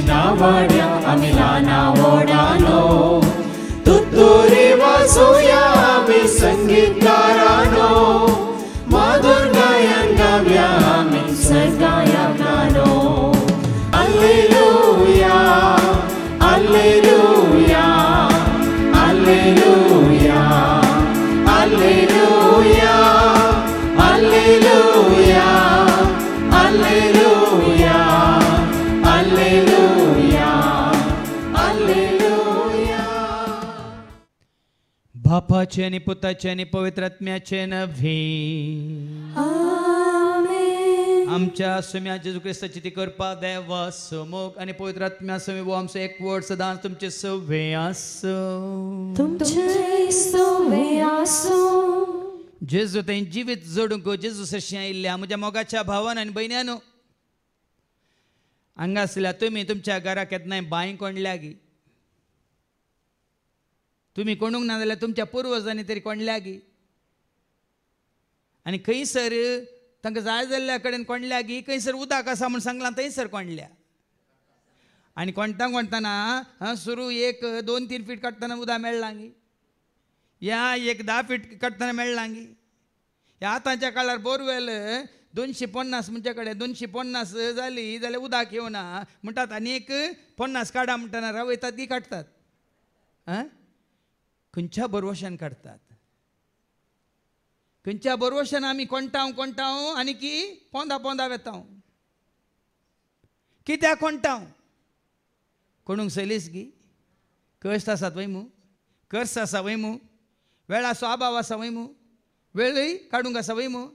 नावाड्या आमी ल्हाना व्हडानो तुत्तुरी वाजोया आमी संगीतकारानो मधुर गायन गावया आमी सर्गाया गानो Alleluia Alleluia Alleluia Alleluia Alleluia Alleluia Alleluia Alleluia बापाचे आणि पुताचे आणि पवित्र आत्म्याचे नव्हे आमच्या सुम्या जेजू ख्रिस्ताची ती कृपा देवा समोग आणि पवित्र आत्म्या समी वो आमचं एक वर्ड सदां तुमचे सवे आसो जेजू ते जीवित जोडूंक जेजू सशी आयिल्ल्या म्हज्या मोगाच्या भावान आनी भयण्यानो हांगा आसल्या तुमी तुमच्या घरा केन्नाय बांय कोंडल्या गी तुमी कोणूंक ना जाल्यार तुमच्या पुर्वजांनी तरी कोंडल्या गी आनी खंयसर तांकां जाय जाल्ल्या कडेन कोंडल्या गी खंयसर उदक आसा म्हूण सांगलां थंयसर कोंडल्या आनी कोणतना सुरू 1-2-3 फीट काडटना उदक मेळ्ळां गी या 10 फीट काडटना मेळ्ळां गी ह्या आतांच्या काळार बोरवेल 250 म्हणजे कडेन 250 जाली जाल्यार उदक येवना म्हणटात आनी 50 काडा म्हणटना रावयतात ती काडटात खंयच्या बरवशान काडतात खंयच्या बरवशान आमी कोणटाव आनी की पोंदा वेताव कित्याक कोणटाव कोणूंक सलीस गी कश्ट आसात वयमू कर्स आसा वयमू वेळाचो अभाव आसा वयमू वेळय काडूंक आसा वयमू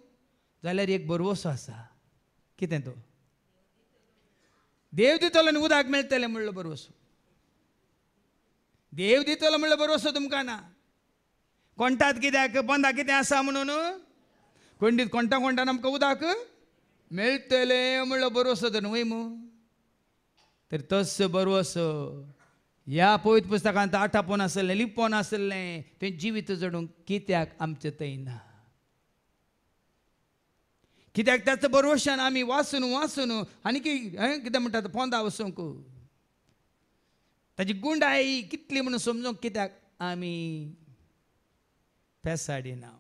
जाल्यार एक बरवसो आसा कितें तो देव दितलो आनी उदक मेळटलें म्हणलो बरवसो देव दितलो म्हणलो बरवसो तुमकां ना कोणटात कित्याक पोंदा कितें आसा म्हणून कोंडीत कोणटा आमकां उदक मेळटलें म्हणलो बरवसो तर वयमू तर तस बरवसो ह्या पवित्र पुस्तकांत आठापोन आसलें लिपोन आसलें तें जिवीत जडूंक कित्याक आमचें थंय ना कित्याक त्याच बरवशान आमी वाचून आनी कितें म्हणटात पोंदा वचूंक ताजी गुंडाई कितली म्हणून समजूंक कित्याक आमी पेसाडिना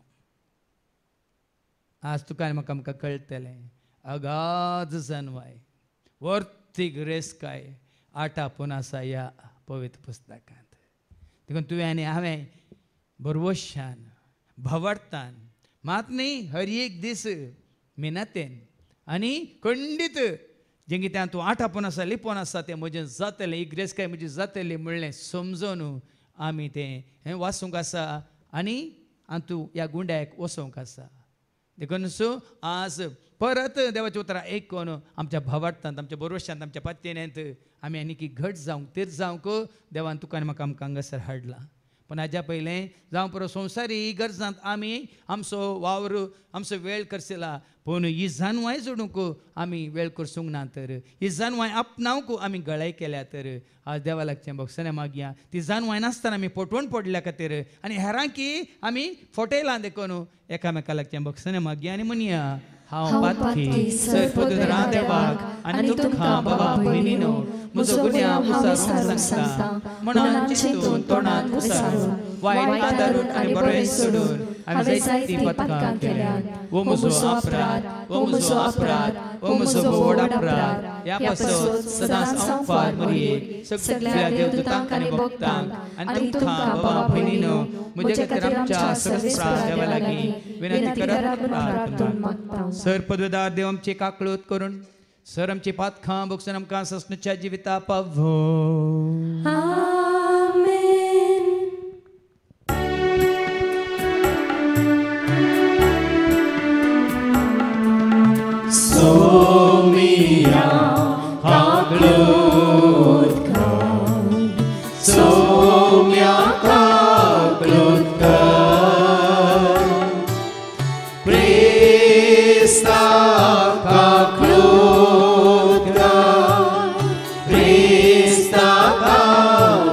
आज तुका आनी म्हाका आमकां कळटलें अगाध जानवाय वर्थीक रेस्काय आठापोन आसा ह्या पवित्र पुस्तकांत देखून तुवें आनी हांवें बरवशान भवार्थान मात न्ही हर एक दीस मेहनतेन आनी खंडीत जें कितें तूं आठापोन आसा लिपोन आसा तें म्हजें जातलें ही ग्रेस्काय म्हजी जातली म्हणलें समजून आमी तें वाचूंक आसा आनी तूं ह्या गुंड्याक वचोंक आसा देखून सो आज परत देवाचें उतरां आयकून आमच्या भावार्थांत आमच्या बरोवशांत आमच्या पात्येंत आमी आनी की घट जावंक तीर जावंक देवान तुका आनी म्हाका आमकां हांगासर हाडलां पण हाज्या पयलें जावं पुरो संवसारी गरजांत आमी आमचो वावर आमचो वेळ करसिला पूण ही जानवाय जोडूंक आमी वेळ करसूंक ना तर ही जानवाय आपणावंक आमी गळाय केल्या तर आज देवा लागचें भोगसने मागया ती जानवाय नासतना आमी फटवून पडल्या खातीर आनी हेरांकी आमी फटयलां देखून एकामेका लागचें भोगसने मागया आनी म्हणया हांव पातकी सर्पदुरा देवाक आनी तुका बाबा भयणीनो म्हजो गुन्या मुसारून सांगता मनांत चिंतून तोंडांत मुसारून वायट आदारून आनी बरें सोडून आमी जायतीं पथकां केल्यात वो म्हजो अपराध वो म्हजो अपराध वो म्हजो व्हड अपराध ह्या पासत सदांच हांव फार मरयेक सगळ्या देवदूतांक आनी भक्तांक आनी तुका बाबा भयणीनो म्हजे खातीर आमच्या सर्वस्रा देवा लागीं विनंती करत सर पदवेदार देव आमची काकळूत करून सर आमची पातखां बगसून आमकां ससणुच्या जिविता पावो Somia kaklutka Somia kaklutka Presta kaklutka Presta kaklutka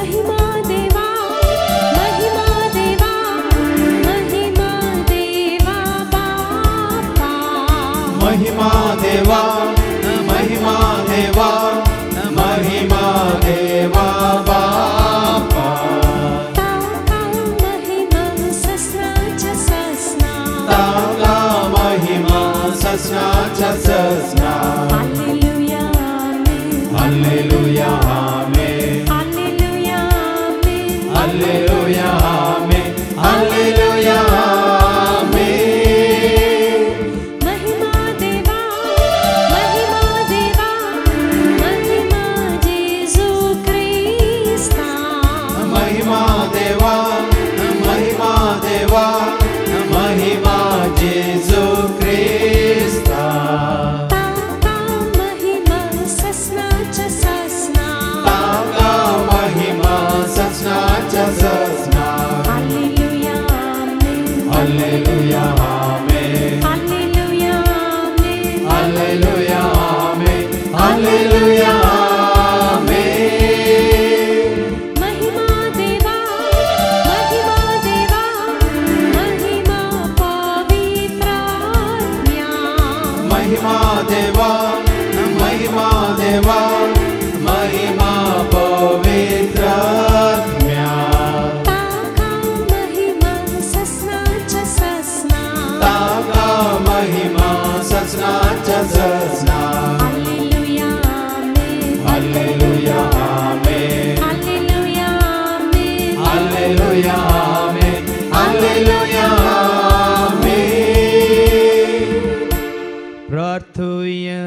महिमा देवा बापा महिमा देवा महिमा देवा महिमा देवा बापा ताका महिमा ससनाच्या ससना ताका महिमा ससनाच्या ससना हालेलुया आमेन हालेलुया आमेन हालेलुया आमेन हालेलुया आमेन हालेलुया आमेन महिमा देवा महिमा जेजू ख्रिस्ता महिमा देवा महिमा देवा महिमा जेजू ख्रिस्ता ताका महिमा ससनाच्या ससना ताका महिमा ससनाच्या ससना हालेलुया आमेन हालेलुया आमेन हालेलुया आमेन हालेलुया आमेन हालेलुया आमेन महिमा देवा महिमा पवित्र आत्म्या महिमा देवा महिमा देवा महिमा पवित्र आत्म्या ताका महिमा ससनाच्या ससना ताका महिमा ससनाच्या ससना हालेलुया आमेन हालेलुया आमेन हालेलुया आमेन हालेलुया आमेन हालेलुया आमेन प्रार्थूया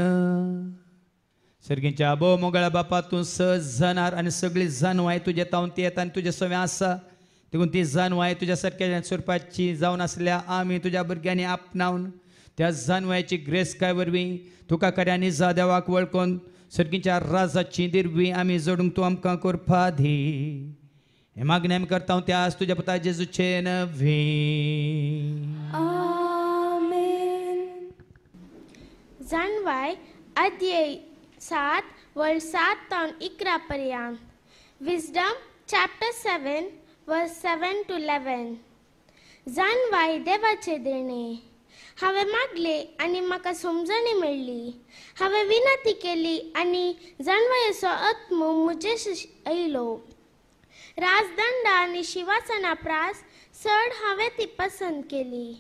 सर्गींच्या आबो मोगळ्या बापा तूं सहज जाणार आनी सगळी जानवाय तुजे तावन ती येता आनी तुजे सवे आसा देखून ती जानवाय तुज्या सारक्या स्वरूपाची जावन आसल्या आमी तुज्या भुरग्यांनी आपणावन त्या जानवायची ग्रेस काय वरवीं तुका खऱ्यांनी जा देवाक वळखून सर्गींच्या राजाची दिरवी आमी जोडूंक तूं आमकां करपा दी हे मागणी आमी करता त्या आज तुज्या पुता जेजूचे नवी आमेन जानवाय अध्याय 7 वर्स 7 तावन 11 पर्यंत विजडम चॅप्टर 7 वर्स 7 to 11 जानवाय देवाचे देणे हांवें मागले आनी म्हाका समजणी मेळ्ळी हांवें विनंती केली आनी जानवायेचो आत्मो म्हजेशी आयलो राजदंड आनी शिवासना प्रास चड हांवें ती पसंत केली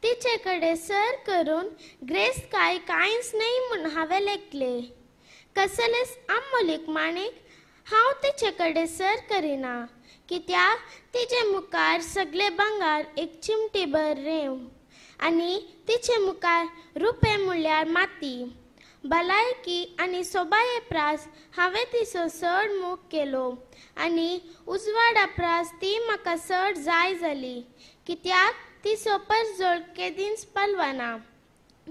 तिचे कडेन सर करून ग्रेस कांयच न्हय म्हूण हांवें लेखले कसलेच आमोलीक माणिक हांव तिचे कडेन सर करिना कित्याक तिचे मुखार सगळे बंगार एक चिमटीभर रेंव आनी तिचे मुखार रुपे म्हणल्यार माती भलायकी आनी सोबाये प्रास हांवें तिचो चड मोग केलो आनी उजवाडा प्रास ती म्हाका चड जाय जाली कित्याक तिचो परजोळ केदींच पलवाना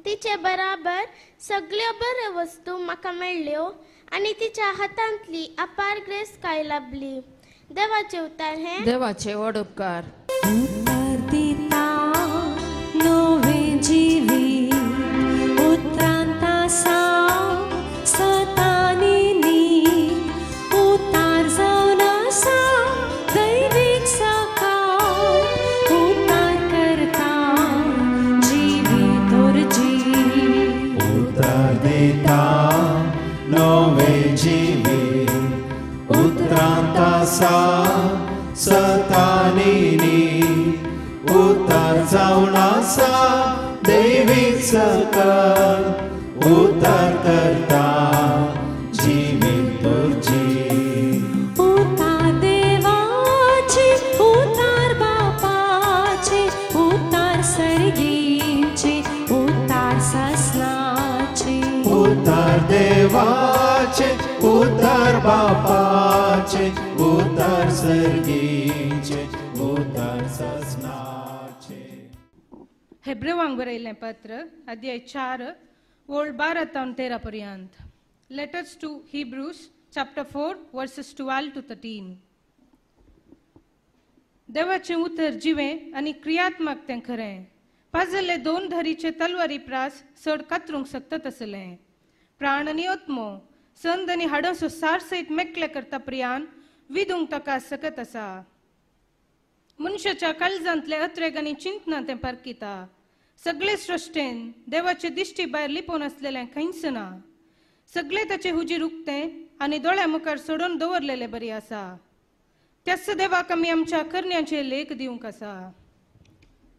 तिचे बराबर सगळ्यो बऱ्यो वस्तू म्हाका मेळ्ळ्यो आनी तिच्या हातांतली अपार ग्रेस काय लाभली देवाचे उतार हे देवाचे व्हड उपकार उत्तर दिता नवे जिवी उतरांता सतानी उतार जावन आसा दैवीक सकाळ उतार करता जिवी तोरजी उतर देता नवे जिवी उतरांता सतानी उतार जावन आसा दैवीक सकल उतार करता जिवीत तुजी उतार देवाचे उतार बापाचे उतार सर्गीचे उतार ससनाचे उतार देवाचे उतार बापाचे उतार सर्गीचे उतार ससनाचे हेब्रेवांक बरयल्लें पत्र अध्याय 4 वोळ 12 तावन 13 पर्यंत letters to Hebrews chapter 4 verses 12 to 13 देवाचें उतर जिवें आनी क्रियात्मक तें खरें पाजल्ले दोन धरीचे तलवारी प्रास चड कातरूंक सकतत आसलें प्राण आनी आत्मो संद आनी हाडांचो सार सयत मेकळे करता प्रियान विदूंक ताका सकत आसा. मनशाच्या काळजांतले अत्रेग आनी चिंतना ते परकिता. सगळे सृश्टेन देवाचे दिश्टी भायर लिपोवन असलेले खंयच ना. सगळे ताचे हुजीर उक्ते आनी दोळ्या मुखार सोडून दवरलेले बरी आसा. त्याच देवाक आमी आमच्या करण्याचे लेख दिवंक आसा.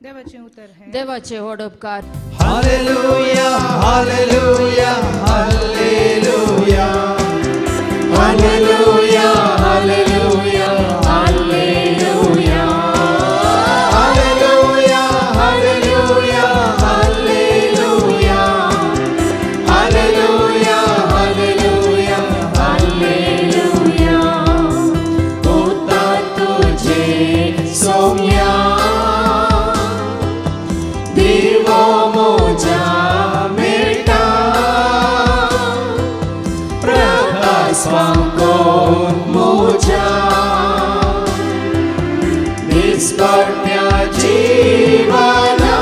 देवाचे उतर हे. देवाचे व्हड उपकार. Hallelujah, hallelujah, hallelujah. Hallelujah, hallelujah, hallelujah. Hallelujah, hallelujah, hallelujah. Hallelujah, hallelujah, hallelujah. Uta tujhe somya दिवो मोजा मिटा प्रकाश स्वांकोन मोजा निस्पट्या जीवना.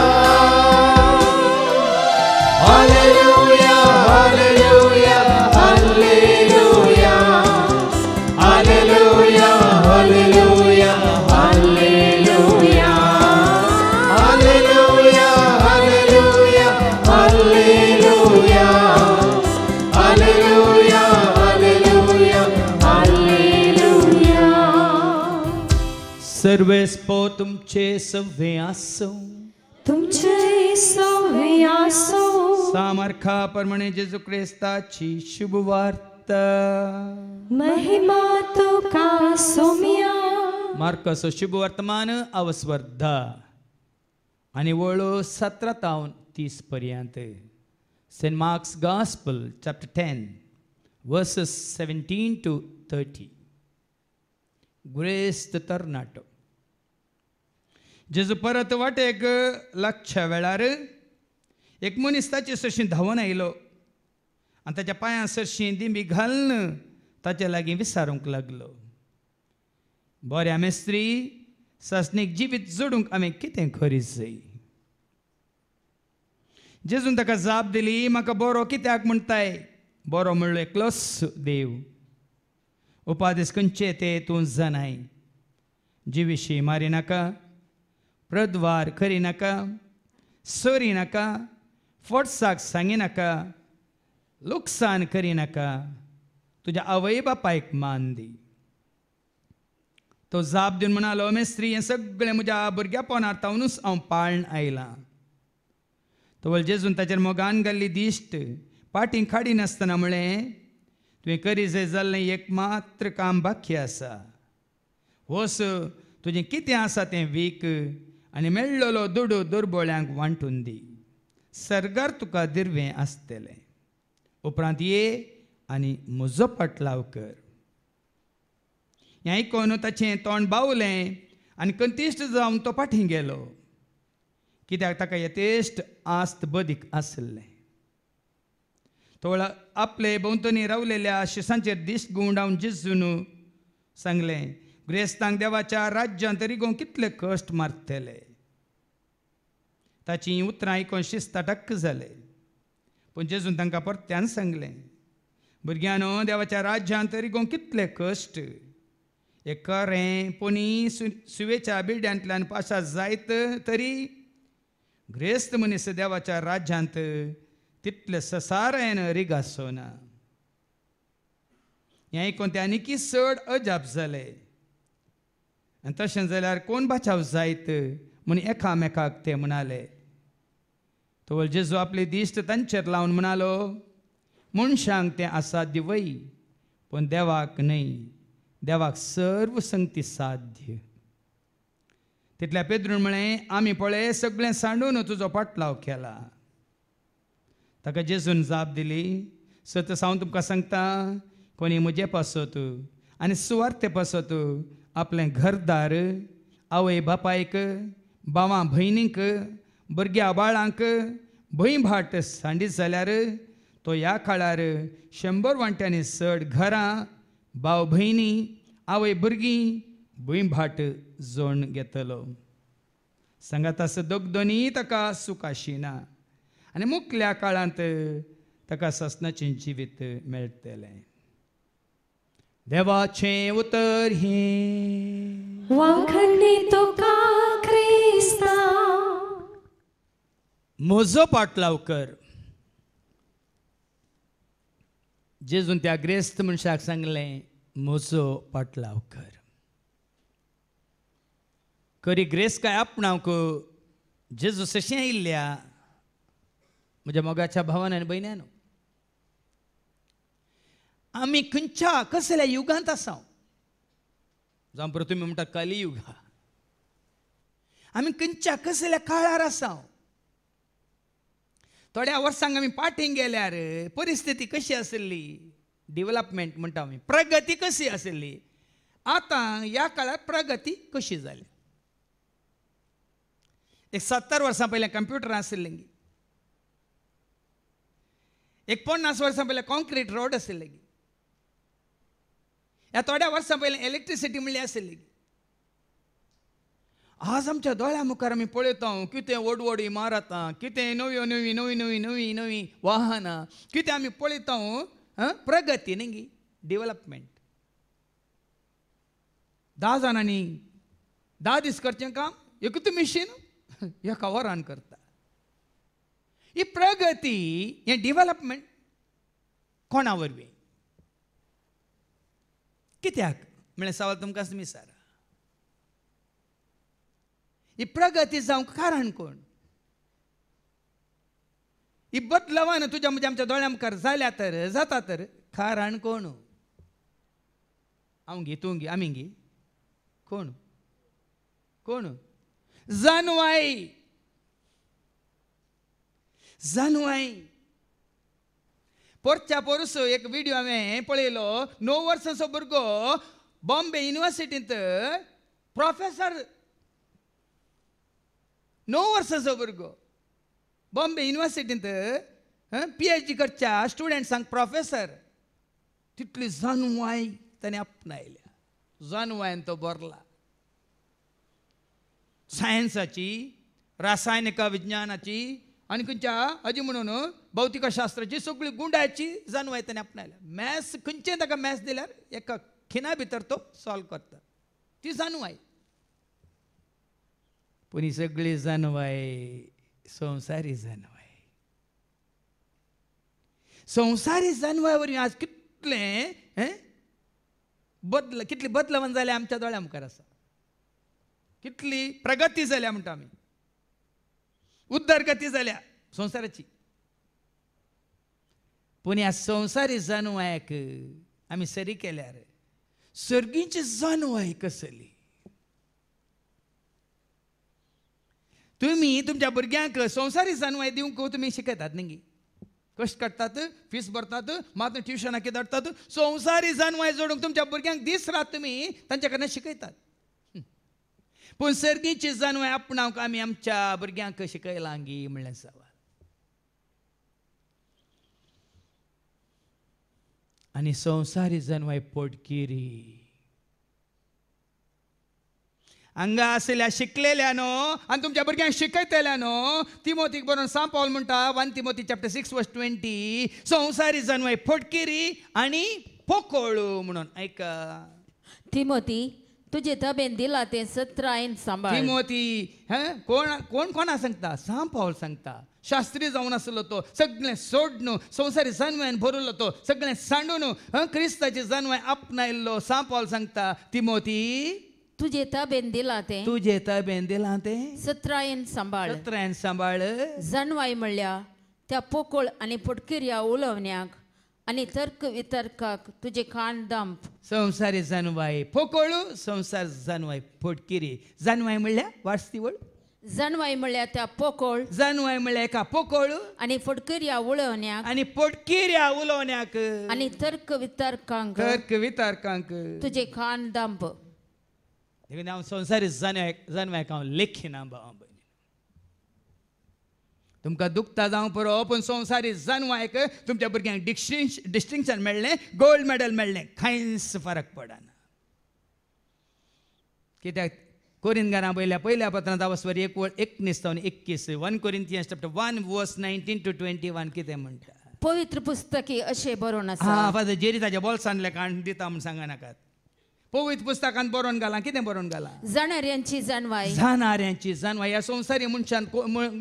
Hallelujah, hallelujah, hallelujah. Hallelujah, hallelujah, hallelujah. Hallelujah, hallelujah, hallelujah. Hallelujah, hallelujah, hallelujah. सर्वे स्पो तुमचे सव्वे आसो. तुमचे सव्वे आसो. सामर्था परमणे जेजू ख्रिस्ताची शुभ वार्ता. महिमा तुका सोम्या. मार्कस शुभ वर्तमान अवस्वर्धा आणि वळो 17 तावन 30 पर्यंत. Saint Mark's gospel chapter 10 verses 17 to 30. ग्रेस्त तरणाटो. जेजू परत वाटेक लागच्या वेळार एक मनीस ताचे सरशी धांवन आयलो आनी ताच्या पांयां सरशी दिंबी घालन ताचे लागीं विचारूंक लागलो, बऱ्या मेस्त्री, सासणीक जिवीत जोडूंक आमी कितें करीत जाय? जेजून ताका जाप दिली, म्हाका बरो कित्याक म्हणटाय? बरो म्हणलो एकलोच देव. उपादेश खंयचे ते तूं जाणाय. जिवीशी मारी नाका, प्रद्वार करी नाका, सोरी नाका, फोडसाक सांगी नाका, लुकसाण करी नाका, तुज्या आवय बापायक मान दी. तो जाप दिवन म्हणालो, मेस्त्री, हें सगळें म्हज्या भुरग्यापणांत तावनूच हांव पाळन आयलां. तो जेजून ताचेर मोगान घाल्ली दिश्ट पाटी खाडी नासतना म्हळें, तुवें करी जाय जाल्लें एक मात्र काम बाकी आसा. वस, तुजें कितें आसा तें वीक आनी मेळ्ळलो दुडू दुर्बळ्यांक वांटून दी. सर्गार तुका दिर्वें आसतलें. उपरांत ये आनी म्हजो पाटलाव कर. हें आयकून ताचें तोंड बावलें आनी कंतिश्ट जावन तो फाटीं गेलो, कित्याक ताका यथेश्ट आस्त बदीक आसलें. तो आपले भोंवतणी रावलेल्या शिसांचेर दिश्ट गुंडावन जेजून सांगलें, ग्रेस्तांक देवाच्या राज्यांत रिगोवंक कितले कश्ट मारतले. ताची उतरां आयकून शिस्ता टक्क जाले. पूण जेजून तांकां परत्यान सांगलें, भुरग्यांनो, देवाच्या राज्यांत रिगोवंक कितले कश्ट. एक खरें पुणी सुवेच्या बिड्यांतल्यान पाशा जायत तरी ग्रेस्त मनीस देवाच्या राज्यांत तितले ससारायन रिगासोना. हें आयकून ते आनीक चड अजाप जाले. आनी तशें जाल्यार कोण बचाव जायत म्हूण एकामेकाक ते म्हणाले. तो जेजू आपले दिश्ट तांचेर लावन म्हणालो, मनशांक तें असाध्य वय, पूण देवाक न्हय. देवाक सर्व संगती साध्य. तितल्या पेद्रून म्हळें, आमी पळय सगळें सांडून तुजो पाटलाव केला. ताका जेजून जाप दिली, सत हांव तुमकां सांगता, कोणी म्हजे पासत आनी सुवार्ते पासत आपलें घरदार, आवय बापायक, भावां भयणींक, भुरग्या बाळांक भंय भाट सांडीत जाल्यार तो ह्या काळार 100 वांट्यांनी चड घरां, भाव भयणी, आवय भुरगीं भंय भाट जोड घेतलो. सांगात आस दोगदोनी ताका सूख आशिना आनी मुखल्या काळांत ताका ससनाचें जिवीत मेळटलें. देवाचें उतर हे वांखणी तुका क्रिस्ता म्हजो पाटलाव कर. जेजून त्या ग्रेस्त मनशाक सांगलें म्हजो पाटलाव कर. खरी ग्रेस काय आपणावक जेजू सशें आयिल्ल्या म्हज्या मोगाच्या भावान आनी भयण्यान आमी खंयच्या कसल्या युगांत आसा जावं पळय तुमी म्हणटा कलियुग आमी खंयच्या कसल्या काळार आसा. थोड्या वर्सांक आमी पाठींग गेल्यार परिस्थिती कशी आसली डेव्हलपमेंट म्हणटा आमी प्रगती कशी आसली. आतां ह्या काळार प्रगती कशी जाली. एक 70 वर्सां पयलें कंप्युटर आसले एक 50 वर्सां पयलें कॉन्क्रीट रोड आसले ह्या थोड्या वर्सां पयलें इलेक्ट्रिसिटी म्हणली आसली. आज आमच्या दोळ्या मुखार आमी पळयता कितें व्हड व्हड इमारतां कितें नवी नवी नवी नवी नवी नवी वाहनां कितें आमी पळयता प्रगती न्ही डेव्हलपमेंट. 10 जाणांनी 10 दीस करचें काम एकूच मिशीन एका वरान करता. ही प्रगती हें डेव्हलपमेंट कोणा वरवीं कित्याक म्हळ्यार सवाल तुमकां विचारा. ही प्रगती जावंक कारण कोण. ही बदलावान तुज्या म्हणजे आमच्या दोळ्या मुखार जाल्या तर जाता तर कारण कोण. हांव गी तूं गी आमी गी कोण कोण जानवाई. जानवाई पोरच्या पोरस एक व्हिडिओ हांवें पळयलो 9 वर्सांचो भुरगो बॉम्बे युनिवर्सिटींत प्रोफेसर 9 वर्सांचो भुरगो बॉम्बे युनिवर्सिटींत PhD करच्या स्टुडंट्सांक प्रोफेसर. तितली जानवाई ताणें आपणायल्या. जानवायन तो बरला. सायन्साची रासायनिक विज्ञानाची आनी खंयच्या हाजी म्हणून भौतिकशास्त्राची सगळी गुंडायची जानवाय ताणें आपणायल्या. मॅथ्स खंयचें ताका मॅथ्स दिल्यार एका खिना भितर तो सॉल्व करता. ती जानवाय. पूण ही सगळी जानवाय संवसारी जानवाय. संवसारी जानवाय वरवीं आज कितलें कितली बदलावन जाल्या आमच्या दोळ्या मुखार आसा. कितली प्रगती जाल्या म्हणटा आमी उद्दरगती जाल्या संवसाराची. पूण ह्या संवसारी जानवायक आमी सरी केल्यार सर्गीची जानवाय कसली. तुमी तुमच्या भुरग्यांक संवसारी जानवाय दिवंक तुमी शिकयतात न्ही. कश्ट काडटात फीस भरतात मात ट्युशनाक धाडटात. संवसारी जानवाय जोडूंक तुमच्या भुरग्यांक दीस रात तुमी तांचे कडल्यान शिकयतात. पूण सर्गीची जानवाय आपणावंक आमी आमच्या भुरग्यांक शिकयलां गी म्हणलें सवाल. आनी संवसारी जानवाय पोटकिरी हांगा आसल्या शिकलेल्या न्हू आनी तुमच्या भुरग्यांक शिकयतल्या न्हू. तिमोथीक बरोवन सान पावल म्हणटा 1 तिमोथी चॅप्टर 6:20 संवसारी जानवाय पोटकिरी आनी पोकोळू म्हणून. ऐका तिमोथी तुजे तबेन दिला ते सत्रायन सांबाळ. तिमोथी कोण कोणा सांगता. सान पावल सांगता. शास्त्री जावन आसलो तो सगळें सोडून संवसारी जानवायन भरलो तो सगळें सांडून क्रिस्ताची जानवाय आपणायल्लो सान पावल सांगता. तिमोथी तुजे तबेन दिला ते तुजे तबेन दिला ते सत्रायन सांबाळ. सत्रायन सांबाळ. जानवाय म्हणल्या त्या पोकोळ आनी पोटकिऱ्या उलोवण्याक आनी तर्क वितर्काक तुजे कान दांप. संवसारी जानवाय पोकोळू संवसार जानवाय पोटकिरी. जानवाय म्हणल्या वाचती वळ. जानवाय म्हणल्या त्या पोकोळ जानवाय म्हणल्या एका पोकोळू आनी पोटकिऱ्या उलोवण्याक आनी पोटकिऱ्या उलोवण्याक आनी तर्क वितर्कांक तुजे कान दांप. देखून हांव संवसारी जानवायक हांव लेखिना भावा भयणी. तुमकां दुखता जावं पुरो पूण संवसारी जानवायक तुमच्या भुरग्यांक डिस्टिंक्शन मेळ्ळें गोल्ड मेडल मेळ्ळें कांयच फरक पडना. कित्याक कोरिंथकारां पयल्या पत्रांत आवस्वर 1:19-21 1 Corinthians chapter 1 verse 19 to 21 कितें म्हणटा. पवित्र पुस्तकी अशें बरोवन आसा हा फादर जेरी ताच्या बोल्सांतले काण दिता म्हूण सांगा नाकात. पवित्र पुस्तकांत बरोवन घाला. कितें बरोवन घाला? जाणाऱ्यांची जाणवाय. जाणाऱ्यांची जाणवाय. ह्या संवसारी मनशान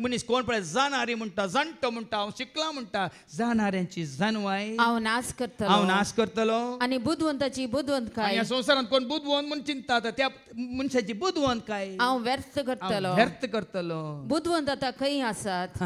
मनीस कोण पळय जाणारी म्हणटा, जाणटो म्हणटा, हांव शिकला म्हणटा. जाणाऱ्यांची जाणवाय. हांव नाश करतलो. हांव नाश करतलो. आनी बुद्धवंताची बुद्धवंतकाय. ह्या संवसारांत कोण बुद्धवंत म्हूण चिंतात त्या मनशाची बुद्धवंतकाय हांव व्यर्थ करतलो. व्यर्थ करतलो. बुद्धवंत आतां खंय आसात?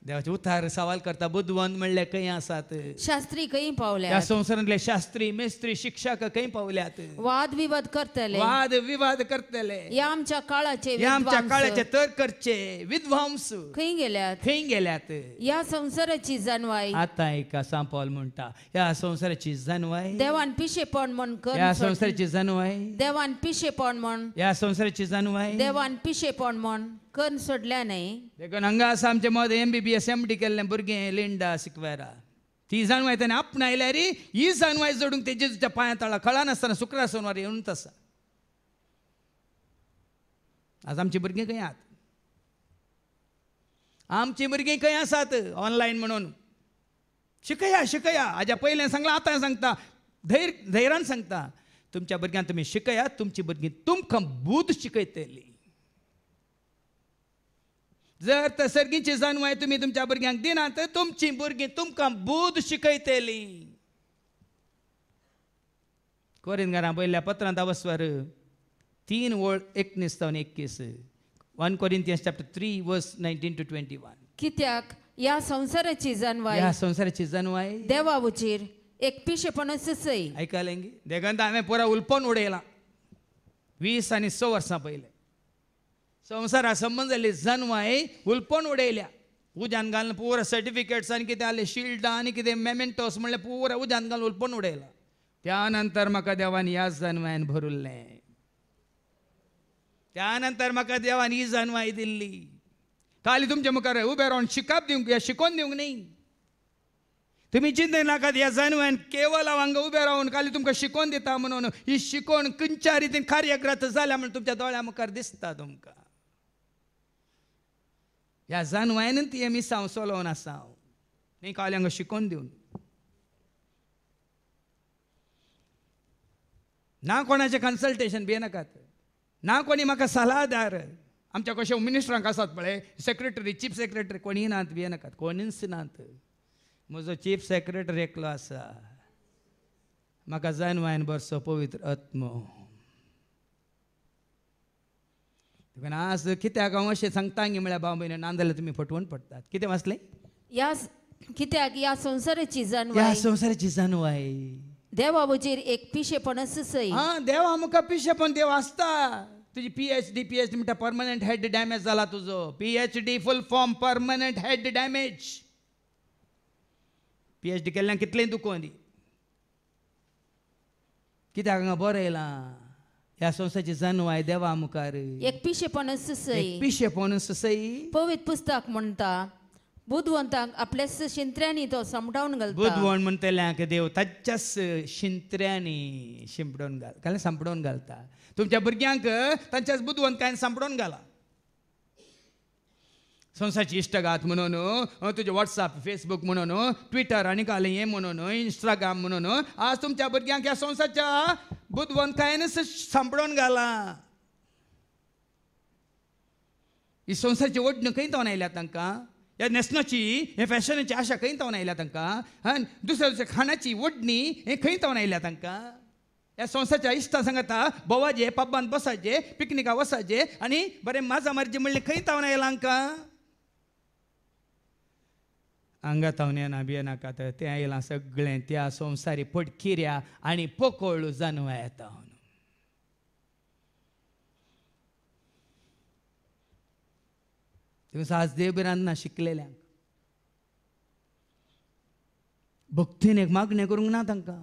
देवाचे उतार सवाल करता. बुद्धवंत म्हणले खंय आसात? शास्त्री खंय पावल्यात? ह्या संवसारांतले शास्त्री मेस्त्री शिक्षक खंय पावल्यात? वाद विवाद करतले. वाद विवाद करतले. ह्या आमच्या काळाचे हे आमच्या विद्वांस काळाचे तर्कचे विद्वांस खंय गेल्यात? खंय गेल्यात? ह्या संसाराची जाणवाय. आता एका सांपावल म्हणटा ह्या संवसाराची जाणवाय. देवान पिशेपण म्हण ह्या कर. संवसाराची जाणवाय. देवान पिशेपण म्हण. ह्या संवसाराची जाणवाय. देवान पिशेपण म्हण करून सोडल्या न्ही. देखून हांगा आसा आमचे मद MBBS MD केल्ले भुरगे लिंडा सिक्वेरा. ती जाणवाय ताणें आपणायल्या रे. ही जाणवाय जोडूंक ते जेजूच्या पांया तळा कळनासतना शुक्रार सोनवार येवनूच आसा. आज आमची भुरगीं खंय आहात? आमची भुरगीं खंय आसात? ऑनलायन म्हणून शिकया शिकया. हाज्या पयलें सांगलां आतां सांगता. धैर्यान सांगता. तुमच्या भुरग्यांक तुमी शिकया. तुमची भुरगीं तुमकां बुद्ध शिकयतली. जर तर सर्गीची जाणवाय तुमी तुमच्या भुरग्यांक दिनात तुमची भुरगीं तुमकां बुद्ध शिकयतली. कोरिंथकारां पयल्या पत्रांत अवस्वर 3:19-21. 1 Corinthians chapter 3 verse 19 to 21. कित्याक ह्या संसाराची जाणवाय. ह्या संवसाराची जाणवाय देवावचेर एक पिशेपण सय. ऐकलें गे देखून हांवें पुरा उलपण उडयलां 20 आनी 6 वर्सां पयलें. संवसारा संबंद जाल्ली जाणवाय उलपण उडयल्या. उज्यान घालून पुरा सर्टिफिकेट्स आनी कितें आसले शिल्डां आनी कितें मेमेंटोस म्हणलें पुरा उज्यान घालून उलपण उडयलां. त्या नंतर म्हाका देवान ह्या जाणवायन भरुल्लें. त्या नंतर म्हाका देवान ही जाणवाय दिल्ली. खाली तुमच्या मुखार उबे रावन शिकप दिवंक या शिकोवन दिवंक न्ही. तुम्ही चिंता नाकात ह्या जाणवायन केवळ हांगा उबे रावन खाली तुमकां शिकोवन दिता म्हणून. ही शिकोवन खंयच्या रितीन कार्यग्रत जाल्या म्हणून तुमच्या दोळ्या मुखार दिसता तुमकां. ह्या जाणवायन ती मिसांव चलोवन आसा. न्ही खाली हांगा शिकोवन दिवन ना कोणाचें कन्सल्टेशन बी नाकात. ना कोणी म्हाका सल्लादार. आमच्या कशें मिनिस्टरांक आसात पळय सेक्रेटरी चीफ सेक्रेटरी कोणी नात बी नाकात. कोणीच नात. म्हजो चीफ सेक्रेटरी एकलो आसा. म्हाका जाणवायन बरसो पवित्र आत्मो. देखून आज कित्याक हांव अशें सांगता गे म्हळ्यार भाव भयण नाजाल्यार तुमी फटवून पडटात. कितें वाचलें? कित्याक ह्या संसाराची ह्या जाणवाय. संवसाराची जाणवाय देवावचेर एक पिशेपण सय. हा देव आमकां पिशेपण देव आसता. तुजी PhD म्हणटा परमनंट हेड डॅमेज जाला तुजो. PhD full form permanent head damage. PhD केल्ल्यान कितलें दुखोवन दी. कित्याक हांगा बरं येयलां. ह्या संवसाराची जाणवाय देवा मुखार एक पिशेपण सय. पिशेपण सई. पवित्र पुस्तक म्हणटा बुद्धवंताक आपल्या शिंत्र्यांनी तो समटावन घालता. बुद्धवण म्हणटल्यांक देव ताच्याच शिंत्र्यांनी शिंपडोवन घाल सांपडोवन घालता. तुमच्या भुरग्यांक तांच्याच बुद्धवंतान सांपडोवन घाला. संवसाराची इश्टगात म्हणून तुजे WhatsApp Facebook म्हणून ट्विटर आनी काले हें म्हणून इंस्टाग्राम म्हणून आज तुमच्या भुरग्यांक ह्या संवसाराच्या बुद्धवंतायन सांपडोवन घाला. ही संवसाराची ओडण खंय तावन आयल्या तांकां. ह्या न्हेसणाची हे फॅशनाची आशा खंय तावन आयल्या तांकां. आनी दुसऱ्या दुसऱ्या खाणाची ओडणी हे खंय तावन आयल्या तांकां. ह्या संवसाराच्या इश्टां सांगता बोवाचे पब्बान बसाचे पिकनिका वसाचे आनी बरें माजा मारचे म्हणलें खंय तावन आयलां हांकां. हांगा तावन येना भियेनाकात. तें आयलां सगळें त्या संवसारी पडकिऱ्या आनी पोकोळ जाणवाय येता. आज देवबिरांत शिकलेल्यांक भक्तीन एक मागणें करूंक ना तांकां.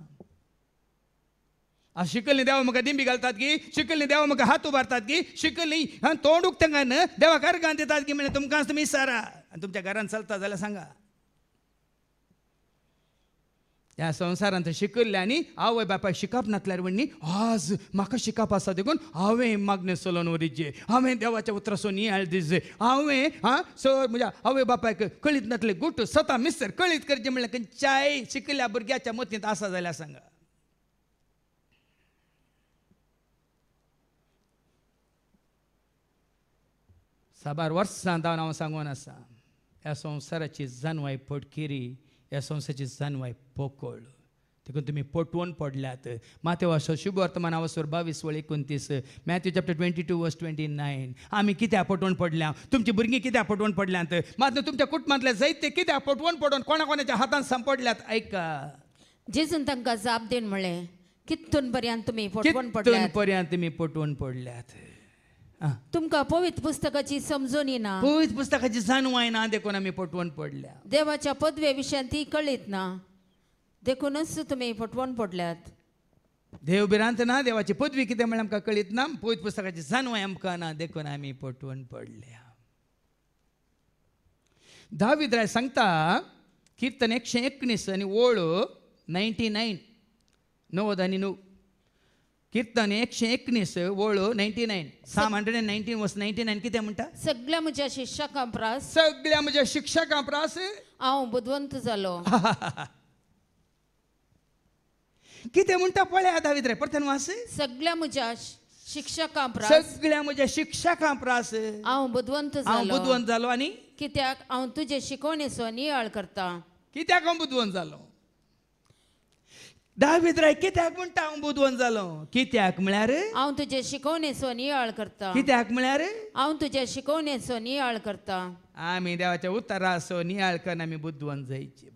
आज शिकल्ली देवा म्हाका दिंबी घालतात की शिकल्ली देवा म्हाका हात उबारतात की शिकल्ली तोंड उक्तांगान देवा कारगान दितात की म्हणजे तुमकांच तुमी विचारा. आनी तुमच्या घरान चलता जाल्यार सांगा. ह्या संवसारांत शिकयल्ले आनी आवय बापायक शिकप नासल्यार म्हणणी आज म्हाका शिकप आसा देखून हांवें मागणें चलोवन वरिचें, हांवें देवाच्या उतरासून नियाळ दिसचें, हांवें सर म्हज्या आवय बापायक कळीत नासले गुट स्वता मिस्तर कळीत करचें म्हणल्यार खंयच्याय शिकयल्ल्या भुरग्याच्या मतींत आसा जाल्यार सांगा. साबार वर्सां जावन हांव सांगून आसा ह्या संवसाराची जानवाय पडकिरी, ह्या संवसाराची जानवाय पोकळ, देखून तुमी पटवून पडल्यात. माथ्या वाचो शुभ वर्तमान वाचोर 22:29 मॅथ्यू चॅप्टर 22:29. आमी कित्याक पटवून पडल्या? तुमची भुरगीं कित्याक पटवून पडल्यात? मात तुमच्या कुटुंबांतले जायते कित्याक पटवून पडून कोणा कोणाच्या हातांत सांपडल्यात? ऐका, जेजून तांकां जाप देवन म्हणलें कितून पर्यंत तुमी फटवून पडल्यात? पर्यंत तुमी पटवून पडल्यात. तुमकां पवित्र पुस्तकाची समजून येना, पवित्र पुस्तकाची जाणवाय ना देखून आमी पटवून पडल्या. देवाच्या पदवे विशयान ती कळीत ना देखूनच तुमी फटवून पडल्यात. देव भिरांत ना, देवाची पदवी कितें म्हळ्यार आमकां कळीत ना, पवित्र पुस्तकाची जाणवाय आमकां ना देखून आमी पटवून पडल्या. दावीद राय सांगता कीर्तन 119 आनी ओळ 99 9 आनी 9. कीर्तन 119 ओळ 99 Psalm 119 verse 99 कितें म्हणटा? सगळ्या म्हज्या शिक्षकां प्रास, सगळ्या म्हज्या शिक्षकां प्रास हांव बुदवंत जालो. कितें म्हणटा पळया दावीद रे, परतून वाच. सगळ्या म्हज्या शिक्षकां प्रास, सगळ्या म्हज्या शिक्षकां प्रास हांव बुदवंत हांव जालो. बुदवंत जालो. आनी कित्याक हांव तुजे शिकवणेचो नियाळ करता. कित्याक हांव बुदवंत जालो? दावीद राय कित्याक म्हणटा हांव बुदवंत जालो? कित्याक म्हळ्यार हांव तुजे शिकवणेचो नियाळ करता. कित्याक म्हळ्यार हांव तुजे शिकवणेचो नियाळ करता. आमी देवाच्या उतराचो नियाळ करून आमी बुदवंत जायची.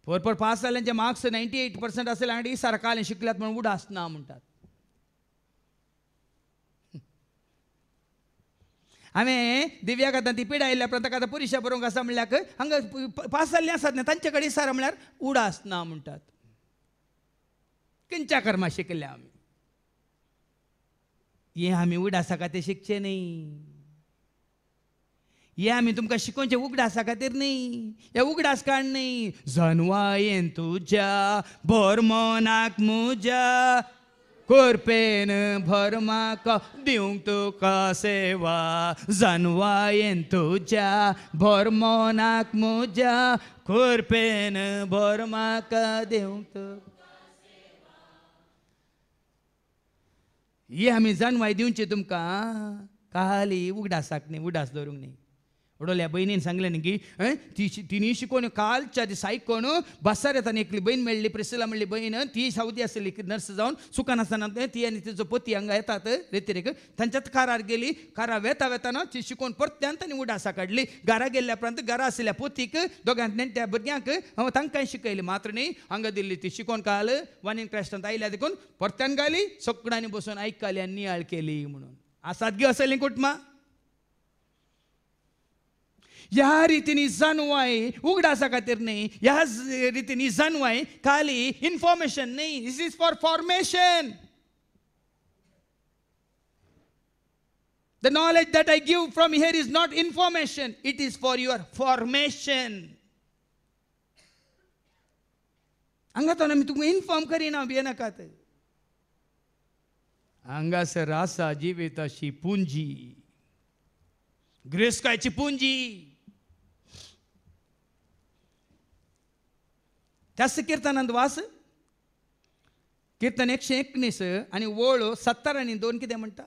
4 पास जाल्यांचे मार्क्स 98% आसले आनी सरकारान शिकल्यात म्हणून उडास ना म्हणटात. हांवें दिव्या खात्यान ती पिडा आयिल्ल्या प्रमाण ताका परिक्षा बरोवंक आसा म्हणल्यार हांगा पास जाल्लीं आसात न्ही तांचे कडेन सर म्हळ्यार उडास ना म्हणटात. खंयच्या कर्मा शिकल्या आमी? हे आमी उडासा खातीर शिकचे न्ही, हे आमी तुमकां शिकोवचे उगडासा खातीर न्ही. हे उगडास काण न्ही. जानवायेन तुज्या भर मनाक म्हज्या कोरपेन भर म्हाका दिवंक तुका सेवा. जानवायेन तुज्या भर मनाक म्हज्या कोरपेन भर म्हाका दिवंक तुका सेवा. ही आमी जानवाय दिवची तुमकां, खाली उगडासाक न्ही, उडास दवरूंक न्ही. उडोल्या बहिणीन सांगलें न्ही की तिनी शिकोवन कालच्या दिसा आयकोन बसार येताना एकली बहीण मेळ्ळी, प्रिसिला म्हणली बहीण. ती सावदी आसली नर्स जावन सुखान आसतना ती आनी तिचो पती हांगा येतात रेतीरेक. तांच्यात कारार गेली. कारार वेता वेताना ती शिकोवन परत्यान तांणी उडासा काडली. घरा गेल्ल्या उपरांत घरा आसलेल्या पतीक दोगांक नेण्ट्या भुरग्यांक तांकांय शिकयली. मात्र न्ही हांगा दिल्ली ती शिकोवन काल वानीन क्रायस्तांत आयल्या देखून परत्यान गाली, सगळ्यांनी बसून आयकली आनी नियाळ केली म्हणून. आसात गे असलीं कुटुंबां? ह्या रितीनी जानवाय उगडासा खातीर न्ही, ह्या रितीनी जानवाय खाली इन्फॉर्मेशन न्ही. This is for formation. The knowledge that I give from here is not information, it is for your formation. हांगातून आमी तुमकां इन्फॉर्म करिना भियेनाकात. हांगासर आसा जिविताची पुंजी, ग्रेस्कायची पुंजी. त्याच कीर्तनांत वास. कीर्तन 119 आनी ओळ 70 आनी 2 कितें म्हणटा?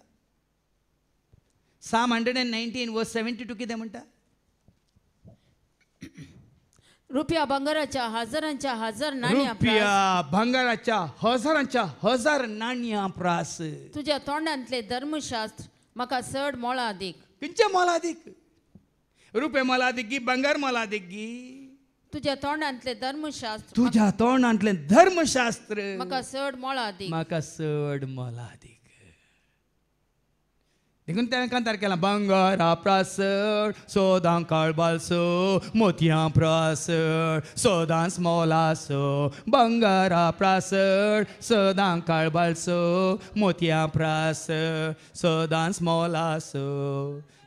Psalm 119 verse 72 कितें म्हणटा? रुपया भांगाराच्या हजारांच्या हजार नाण्या प्रास, रुपया भांगाराच्या हजारांच्या हजार नाण्या प्रास. तुझ्या तोंडांतले धर्मशास्त्र म्हाका चड मोळा अदीक. खंयचे मोला अदीक? रुपये मोला अदीक गी, भांगार मोला अदीक गी? तुझ्या तोंडांतले धर्मशास्त्र तुझ्या तोंडांतले धर्मशास्त्र म्हाका चड मोळा अदीक. म्हाका चड मोला अदीक. देखून त्या कांतार केला बंगारा प्रासड सोदां काळबालसो मोतयां प्रासड सोदां स्मॉलासो बंगारा प्रासड सोदां काळबालसो मोतयां प्रासड सोदां स्मॉलासो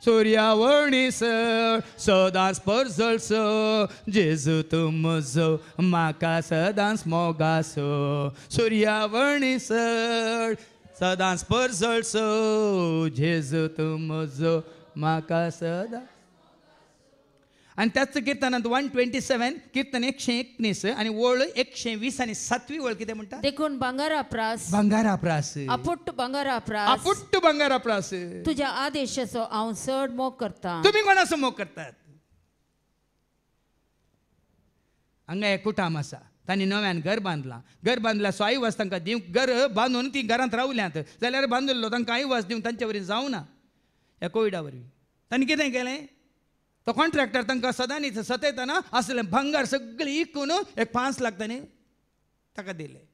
सूर्यावणीसर सदांच परजळसो जेजू तूं म्हजो म्हाका सदांच मोगासो सूर्यावणीसर सदांच परजळसो जेजू तूं म्हजो म्हाका सदां. आणि त्याच किर्तनांत 127 कीर्तन 119 आणि ओळ 120 आणि 7वी ओळ कितें म्हणटा देखून बंगारा प्रास बंगारा प्रास अपुट्ट बंगारा प्रास अपुट्ट बंगारा प्रास तुझ्या आदेशाचो हांव चड मोग करता. तुम्ही कोणाचो मोग करतात. हांगा एक कुटाम आसा तांणी नव्यान घर बांदला सो आईवास तांकां दिवंक घर बांदून ती घरांत रावल्यांत जाल्यार बांदिल्लो तांकां आईवास दिवंक तांचे वरवीं जावना. ह्या कोविडा वरवीं तांणी कितें केलें तो कॉन्ट्रॅक्टर तांकां सदांच सतयतना असलें भंगार सगळें इकून एक 5 लाख ताणें ताका दिले.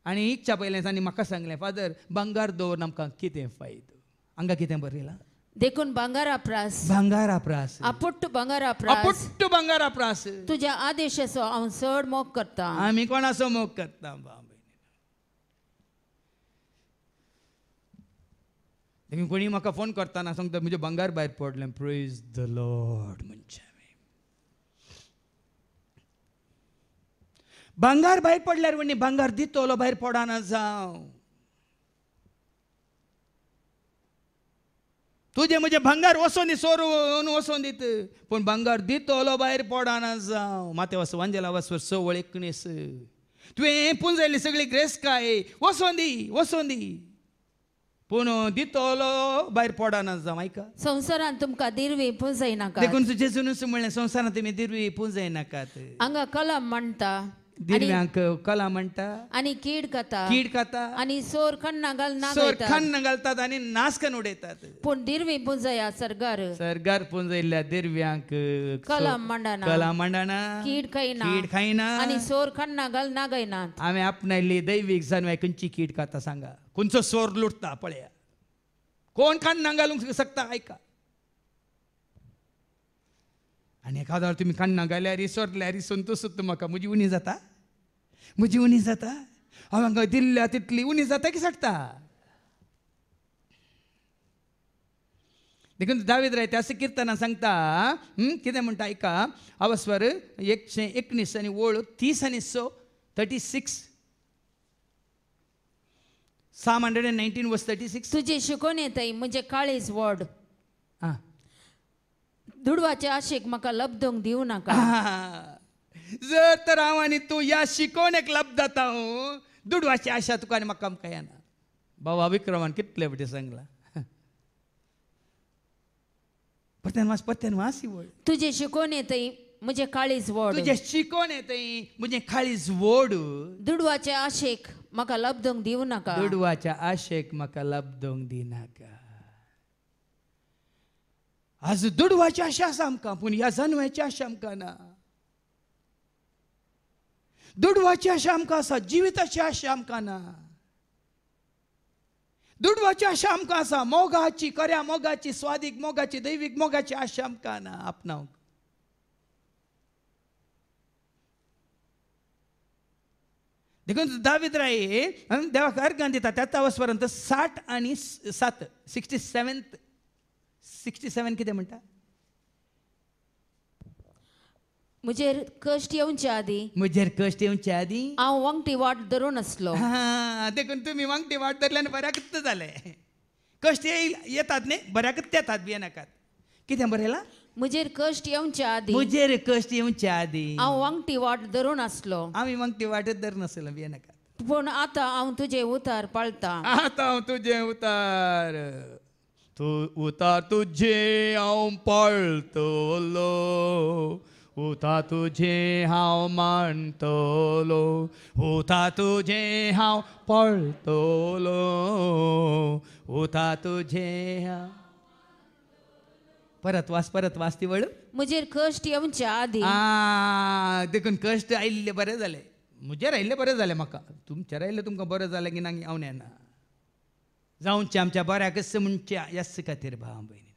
आनी इकच्या पयलें तांणी म्हाका सांगलें फादर बंगार दवरून आमकां कितें फायदो. हांगा कितें बरयलां देखून बंगारा प्रास बंगारा प्रास अपुट्ट बंगारा प्रास अपुट्ट बंगारा प्रास तुझ्या आदेशाचो हांव चड मोग करता. आमी कोणाचो मोग करता. देखून कोणी म्हाका फोन करतना सांगता म्हजें बंगार भायर पडलें प्रेज द लॉर्ड म्हणचे बंगार भायर पडल्यार म्हणी बंगार दितलो भायर पडना जावं. तुझे म्हजे भंगार वचोन दी सोरून वचोन दीत पूण बंगार दितलो भायर पडना जावं. माते वस वांजेला वसवर 6:19 तुवें पुंजयल्ली सगळी ग्रेस काय वचोन दी पूण दितलो भायर पडना जावं. आयका संवसारांत तुमकां दिरवी पुंजय नाका. देखून जेजूनच म्हणलें संवसारांत तुमी दिरवी पुंजय नाकात. हांगा कलम म्हणटा दिरव्यांक कला म्हणटा आनी कीड खाता आनी सोर खण्णां घालतात आनी नाश करून उडयतात. पूण दिरवी पुंजया सरगार पुंजयल्ल्या दिरव्यांक कलम मंडना कीड खायना आनी सोर खण्णां नागयनात. हांवें आपणायल्ली दैवीक जानवाय खंयची कीड खाता सांगा. खंयचो सोर लुटता पळया. कोण खण्णां घालूंक शकता. आयका आनी एखादो तुमी खण्णां घाल्यार इसोरल्यार इसून तूं म्हाका म्हजी उणी जाता हांव हांगा दिल्ल्या तितली उणी जाता की सडटा. देखून दावीद राय त्या किर्तना सांगता कितें म्हणटा आयका अवस्वर 119 आनी ओळ 30 आनी 6 36 Psalm 119 verse 36 तुजे शिकोवणेंतय म्हणजे काळीज व्हड दुडवाचे आशेक म्हाका लब्धोंक दिवं नाका. जर तर हांव आनी तूं ह्या शिकोवणेक लब्ध जाता दुडवाची आशा तुका आनी म्हाका आमकां येना. बाबा विक्रमान कितले फावटी सांगला परत्यान वास व्हड. तुजे शिकोवणेंतय म्हजे काळीज व्हड तुजे शिकोवणेंतय म्हजें काळीज व्हड. दुडवाचे आशेक म्हाका लब्धोंक दिवं नाका. दुडवाच्या आशेक म्हाका लब्धोंक दिनाका. आज दुडवाची आशा आसा आमकां पूण ह्या जानवाची आशा आमकां ना. दुडवाची आशा आमकां आसा जिविताची आशा आमकां ना. दुडवाची आशा आमकां आसा मोगाची खऱ्या मोगाची स्वादीक मोगाची दैवीक मोगाची आशा आमकां ना आपणावंक. देखून दावीद राय देवाक अर्घां दिता त्या वस्परांत 60 आनी 7 67 कितें म्हणटा म्हजेर कश्ट येवच्या आदी हांव वांगटी वाट धरून आसलो. देखून तुमी वांगटी वाट धरल्यान बऱ्याकच जालें. कश्ट येतात न्ही बऱ्याकच येतात बी नाकात. कितें बरयलां म्हजेर कश्ट येवच्या आदी हांव वांगटी वाट धरून आसलो. आमी वांगटी वाटच धर नासलो बी नाकात. पूण आतां हांव तुजे उतार पाळटां. उतार तुझे हांव पाळटलो. उतार तुझे हांव मानतलो. उतार तुझे हांव पाळटलो. उतार तुझे हांव परत वास ती वळ. म्हजेर कश्ट येवच्या आदी देखून कश्ट आयिल्ले बरें जालें. म्हजेर आयिल्ले बरें जालें म्हाका. तुमचेर आयिल्ले तुमकां बरें जालें की ना हांव नेना. जाऊनचे आमच्या बऱ्याक म्हणचे यस खातीर भाव भयणी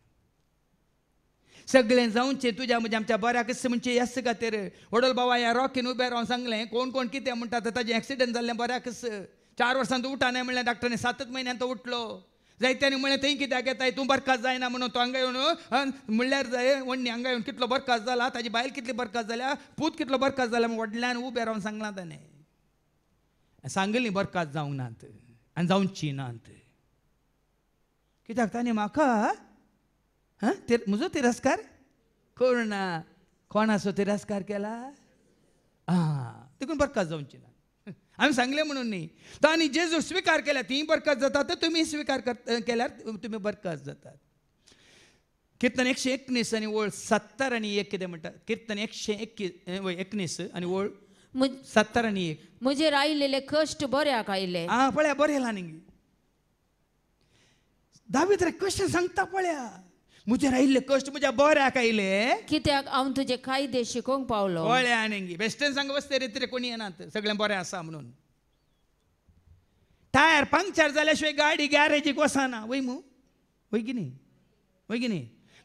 सगळें जाऊनचे तुज्या म्हणजे आमच्या बऱ्याक म्हणचे यस खातीर वडोल बाबा ह्या रॉकीन उबे रावन सांगलें कोण कोण कितें म्हणटा ताजें एक्सिडंट जाल्लें बऱ्याक 4 वर्सां तूं उठा नाही म्हणलें डॉक्टरांनी 7 म्हयन्यान तो उठलो जायत्यांनी म्हणलें थंय कित्याक येताय तूं बरकास जायना म्हणून तो हांगा येवन म्हणल्यार जाय वण्णी हांगा येवन कितलो बरकास जाला ताजी बायल कितली बरकास जाल्या पूत कितलो बरकास जाल्या व्हडल्यान उबे रावन सांगलां ताणें सांगली बरकास जावंक नात आनी जावची नात कित्याक ताणें म्हाका म्हजो तिरस्कार करना कोणाचो तिरस्कार केला देखून बरकास जावची ना आम्ही सांगले म्हणून न्ही तांणी जेजू स्वीकार केल्या ती बरकास जाता तर तुमी स्वीकार केल्यार तुमी बरकास जातात कीर्तन 119 आनी ओळ 70 आनी 1 कितें म्हणटा कीर्तन 119 आनी ओळ 70 आनी 1 मुजेर आयिल्ले कश्ट बऱ्याक आयले पळया बरें येला न्ही दावीद रे कश्ट सांगता पळया मुजेर आयिल्ले कश्ट म्हज्या बऱ्याक आयले कित्याक हांव तुजे कायदे शिकोवंक पावलो पळया न्ही बेश्टेन सांग बसते रे कोणी येनात सगळें बरें आसा म्हणून टायर पंक्चर जाल्या गाडी गॅरेजीक वचना वय मू वय की न्ही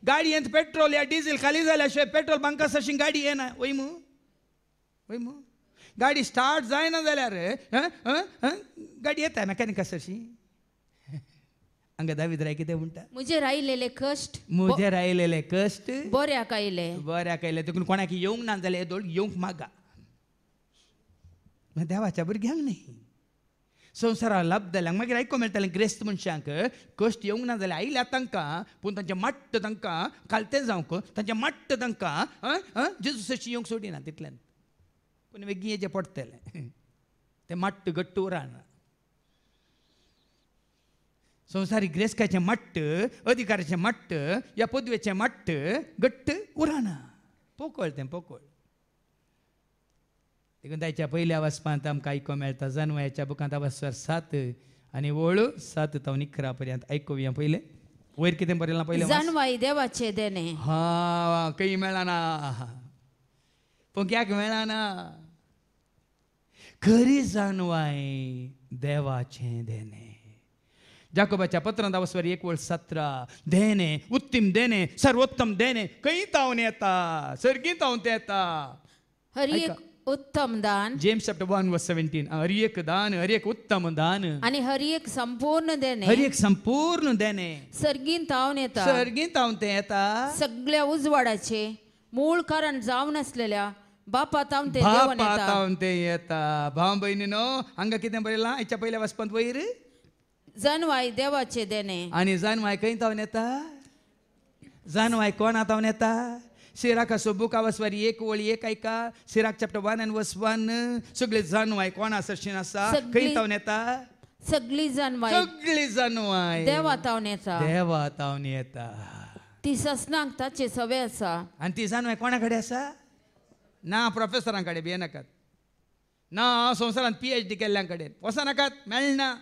गाडयेंत पेट्रोल या डिझेल खाली जाल्या पेट्रोल बंका सरशी गाडी येना वय मू गाडी स्टार्ट जायना जाल्यार गाडी येता मॅकॅनिका सरशी हांगा दावीद राय कितें म्हणटा मुजेर आयिल्ले कश्ट बऱ्याक आयले देखून कोणाक येवंक ना जाल्यार येदोळ येवंक मागा देवाच्या भुरग्यांक न्ही संवसाराक लाभ जाल्यांक मागीर आयकूंक मेळटालें ग्रेस्त मनशांक कश्ट येवंक ना जाल्यार आयल्या तांकां पूण तांचें मट्ट तांकां कालतें जावंक तांचें मट्ट तांकां जेजू सशी येवंक सोडिना तितल्यान पूण वेगळी हेजें पडटलें तें मट्ट घट्ट उरना संवसारीक ग्रेस्काचें मट्ट अधिकाराचें मट्ट ह्या पदवेचें मट्ट घट्ट उरना पोकळ देखून ताच्या पयल्या वचपांत आमकां आयको मेळटा जानवायाच्या बुकांत अवस्वर 7 आनी ओळ 7 तावन 11 पर्यंत आयकुया पयलें वयर कितें बरयलां पयलें जानवाय देवाचे देणे खंय मेळना पूण कित्याक मेळना खरी जानवाय देवाचें देणे जाकोबाच्या पत्रांत अवस्वर 1:17 देणे उत्तम देणे सर्वोत्तम देणे खंय तावन येता सर्गी तावन ते येता हरी एक उत्तम दान जेम्स चॅप्टर 1:17 हरी एक दान हरी एक उत्तम दान आणि हरी एक संपूर्ण देणे सर्गीन तावन ते येता सगळ्या उजवाडाचे मूळ कारण जावन असलेल्या बापा तावन ते येता भाव भयणीनो हांगा कितें बरयलां हेच्या पयल्या वचपांत वयर जानवाय देवाचे देणे आनी जानवाय खंय तावन येता जानवाय कोणा तावन येता सिराका बुक अवस्वर 1:1 ऐका सिराक चॅप्टर 1:1 सगळे जानवाय कोणा सरशीन आसा खंय तावन येता सगळी जानवाय देवा तावन येता ती ससनाक ताचे सवे आसा आनी ती जानवाय कोणा कडेन आसा ना प्रोफेसरां कडेन भिये नाकात ना संवसारांत PhD केल्ल्यां कडेन वचनाकात मेळना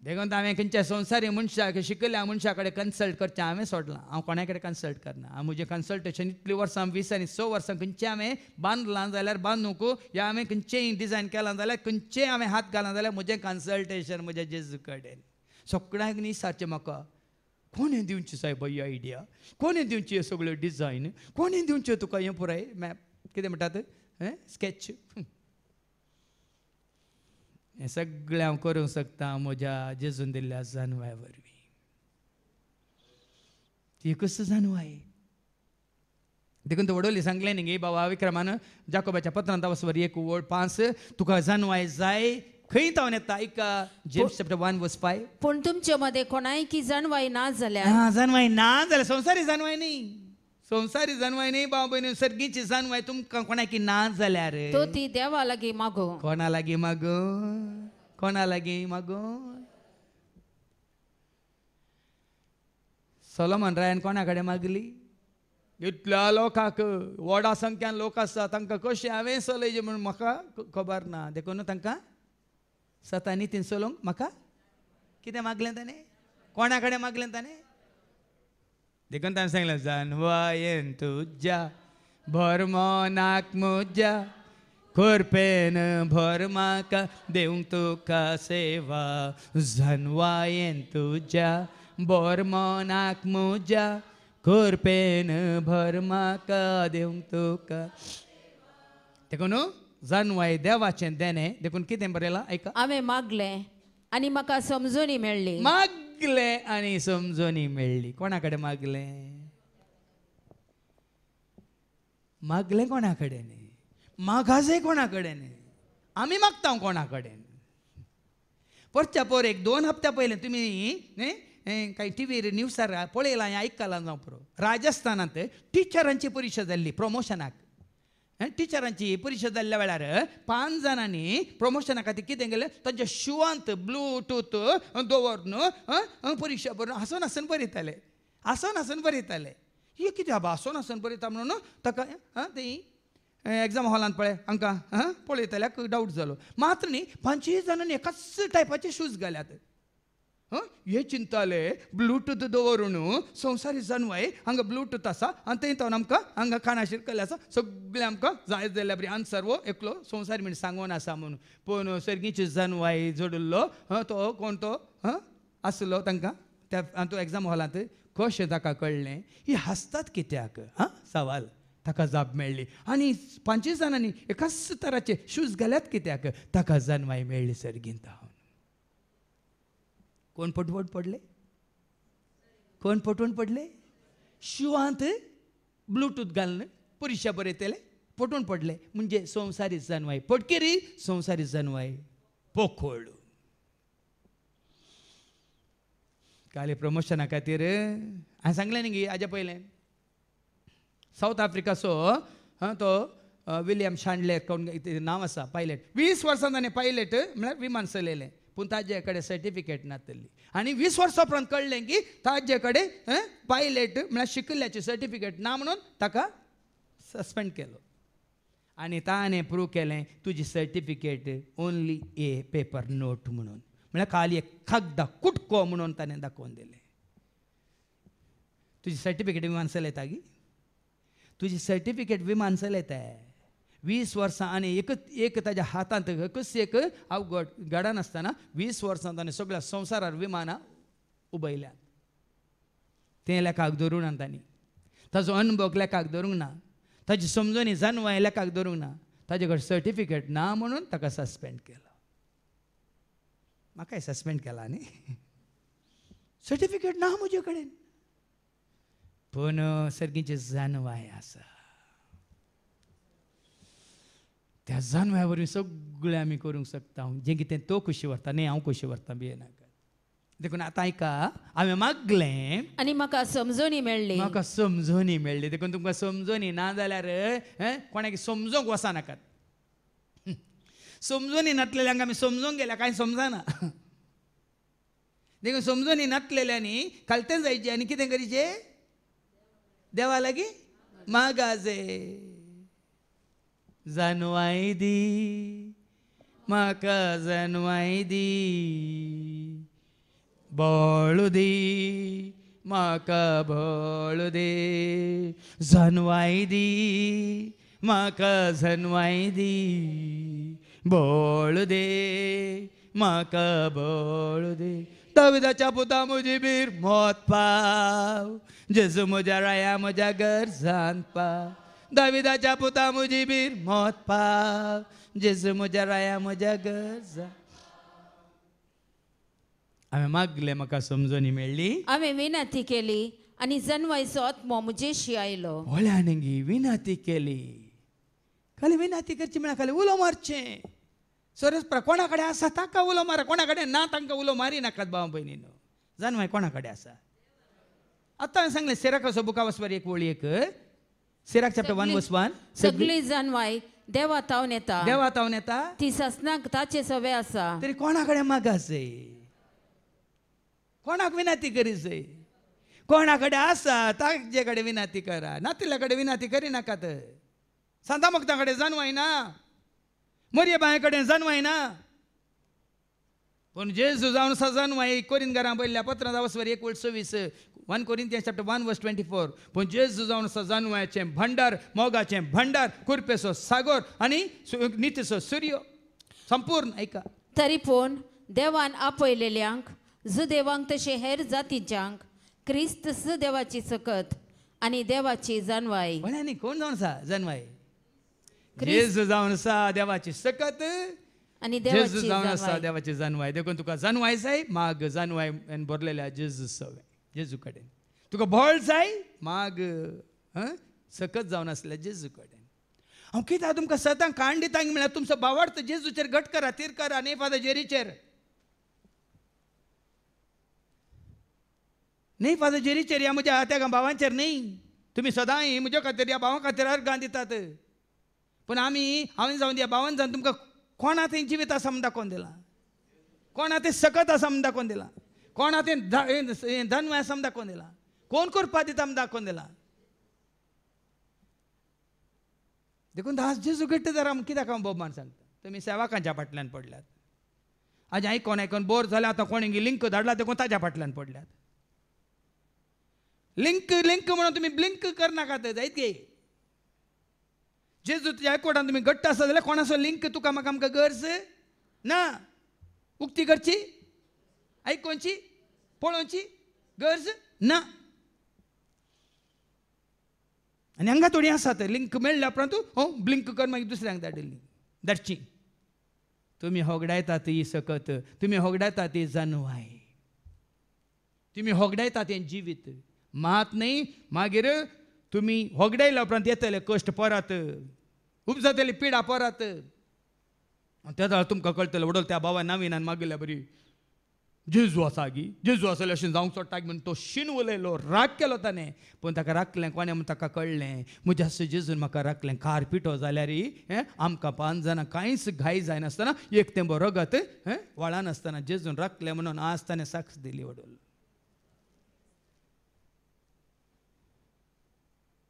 देखून हांवें खंयच्या संवसारी मनशाक शिकयल्या मनशा कडेन कन्सल्ट करचें हांवें सोडलां हांव कोणा कडेन कन्सल्ट करना हांव म्हजें कन्सल्टेशन इतलीं वर्सां 20 आनी 6 वर्सां खंयचें हांवें बांदलां जाल्यार बांदूंक या हांवें खंयचेंय डिजायन केलां जाल्यार खंयचेंय हांवें हात घालां जाल्यार म्हजें कन्सल्टेशन म्हज्या जेजू कडेन सगळ्यांक न्ही सारचें म्हाका कोणें दिवची सायब ही आयडिया कोणें दिवची हे सगळ्यो डिजायन कोणें दिवच्यो तुका हें पुराय मॅप कितें म्हणटात स्केच हें सगळें हांव करूंक शकता म्हज्या जेजून दिल्ल्या जानवाय वरवीं ती एकच जानवाय देखून तो वडोली सांगलें न्ही गे बाबा विक्रमान जाकोबाच्या पत्रांत अवस्वर 1:5 तुका जानवाय जाय खंय तावन येता ऐका जेम्स चॅप्टर 1:5 पूण तुमचे मध्ये कोणाय की जानवाय ना जाल्यार संवसारी जानवाय न्ही बाबा भयणी सर्गीची जानवाय तुमकां कोणाकी ना जाल्यार तो ती देवा लागीं मागो कोणा लागीं मागो सोलोमन रायन कोणा कडेन मागली इतल्या लोकांक व्हडा संख्यान लोक आसा तांकां कशें हांवें चलयचें म्हणून म्हाका खबर ना देखून तांकां सता नितीन चलोवंक म्हाका कितें मागलें ताणें कोणा कडेन मागलें ताणें देखून ताणें सांगलें जानवायेन तुज्या भरमोनाक म्हज्या कृपेन भर म्हाका देवंक तुका सेवा जनवायेन तुज्या बोर मोनाक म्हज्या कृपेन भर म्हाका देवंक तुका देखून जानवाय देवाचें देणे देखून कितें बरयलां ऐका हांवें मागलें आनी म्हाका समजुनी मेळ्ळी मागले आणि समजोनी मेळ्ळी कोणा कडेन मागलें मागलें कोणा कडेन मागाजे कोणा कडेन आमी मागता कोणा कडेन परच्या पोर 1-2 हप्त्या पयलें तुमी काही टीव्हीर न्यूजार पळयलां आयकलां जावं पुरो राजस्थानांत टिचरांची परिशद जाल्ली प्रमोशनाक टिचरांची परिशद जाल्ल्या वेळार 5 जाणांनी प्रमोशना खातीर कितें केलें तांच्या शुवांत ब्लूटूथ दवरून परिक्षा बरोवन हांसून हांसून बरयताले ही कितें बाबा हांसून हांसून बरयता म्हणून ताका ती एग्जाम हॉलांत पळय हांकां पळयतल्याक डावट जालो मात्र न्ही 25 जाणांनी एकाच टायपाचे शूज घाल्यात हे चिंताले ब्लूटूथ दवरून संवसारी जानवाय हांगा ब्लूटूथ आसा आनी थंय तो आमकां हांगा कानाशीर केल्लें आसा सगळें आमकां जाय जाल्ल्या बरी आन्सर वो एकलो संवसारी म्हण सांगून आसा म्हणून पूण सर्गीची जानवाय जोडिल्लो तो कोण तो आसलो तांकां त्या तो एग्जाम हॉलांत कशें ताका कळ्ळें ही हांसतात कित्याक सवाल ताका जाप मेळ्ळी आनी 25 जाणांनी एकाच तराचे शूज घाल्यात कित्याक ताका जानवाय मेळ्ळी सर्गींत कोण पटवट पडले कोण पटवून पडले शुवांत ब्लूटूथ घालून परिक्षा बरयतले पटवून पडले म्हणजे संवसारी जानवाय पटकेरी संवसारी जानवाय पोखोळ काले प्रमोशना खातीर हांवें सांगलें न्ही हाज्या पयलें सावथ आफ्रिकाचो तो विलियम शांडले कोण नांव आसा पायलट 20 वर्सां ताणें पायलट म्हळ्यार विमान चलयलें पूण ताजे कडेन सर्टिफिकेट नासली आनी 20 वर्सां उपरांत कळ्ळें की ताजे कडेन पायलट म्हळ्यार शिकिल्ल्याची सर्टिफिकेट ना म्हणून ताका सस्पेंड केलो आनी ताणें प्रूव केलें तुजी सर्टिफिकेट ओन्ली ए पेपर नोट म्हणून म्हळ्यार खाली एक कागदा कुटको म्हणून ताणें दाखोवन दिलें तुजी सर्टिफिकेट विमान चलयता गी तुजी सर्टिफिकेट विमान चलयताय 20 वर्सां आनी एक ताज्या हातांत एकच एक अवघड गडा नासतना 20 वर्सां ताणें सगळ्या संवसारार विमानां उबयल्यात तें लेखाक धरून ना तांणी ताजो अनुभव लेखाक धरूंक ना ताजी समजणी जानवाय लेखाक धरूंक ना ताजे कडेन सर्टिफिकेट ना म्हणून ताका सस्पेंड केलो म्हाकाय सस्पेंड केला न्ही सर्टिफिकेट ना म्हजे कडेन पूण सर्गीची जानवाय आसा त्या जानव्या वरवीं सगळें आमी करूंक शकता जें कितें तो खुशी व्हरता न्ही हांव खुशी व्हरता भियेनाका देखून आतां आयका हांवें मागलें आनी म्हाका समजुनी मेळ्ळी म्हाका समजुनी मेळ्ळी देखून तुमकां समजुनी ना जाल्यार कोणाक समजोवंक वचनाकात समजुनी नासलेल्यांक आमी समजोवंक गेल्या कांय समजना देखून समजुनी नासलेल्यांनी खालतें जायचें आनी कितें करीचें देवा लागीं मागाजे जानवाय दी म्हाका जानवाय दी बळ दी म्हाका बळ दे जानवाय दी म्हाका जानवाय दी बळ दे म्हाका बळ दे दाविदाच्या पुता म्हजी बीर मोत पाव जेजू म्हज्या राया म्हज्या गरजांत पाव दाविदाच्या पुता म्हजी बीर मोत पाव जेजू म्हज्या राया म्हज्या गरजांत हांवें मागलें म्हाका समजुनी मेळ्ळी हांवें विनंती केली आनी जानवायचो आत्मो म्हजेशी आयलो व्हळ्यानगी विनंती केली खाली विनंती करची म्हळ्यार खाली उलो मारचें सरस कोणा कडेन आसा ताका उलो मारा कोणा कडेन ना तांकां उलो मारी नाकात भाव भयणीनो जानवाय कोणा कडेन आसा आतां हांवें सांगलें सिराकाचो बुका वचपार एक वळी एक सिराक चॅप्टर 1:1 सगळी जानवाय देवा तावन येता देवा तावन येता ती ससनाक ताचे सवे आसा तरी कोणा कडेन मागासय कोणाक विनंती करीसय कोणा कडेन आसा ताजे कडेन विनंती करा नातिल्या कडेन विनंती करिनाकात सांता भक्ता कडेन जानवाय ना मरिये बाये कडेन जानवाय ना पण जेजू जावन सजनवाय कोरिंतकारां बरयल्ल्या पत्रांत वचवर 1:26 1 Corinthians chapter 1 verse 24 पण जेजू जावन सजनवायचें भंडार मोगाचें भंडार कुरपेचो सागोर आनी नितीचो सूर्य संपूर्ण ऐका तरी पूण देवान आपयलेल्यांक देवांक तशे हेर जातीच्यांक क्रिस्त देवाची सकत आनी देवाची जानवाय म्हळ्यार कोण जावन आसा जानवाय जेजू जावन आसा देवाची सकत आनी जेजू देवाची जावन आसा जानवाय देवाची जानवाय देखून तुका जानवाय जाय माग जानवाय बरलेल्या जेजू सवे जेजू कडेन तुका बळ जाय माग सकत जावन आसल्या जेजू कडेन हांव कित्याक तुमकां सदां काण दिता म्हळ्यार तुमचो भावार्थ जेजूचेर घट करा तीर करा न्ही फादर जेरीचेर न्ही फादर जेरीचेर ह्या म्हज्या त्या भावांचेर न्ही तुमी सदां म्हज्या खातीर ह्या भावां खातीर अर्गां दितात पूण आमी हांवें जावन ह्या भावान जावन तुमकां कोणा तें जिवीत आसा म्हण दाखोवन दिलां कोणा तें सकत आसा म्हण दाखोवन दिलां कोणा तें धनवाय आसा म्हण दाखोवन दिलां कोण करपा दिता म्हण दाखोवन दिलां देखून दास जेजू घट्ट जरा कित्याक हांव बोबमान सांगता तुमी सेवाकांच्या फाटल्यान पडल्यात आज आयकोन बोर जालें आतां कोणी लिंक धाडला देखून ताज्या फाटल्यान पडल्यात लिंक म्हणून तुमी ब्लिंक करनाकात जायत जेजू तुज्या आयकोटान तुमी घट्ट आसा जाल्यार कोणाचो लिंक तुका म्हाका आमकां गरज ना उक्ती करची आयकोनची पळोवची गरज ना आनी हांगा थोडी आसात लिंक मेळ्ळ्या उपरांत हो ब्लिंक कर मागीर दुसऱ्यांक धाडिल्ली धाडची तुमी होगडायतात ही सकत तुमी होगडायतात ती जानवाय तुमी होगडायतात तें जिवीत मात न्ही मागीर तुमी होगडायल्या उपरांत येतले कश्ट परत उपजतली पिडा परत त्या तुमकां कळटलें वडोल त्या भावा नाविनान मागिल्ल्या बरी जेजू आसा गी जेजू आसलें अशें जावंक सोडटा म्हणून तो शीन उलयलो राग केलो ताणें पूण ताका राखलें कोणें म्हूण ताका कळ्ळें म्हज्या जेजून म्हाका राखलें कार पिठो जाल्यार आमकां 5 जाणां कांयच घाई जायनासतना एक तें रगत वळान आसतना जेजून राखलें म्हणून आज ताणें साक्ष दिली वडोल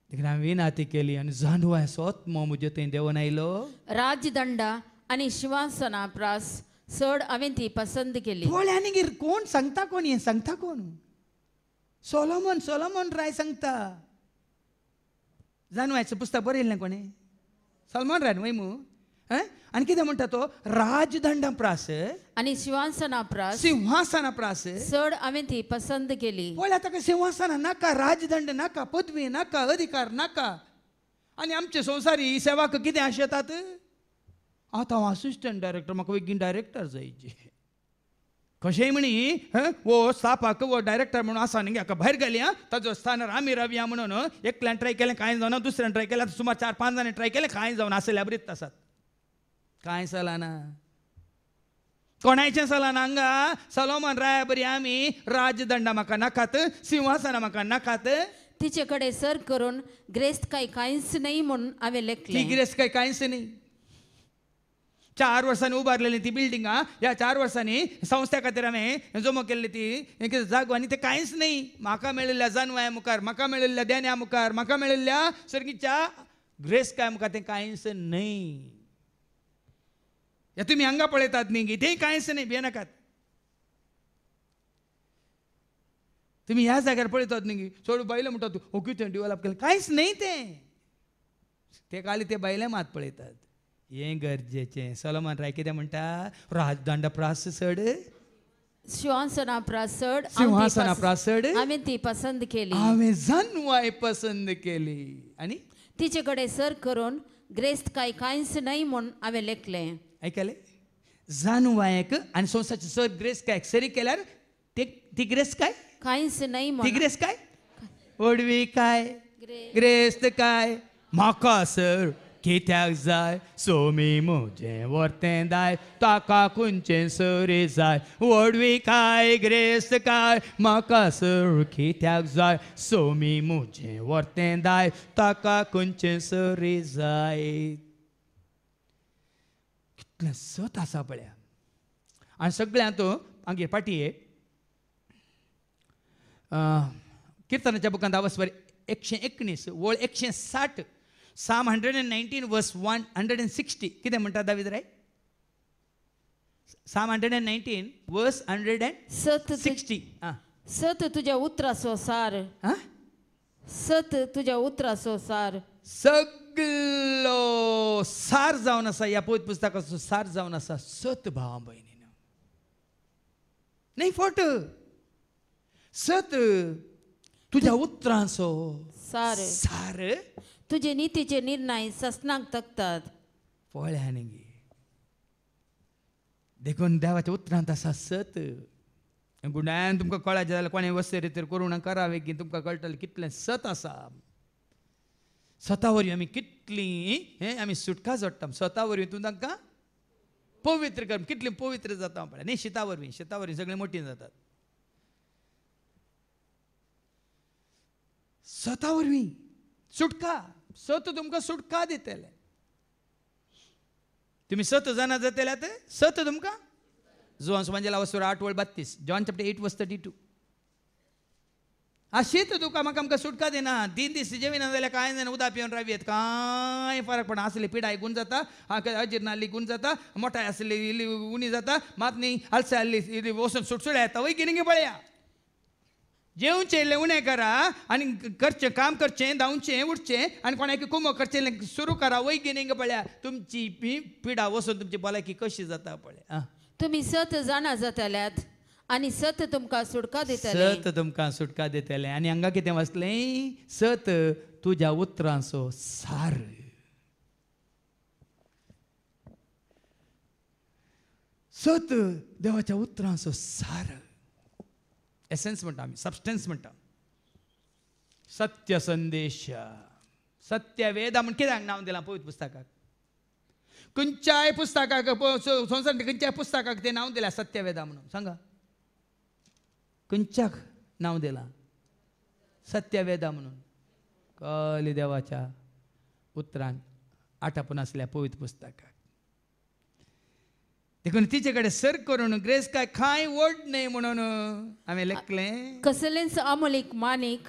देखून हांवें विनाती केली आनी जानवाय सोत म्हजे थंय देंवन आयलो राजदंडा आनी शिवासना प्रास चड हांवें ती पसंद केली आनी कोण सांगता कोण हें सांगता कोण सोलोमन राय सांगता जानवायचं पुस्तक बरयल्लें कोणें सोलोमन राय वय मू आनी कितें म्हणटा तो राजदंडा प्रास आनी सिंहासना प्रास चड हांवें ती पसंद केली पळय ताका सिंहासना नाका राजदंड नाका पदवी नाका अधिकार नाका आनी आमचे संवसारी सेवाक कितें आशेतात आतां हांव असिस्टंट डायरेक्टर म्हाका बेगीन डायरेक्टर जायचे कशेंय म्हणी वो स्टाफाक वो डायरेक्टर म्हणून आसा न्ही हाका भायर घाली ताजो स्थानार आमी रावया म्हणून एकल्यान ट्राय केलें कांय जावना दुसऱ्यान ट्राय केलें सुमार 4-5 जाणांनी ट्राय केलें कांय जावना आसल्या बरीच आसात कांय चलना कोणाचें चलना हांगा सोलोमन राया बरी आमी राजदंडा म्हाका नाकात सिंहासना म्हाका नाकात तिचे कडेन सर करून ग्रेस्त कांयच नाही म्हणून हांवें लेखलें ती ग्रेस्त कांयच नाही 4 वर्सांनी उबारलेली ती बिल्डिंग ह्या 4 वर्सांनी संस्थे खातीर हांवें जमा केल्ली ती जागो आनी ते कांयच नाही म्हाका मेळिल्ल्या जानवाया मुखार म्हाका मेळिल्ल्या देण्या मुखार म्हाका मेळिल्ल्या सर्गीच्या ग्रेस काय मुखार तें कांयच नाही तुमी हांगा पळयतात न्ही तें कांयच नाही भियेनाकात तुमी ह्या जाग्यार पळयतात न्ही चड बायले म्हणटात तूं कितें डेवलप केलें कांयच नाही ते खाली ते बायले मात पळयतात हें गरजेचें सोलोमन राय कितें म्हणटा राजदंड प्रास चड सिंहासना प्रास चड हांवें ती पसंद केली हांवें जानवाय पसंद केली आनी तिचे कडेन सर करून ग्रेस्त कांयच नाही म्हणून हांवें लेखलें आयकलें जानवायक आनी संवसारची सर ग्रेस काय सरी केल्यार ती ग्रेस काय कांयच नाही ती म्हणून ग्रेस काय ओडवी काय ग्रेस्त काय म्हाका सर कित्याक जाय सोमी म्हजें वर्तें दाय ताका खंयचें सरी जाय ओडवी काय ग्रेस्त काय म्हाका सर कित्याक जाय सोमी म्हजें वर्तें दाय ताका खंयचें सरी जाय कितलें सत आसा पळया आनी सगळ्यांत आमगे पाटये किर्तनाच्या बुकांत वचवर 119 वळ 160 Psalm 119 verse 160 कितें म्हणटा दावीद राय Psalm 119 verse 160. सत तुझ्या उतरासो सार, हा? सत तुझ्या उतरासो सार, सगळो सार जावन आसा ह्या पवित्र पुस्तकाचो सार जावन आसा सत भावा भयणीनो. नाही फोट सत तुझ्या उतरांचो सार, सार तुझे नीतीचे निर्णय ससनाक तकतात. पळ्यान गे देखून देवाच्या उतरांत आसा सत. गुणान तुमकां कळाचें जाल्यार कोणें वस्ते रितीर करूं ना करावे की तुमकां कळटलें कितलें सत आसा. सता वरवीं आमी कितलीं आमी सुटका जोडटा. सता वरवीं तूं तांकां पवित्र कर, कितलीं पवित्र जाता पळय न्ही. शिता वरवीं सगळीं मोठी जातात. सता वरवीं सुटका. सत तुमकां सुटका दितले. तुम्ही सत जाणा जातल्यात सत तुमकां जोहान सुवांजेला वस्तूर 8:32 जॉन चॅप्टर 8:32. शीत तुका म्हाका आमकां सुटका दिना. 3 दीस जेविना जाल्यार कांय जायना. उदक पिवन रावयेत कांय फरक पडना. आसली पिडाय गुण जाता, अजिर्णाली गुण जाता, मोठाय आसली इल्ली उणी जाता, मात न्ही आलसे आसली वचून सुटसुड्या येता. वय कितें पळया. जेवचें इल्लें उणें करा आनी करचें काम करचें, धांवचें उठचें आनी कोणाक कुमो करचें सुरू करा. वय कितें पळया. तुमची पिडा वचून तुमची भलायकी कशी जाता पळय. तुम्ही सत जाणा जातल्यात आनी सत तुमकां सुटका दितले. सत तुमकां सुटका दितले. आनी हांगा कितें वाचलें. सत तुज्या उतरांचो सार. सत देवाच्या उतरांचो सार. एसेन्स म्हणटा आमी, सबस्टन्स म्हणटा. सत्य संदेश, सत्य वेदा म्हण कित्याक नांव दिलां पवित्र पुस्तकाक. खंयच्याय पुस्तकाक संवसारांतल्या खंयच्याय पुस्तकाक तें नांव दिलां सत्य वेदा म्हणून. सांगा खंयच्याक नांव दिलां सत्य वेदा म्हणून. कली देवाच्या उतरांत आटापून आसल्या पवित्र पुस्तकाक. देखून तिचे कडेन सर करून ग्रेस काय खांय वड न्ही म्हणून हांवें लेखलें. कसलेंच अमोलीक मानीक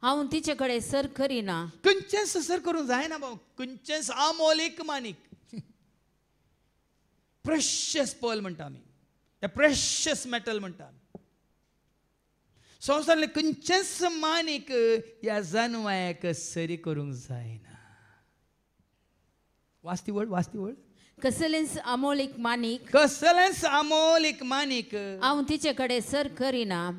हांव तिचे कडेन सर करिना. खंयचेंच सर करूंक जायना भाऊ. खंयचेंच अमोलीक मानीक. प्रेशियस पर्ल म्हणटा आमी, प्रेशियस मेटल म्हणटा आमी. संवसारांतलें खंयचेंच मानीक ह्या जानवायाक सरी करूंक जायना. वाचती वळ. कसलेंच अमोलीक मानीक, कसलेंच अमोलीक मानीक हांव तिचे कडेन सर करिना.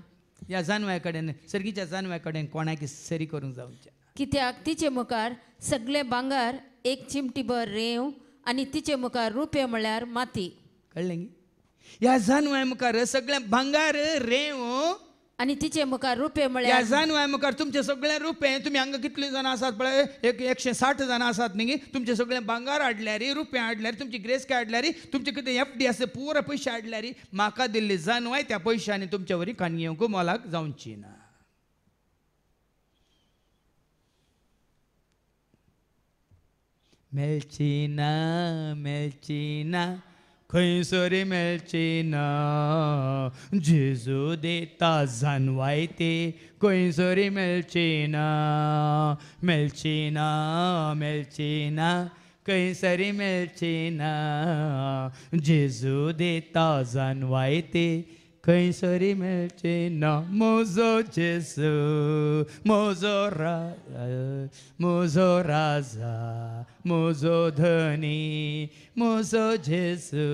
ह्या जानवाया कडेन, सर्गीच्या जानवाया कडेन कोणाक सरी करूंक जावचें. कित्याक तिचे मुखार सगळे भांगार एक चिमटीभर रेंव आनी तिचे मुखार रुपे म्हळ्यार माती. कळ्ळें न्ही. ह्या जानवाया मुखार सगळें भांगार रेंव आनी तिचे मुखार रुपे ह्या म्हळ्यार जानवाया मुखार तुमचे सगळें रुपें. तुमी हांगा कितलीं जाणां आसात पळय, 160 जाणां आसात न्ही. तुमचें सगळें भांगार हाडल्यार, रुपें हाडल्यार, तुमची ग्रेस काय हाडल्यार, तुमचे कितें FD आसा पुरो पयशे हाडल्यार म्हाका दिल्ली जानवाय त्या पयशांनी तुमच्या वरी काणयो येवंक मोलाक जावची ना. मेळची ना खंयसरी मेळची ना. जेजू देता जानवाय ते खंयसरी मेळची ना खंयसरी मेळची ना. जेजू देता जानवाय ते खंयसरी मेळची ना. म्हजो जेजू म्हजो राजा म्हजो धनी म्हजो जेजू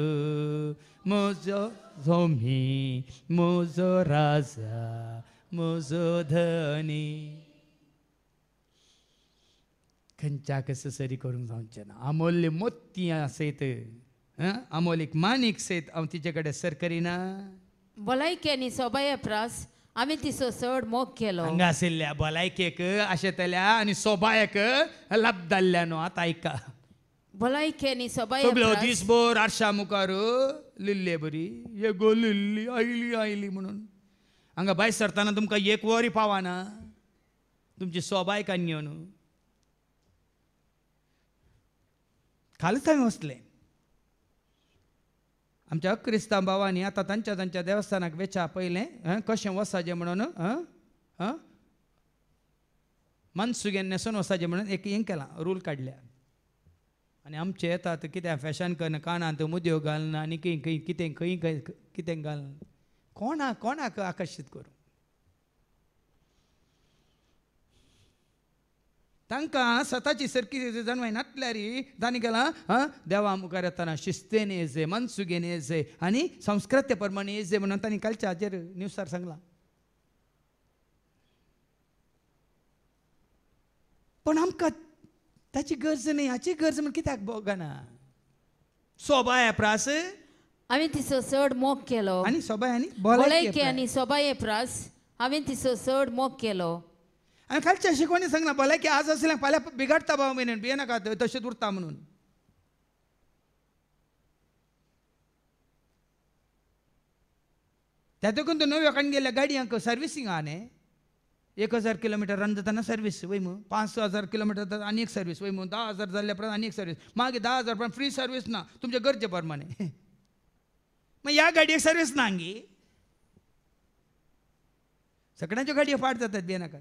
म्हजो झोमी म्हजो राजा म्हजो धनी. खंयच्याक सरी करूंक जावचें ना. अमूल्य मोती सयत अमोलीक मानीक सयत हांव तिचे कडेन सर करिना. भलायकी आनी सोबाया प्रास आमी तिचो चड मोग केलो. हांगा आशिल्ल्या भलायकेक आशेतल्या आनी सोबायक लाभ जाल्ल्या न्हू. आतां आयका. भलायकी आनी सोबाया सगळो प्रास दिसभर आरशा मुखार लिल्ले बरी येगो लिल्ली आयली म्हणून. हांगा भायर सरतना तुमकां एक वरी पावना. तुमची सोबाय कान्यो न्हू. कालच हांवें वचलें. आमच्या क्रिस्तांव भावांनी आतां तांच्या देवस्थानाक वेचा पयलें कशें वसाचें म्हणून मनसुगेन न्हेसून वसाचें म्हणून एक हें केलां, रूल काडल्या. आनी आमचे येतात कित्याक फॅशन करना कानांत मुद्यो घालना आनी कितें खंय कितें घालना कोणाक आकर्शीत करूं तांकां स्वताची सरकी जाणवाय नाटल्यार तांणी केलां देवा मुखार येताना शिस्तेन येजय मनसुगेन येजय आनी संस्कृत्य प्रमाणे येजय म्हणून तांणी कालच्या हाजेर न्यूजार सांगलां पण आमकां ताची गरज न्ही हाची गरज म्हण कित्याक भोगना सोबाय प्रास हांवें तिचो चड मोग केलो आनी सोबाय आनी भलायकी आनी सोबाये प्रास हांवें तिचो चड मोग केलो आनी खालच्या शिकवणी सांगना भलायकी आज असल्याक फाल्यां बिगाडटा भाव म्हण भियेनाका तशेंच उरता म्हणून त्या देखून तूं नव्यो काडून गेल्या गाडयांक सर्विसींग आहा न्ही 1000 किलोमीटर रन जाताना सर्वीस वय मग 5000 किलोमीटर आनी एक सर्वीस वय मग 10,000 जाल्ल्या परत आनी एक सर्वीस मागीर 10,000 पण फ्री सर्वीस ना तुमच्या गरजे प्रमाणे मग ह्या गाडयेक सर्वीस ना हांगी सगळ्यांच्यो गाडयो पाड जातात भियेनाका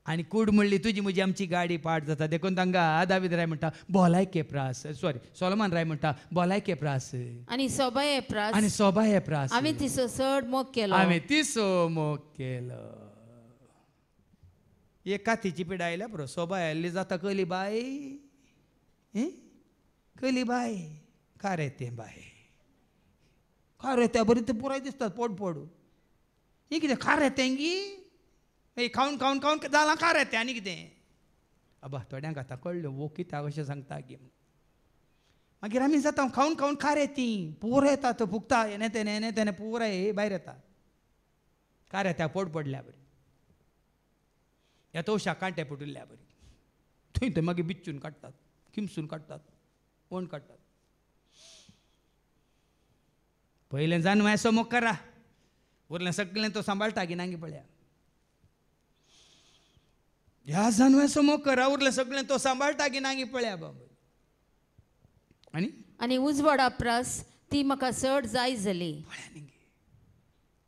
आनी कूड म्हणली तुजी म्हजी आमची गाडी पाड जाता देखून तांकां दावीद राय म्हणटा भलायके प्रास सॉरी सोलोमन राय म्हणटा भलायके प्रास आनी सोबाये प्रास आनी सोबाये प्रास हांवें तिचो चड मोग केलो हांवें तिचो मोग केलो एक कातीची पिडा आयल्या पुरो सोबा आयल्ली जाता कली बाय कली बाय कारे तें बाय कारे त्या बरी ते पुराय दिसतात पोड पोड ही कितें खारें तेंगी खावन खावन खावन जालां कारें तें आनी कितें अबा थोड्यांक आतां कळ्ळें वो कित्याक अशें सांगता गे मागीर आमी जाता खावन खावन खारें ती पुरो येता तो फुगता येणे तेणे पुराय भायर येता कारें त्या पोड पडल्या बरी ह्या तवशा कांटे पडुल्ल्या बरी थंय ते मागीर बिच्चून काडटात किमसून काडटात कोण काडटात पयलें जानवायचो मोग करा उरलें सगळें तो सांबाळटा की नांगी पळया ह्या जानवायचो मोग करा उरलें सगळें तो सांबाळटा की नांगी पळया बाबा आनी आनी उजवाडा प्रास ती म्हाका चड जाय जाली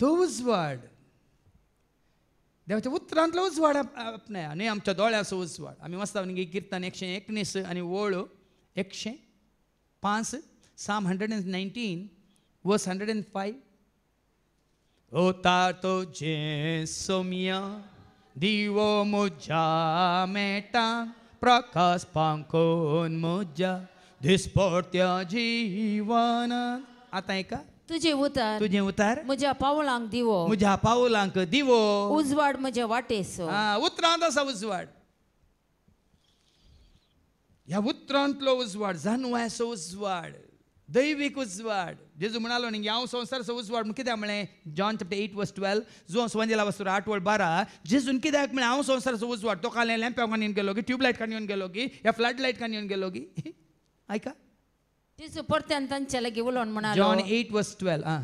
तो उजवाड देवाच्या उतरांतलो उजवाड आपणाया न्ही आमच्या दोळ्याचो उजवाड आमी वाचता न्ही किर्तन 119 आनी ओळ 105 Psalm 119 verse 105 Otar तुझे सोम्या दिवो म्हज्या मेटा प्रकाश पांकोन म्हज्या दिसपट्या जिवनांत आतां एका तुझे उतार म्हज्या पावलांक दिवो म्हज्या पावलांक दिवो उजवाड म्हज्या वाटेसो उतरांत आसा उजवाड ह्या उतरांतलो उजवाड जानवायचो उजवाड दैवीक उजवाड जेजू म्हणालो न्ही हांव संवसाराचो उजवाड म्हण कित्याक म्हळें जॉन चॅप्टर 8 verse 12 जो सुवांजेला वस्तू 8:12 जेजून कित्याक म्हळें हांव संवसाराचो उजवाड तो काल लॅम्प्या काडून गेलो की ट्यूबलायट काडून येवन गेलो की या फ्लड लायट काडून येवन गेलो की आयका जेजू परत्यान तांच्या लागीं उलोवन म्हणालो जॉन 8 verse 12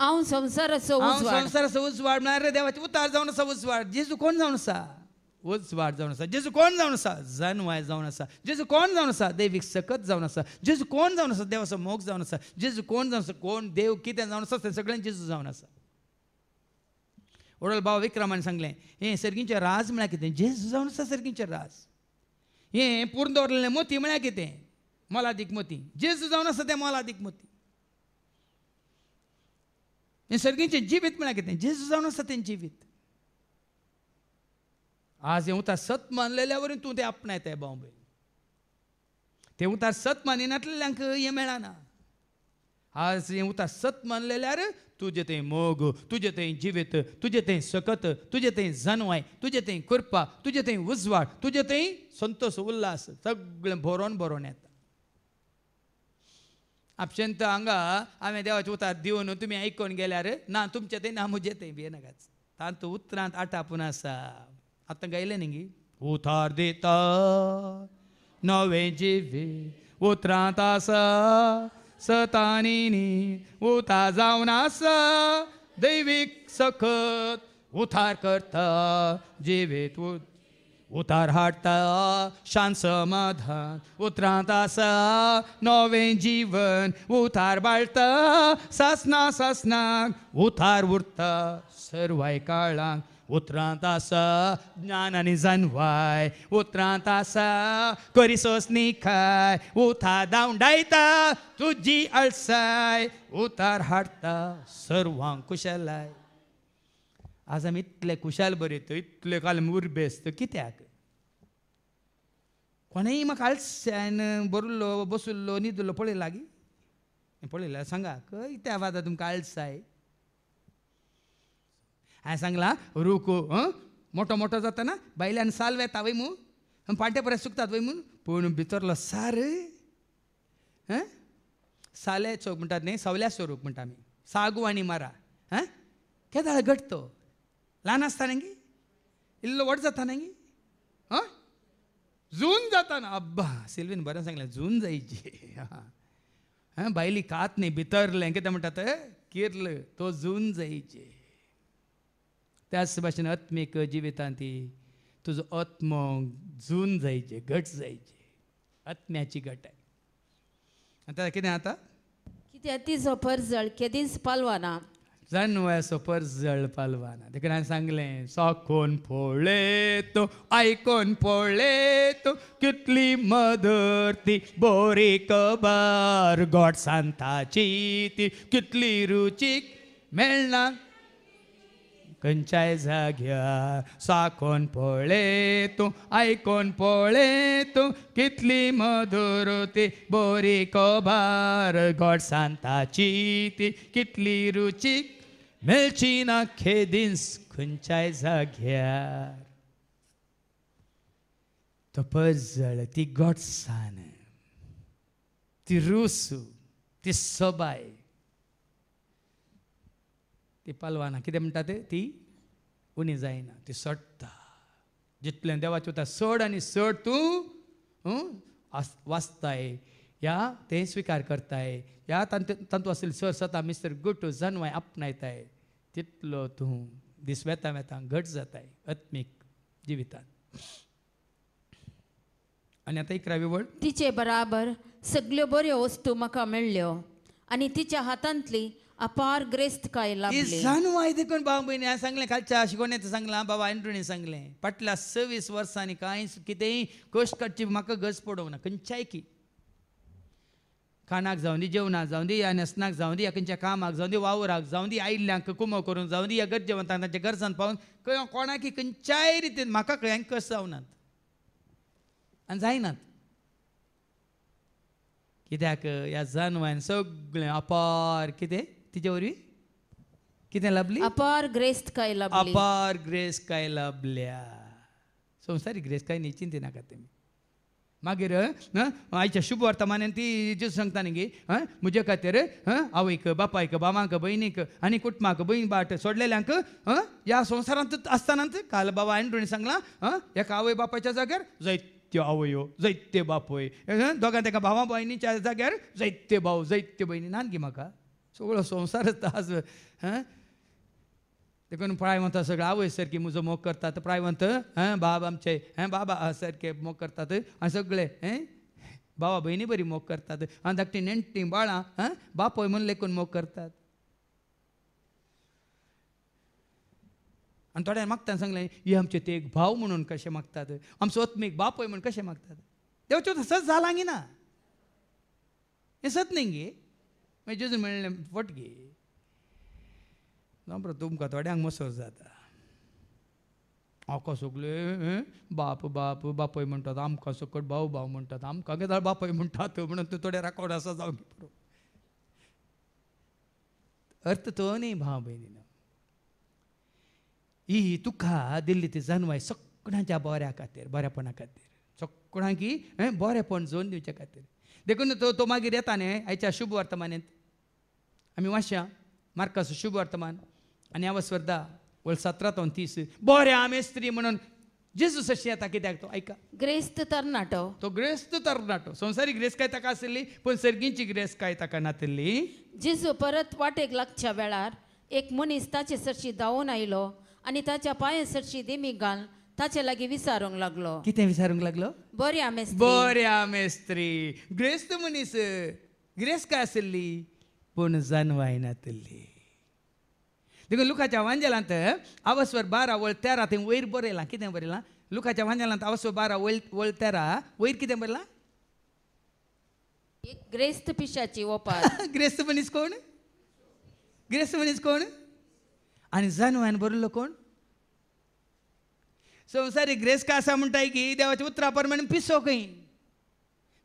हांव संवसाराचो उजवाड संवसाराचो उजवाड म्हळ्यार देवाचे उतार जावन आसा उजवाड जेजू कोण जावन आसा उजवाड जावन आसा जेजू कोण जावन आसा जानवाय जावन आसा जेजू कोण जावन आसा दैवीक सकत जावन आसा जेजू कोण जावन आसा देवाचो मोग जावन आसा जेजू कोण जावन आसा कोण देव कितें जावन आसा तें सगळें जेजू जावन आसा ओडल भाव विक्रमान सांगलें हें सर्गींचें राज म्हळ्यार कितें जेजू जावन आसा सर्गींचें राज हें पूर्ण दवरलेलें मोती म्हळ्यार कितें मोलादीक मोती जेजू जावन आसा तें मोलादीक मोती हें सर्गींचें जिवीत म्हळ्यार कितें जेजू जावन आसा तें जिवीत आज हें उतार सत मानलेल्या वरवीं तूं तें आपणायताय बावबय तें उतार सत मानिनातल्यांक हें मेळना आज हें उतार सत मानलेल्यार तुजें तें मोग तुजें तें जिवीत तुजें तें सकत तुजें तें जानवाय तुजें तें कृपा तुजें तें उजवाड तुजें तें संतोश उल्हास सगळें भरोन भरोन येता आपशेंत हांगा हांवें देवाचें उतार दिवन तुमी आयकोन गेल्यार ना तुमचें तें ना म्हजें तें भियेनाकाच तांत उतरांत 8 पूण आसा आतां गायलें न्ही उतार दिता नवें जिवीत उतरांत आसा सतांनी उतार जावन आसा दैवीक सकत उतार करता जिवीत उतार हाडटा शांत समाधान उतरांत आसा नवें जीवन उतार बाळटा सासना सासनाक उतार उरता सर्वाय काळांक उतरांत आसा ज्ञान आनी जानवाय उतरांत आसा करिसोस निखाय उथा दावंडायता तुजी आळसाय उतार हाडटा सर्वांक कुशलाय. आज आमी इतले कुशाल बरयतो इतले काल उर्बेस्त कित्याक? कोणेय म्हाका आळस्यान बरलो बसुल्लो न्हिदलो पळय लागीं पळयला सांगा खंय त्या वादा तुमकां आळसाय. हांवें सांगलां रुको मोठो मोठो जाता ना बायल्यान साल वेता वय मू पाट्या परस सुकतात वय म्हूण पूण भितरलो सार साले चोक म्हणटात न्ही सवल्या स्वरूप म्हणटा आमी सागू आनी मारा केदाळ घट तो ल्हान आसता न्ही इल्लो व्हड जाता न्ही जून जाता ना अब्बा सिल्वीन बरें सांगलें जून जायची बायली कात न्ही भितरलें कितें म्हणटात किरल तो जून जायचे. त्याच भाशेन आत्मीक जिवितांत तुजो आत्मो जून जायचे घट जायचे आत्म्याची घट आहे. आतां कितें जाता कित्याक तिचो परजळ केदींच पालवाना जानवायचो परजळ पालवाना. देखून हांवें सांगलें साकोन पळय तो आयकोन पळय तो कितली मधुर ती बोरी कबार गॉड सांताची ती कितली रुचीक मेळना खंयच्याय जाग्यार. साकोन पळय तूं आयकोन पळय तूं कितली मधुर ती बोरी कबार गॉड सांताची ती कितली रुचीक मेळची ना खेदींस खंयच्याय जाग्यार. तो परजळ ती गोडसाण ती रुसू ती सोबाय ती पालवाना कितें म्हणटात ती उणी जायना ती सोडटा. जितलें देवाचें उतर सोड आनी सोड तूं वाचताय या ते स्विकार करताय या तांतू आसलेली सर स्वता मिस्टर गुटू जानवाय आपणायताय तितलो तूं दीस वेता वेता घट जाताय आत्मीक जिवितांत. आनी आतां 11वी वड तिचे बराबर सगल्यो बऱ्यो वस्तू म्हाका मेळ्ळ्यो आनी तिच्या हातांतली अपार ग्रेस्तकाय लाभली. जानवाय देखून भाव भयणी हांवें सांगलें कालच्या शिकोवणेंत सांगलां बाबा एंड्रुनी सांगलें फाटल्या 26 वर्सांनी कांय कितेंय कश्ट काडची म्हाका गरज पडोंक ना खंयच्याय की खाणाक जावं दी जेवणाक जावं दी या न्हेसणाक जावं दी या खंयच्या कामाक जावं दी वावराक जावं दी आयिल्ल्यांक कुमो करूंक जावं दी या गरजेवंतांक तांच्या गरजांत पावून कोणाकी खंयच्याय रितीन म्हाका खंय कश्ट जावनात आनी जायनात. कित्याक ह्या जानवान सगळें अपार कितें तिचे वरवीं कितें लाभली अपार ग्रेस्तकाय लाभली. अपार ग्रेस काय लाभल्या. संवसारीक ग्रेस काय न्ही चिंती नाका तुमी. मागीर आयच्या शुभ वर्तमानान ती जेजू सांगता न्ही म्हजे खातीर आवयक बापायक भावांक भयणीक आनी कुटुंबाक भयण बाट सोडलेल्यांक ह्या संवसारांत आसतनाच काल बाबा एंड्रुनी सांगलां एका आवय बापायच्या जाग्यार जायत्यो आवयो जायते बापय दोगां तेका भावा भयणीच्या जाग्यार जायते भाव जायत्यो भयणी नानगी म्हाका सगळो संवसारच आज देखून प्रायवंत सगळं आवय सारकी म्हजो मोग करतात प्रायवंत बाब आमचे बाबा सारके मोग करतात आनी सगळे भावा भयणी बरी मोग करतात आनी धाकटी नेणटी बाळां बापय म्हूण लेकून मोग करतात. आनी थोड्यान मागता सांगलें ही आमचे ते एक भाव म्हणून कशें मागतात आमचो आत्मीक बापय म्हूण कशें मागतात. देवचो सत जालां गी ना हें सत न्ही गे मागीर जेजून मेळ्ळें फट गे ना बरो तुमकां थोड्यांक मसर जाता. आमकां सगळे बाप बाप बापय म्हणटात आमकां सकट भाव भाव म्हणटात आमकां केदाळ बापय म्हणटात म्हणून तूं थोडे राकोड आसा जावं बरो अर्थ तो न्ही भाव भयणीन. ही तुका दिल्ली ती जानवाय सगळ्यांच्या बऱ्या खातीर बऱ्यापणा खातीर सगळ्यांक ही बरेपण जोन दिवचे खातीर. देखून तो मागीर येता न्ही आयच्या शुभ वर्तमानांत आमी वाचया मार्कास शुभ वर्तमान आनी हांव स्वर्धा वळ 17-30 बऱ्या मेस्त्री म्हणून जेजू अशी येता कित्याक तो आयका ग्रेस्त तरणाटो तो ग्रेस्त तरणाटो. संवसारी ग्रेस काय ताका आशिल्ली पूण सर्गींची ग्रेस काय ताका नातिल्ली. जेजू परत वाटेक लागच्या वेळार एक मनीस ताचे सरशी धांवून आयलो आनी ताच्या पांया सरशी देमीक घालून ताचे लागीं विचारूंक लागलो. कितें विचारूंक लागलो? बऱ्या मेस्त्री बऱ्या मेस्त्री ग्रेस्त मनीस ग्रेस काय आशिल्ली पूण जानवाय नातिल्ली. देखून लुकाच्या वांजेलांत आवस्वर 12 वळ 13 थंय वयर बरयलां कितें बरयलां लुकाच्या वांजेलांत आवस्वर 12 वळ 13 वयर कितें बरयलां एक ग्रेस्त पिशाची वपार ग्रेस्त मनीस कोण ग्रेस्त मनीस कोण आनी जानवान बरयलो कोण संवसारीक ग्रेस्त का आसा म्हणटाय की देवाच्या उतरा प्रमाणे पिसो खंय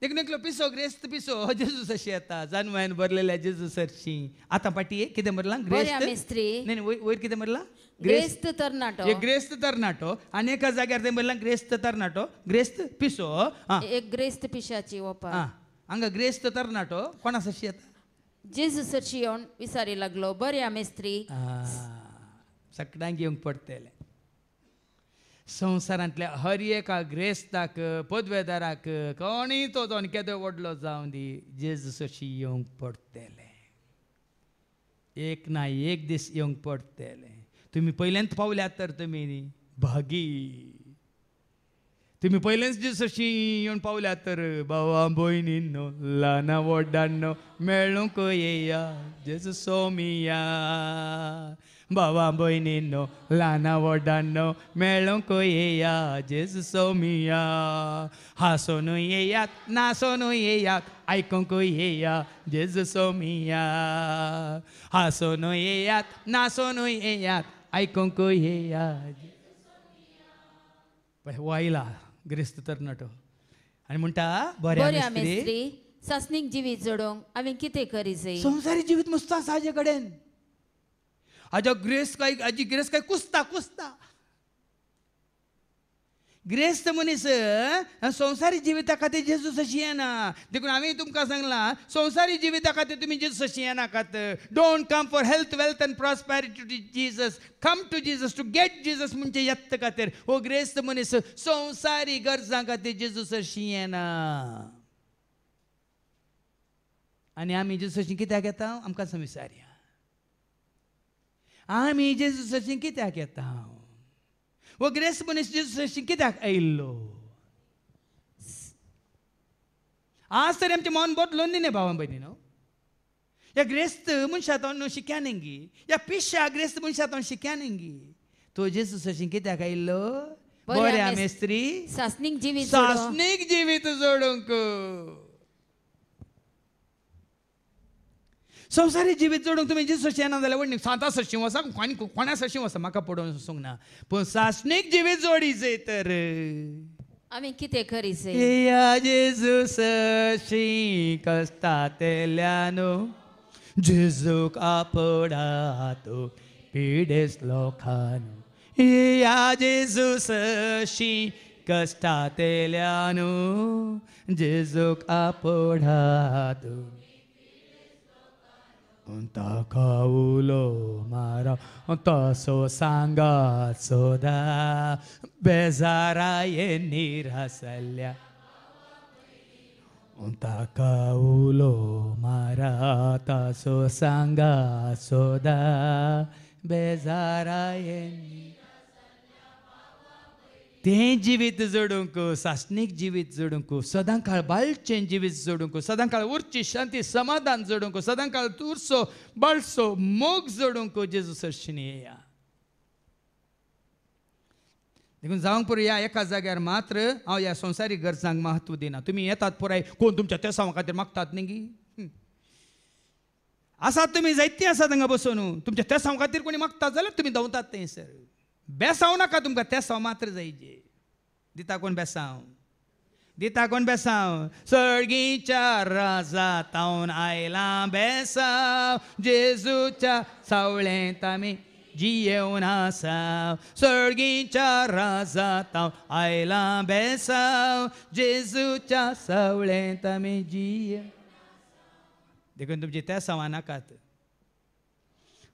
देखून एकलो पिसो ग्रेस्त पिसो हो जेजूस अशी येता जानवान बरलेल्या जेजूस हरशी आतां पाटी कितें बरयलां बऱ्या ग्रेस्त मेस्त्री नाही वयर कितें बरयलां ग्रेस्त तरणाटो एक ग्रेस्त तरणाटो आनी एका जाग्यार थंय बरयलां ग्रेस्त तरणाटो ग्रेस्त पिसो आं एक ग्रेस्त पिशाची वपार हांगा ग्रेस्त तरणाटो कोणा अशी येता जेजूस हरशी येवन विचारी लागलो बऱ्या मेस्त्री सगळ्यांक येवंक पडटलें संवसारांतल्या हर एका ग्रेस्ताक पदवेदाराक कोणीय तो जावन केदो व्हडलो जावन दी जेजूस अशी येवंक पडटलें एक ना एक दीस येवंक पडटलें तुमी पयल्यांत पावल्यात तर तुमी भागी तुमी पयलेंच दीस अशी येवन पावल्यात तर भावा भयणींनो ल्हाना व्हड्डांनो मेळूंक येया जेजू सोमिया भावा भयणींनो ल्हाना व्हड्डांनो मेळूंक येया जेजू सोमिया हांसून येयात नासून येयात आयकूंक येया जेजू सोमिया हांसून येयात नासून येयात आयकूंक येया वायला ग्रेस्त तरणाटो आनी म्हणटा बऱ्या मेस्त्री सासणीक जिवीत जोडोंक हांवें कितें करी जाय संवसारी जिवीत मस्त आसा हाजे कडेन हाज्या हाजी ग्रेस्त काय कुसता कुसता ग्रेस्त मनीस संवसारी जिविता खातीर जेजूस अशी येना देखून हांवें तुमकां सांगलां संवसारी जिविता खातीर तुमी जेजूस अशी येनाकात don't come for health wealth and prosperity to Jesus come to Jesus to get Jesus म्हणजे येत्त खातीर हो ग्रेस्त मनीस संवसारी गरजां खातीर जेजूस अशी येना आनी आमी जेजूस अशी कित्याक येता आमकां विचारया आमी जेजूस अशी कित्याक येता वो ग्रेस्त मनीस जेजूस अशी कित्याक आयिल्लो आज तरी आमचें मन बदलून न्ही भावां भयणीनो ह्या ग्रेस्त मनशां शिक्या नेंगी ह्या पिश्या ग्रेस्त मनशां शिक्या नेंगी तो जेजूस अशी कित्याक आयिल्लो बऱ्या मेस्त्री सासणीक जिवीत सासणीक जिवीत जोडूंक संवसारी जिवीत जोडूंक तुमी जेजूस येना जाल्यार व्हडली सातां सरशी वसा कोणा सरशी वसा म्हाका पडोवन वचूंक ना पूण सासणीक जिवीत जोडी जाय तर हांवें कितें करी जाय येया जेजूस कश्टांतल्यान जेजूक आपणात पिडेस लोकान येया जेजूस कश्टांतल्यान जेजूक आपणात ताका उलो मारा तसो सांगात सोदा बेजाराये निरासल्या ताका उलो मारा तसो सांगात सोदा बेजाराये तें जिवीत जोडूंक सासणीक जिवीत जोडूंक सदां काळ बाळचें जिवीत जोडूंक सदां काळ उर्ची शांती समाधान जोडूंक सदां काळ तुरसो बाळसो मोग जोडूंक जेजूस हरशीं येया देखून जावंक पुरो एका जाग्यार मात्र हांव ह्या संवसारीक गरजांक महत्व दिना तुमी येतात पुराय कोण तुमच्या तेसांवा खातीर मागतात न्ही आसात तुमी जायतीं आसात हांगा बसून तुमच्या तेसांवा खातीर कोणी मागतात जाल्यार तुमी धांवतात थंयसर बेसांव नाका तुमकां तेसांव मात्र जायचे दिता कोण बेसांव दिता कोण बेसांव सर्गीच्या राजांतावन आयलां बेसांव जेजूच्या सावळेंत आमी जियेवन आसा सर्गीच्या राजांतावन आयलां बेसांव जेजूच्या सावळेंत आमी जिये देखून तुमची तेसांवां नाकात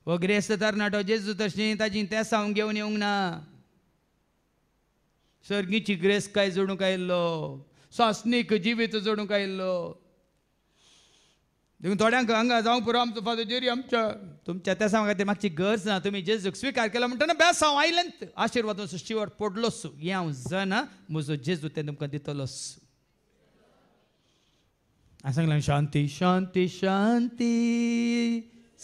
वो ग्रेस्त तरणाटो जेजू तशी ताजी तेसांव घेवन येवंक ना सर्गीची ग्रेस्त काय जोडूंक आयिल्लो सासणीक जिवीत जोडूंक आयिल्लो देखून थोड्यांक हांगा जावंक पुरो आमचो फादर जेरी आमच्या तुमच्या तेसांवा खातीर मागची गरज ना तुमी जेजूक स्विकार केला म्हणटना बेसांव आयलेंत आशिर्वादाचो शिवर पडलोस हें हांव जाणा म्हजो जेजू तें तुमकां दितलोस हांवें सांगलें शांती शांती शांती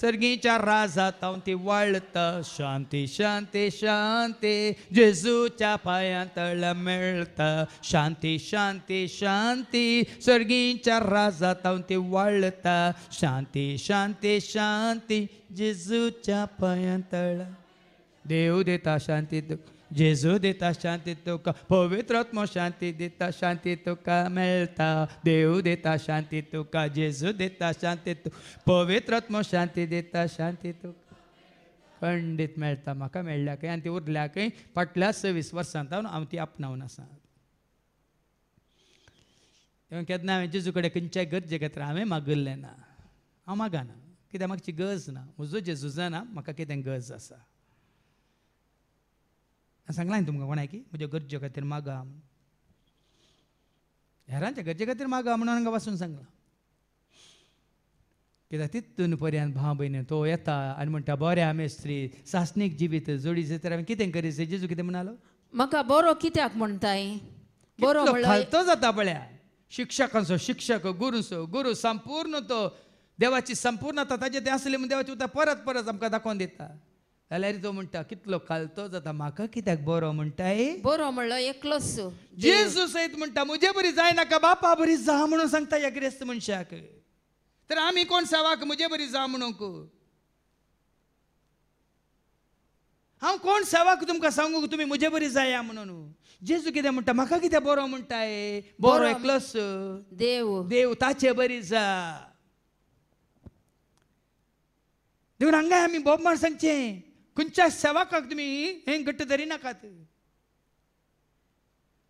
सर्गीच्या राजात हांव ती वाळता शांती शांती शांती जेजूच्या पांयां तळ मेळता शांती शांती शांती सर्गीच्या राजात हांव ती वाळता शांती शांती शांती जेजूच्या पांयां तळ देव दिता शांती जेजू दिता शांती तुका पवित्र आत्मो शांती दिता शांती तुका मेळटा देव दिता शांती तुका जेजू दिता शांती पवित्र आत्मो शांती दिता शांती तुका खंडीत मेळटा म्हाका मेळ्ळ्याकय आनी ती उरल्याकय फाटल्या 26 वर्सांत हांव ती आपणावन आसा केन्ना हांवें जेजू कडेन खंयच्याय गरजे खातीर हांवें मागिल्लें ना हांव मागना कित्याक म्हाका गरज ना म्हजो जेजू जाणा म्हाका कितें गरज आसा सांगला न्ही तुमकां कोणाय की म्हज्या गरजे खातीर मागा हेरांच्या गरजे खातीर मागा म्हणून हांगा वाचून सांगला कित्याक तितून पर्यंत भाव भयणी तो येता आनी म्हणटा बऱ्या मेस्त्री सासणीक जिवीत जोडीचे तर हांवें कितें करीत जेजू कितें म्हणालो म्हाका बरो कित्याक म्हणटाय बरो कितलो म्हणलो खालतो जाता पळया शिक्षकांचो शिक्षक गुरू संपूर्ण तो देवाची संपूर्णता ताजे तें आसले म्हण देवाची उतर परत परत आमकां दाखोवन दिता जाल्यार तो म्हणटा कितलो खालतो जाता म्हाका कित्याक बरो म्हणटाय बरो म्हणलो एकलोच जेजू सयत म्हणटा म्हजे बरी जाय नाका बापा बरी जा म्हणून सांगता ह्या ग्रेस्त मनशाक तर आमी कोण सेवाक म्हजे बरी जा म्हणूक हांव कोण सेवाक तुमकां सांगू तुमी म्हजे बरी जाया म्हणून जेजू कितें म्हणटा म्हाका कितें बरो म्हणटाय बरो एकलोच देव देव ताचे बरी जा देखून हांगा आमी बोब मार सांगचें खंयच्या सेवाकाक तुमी हें घट्ट धरी नाकात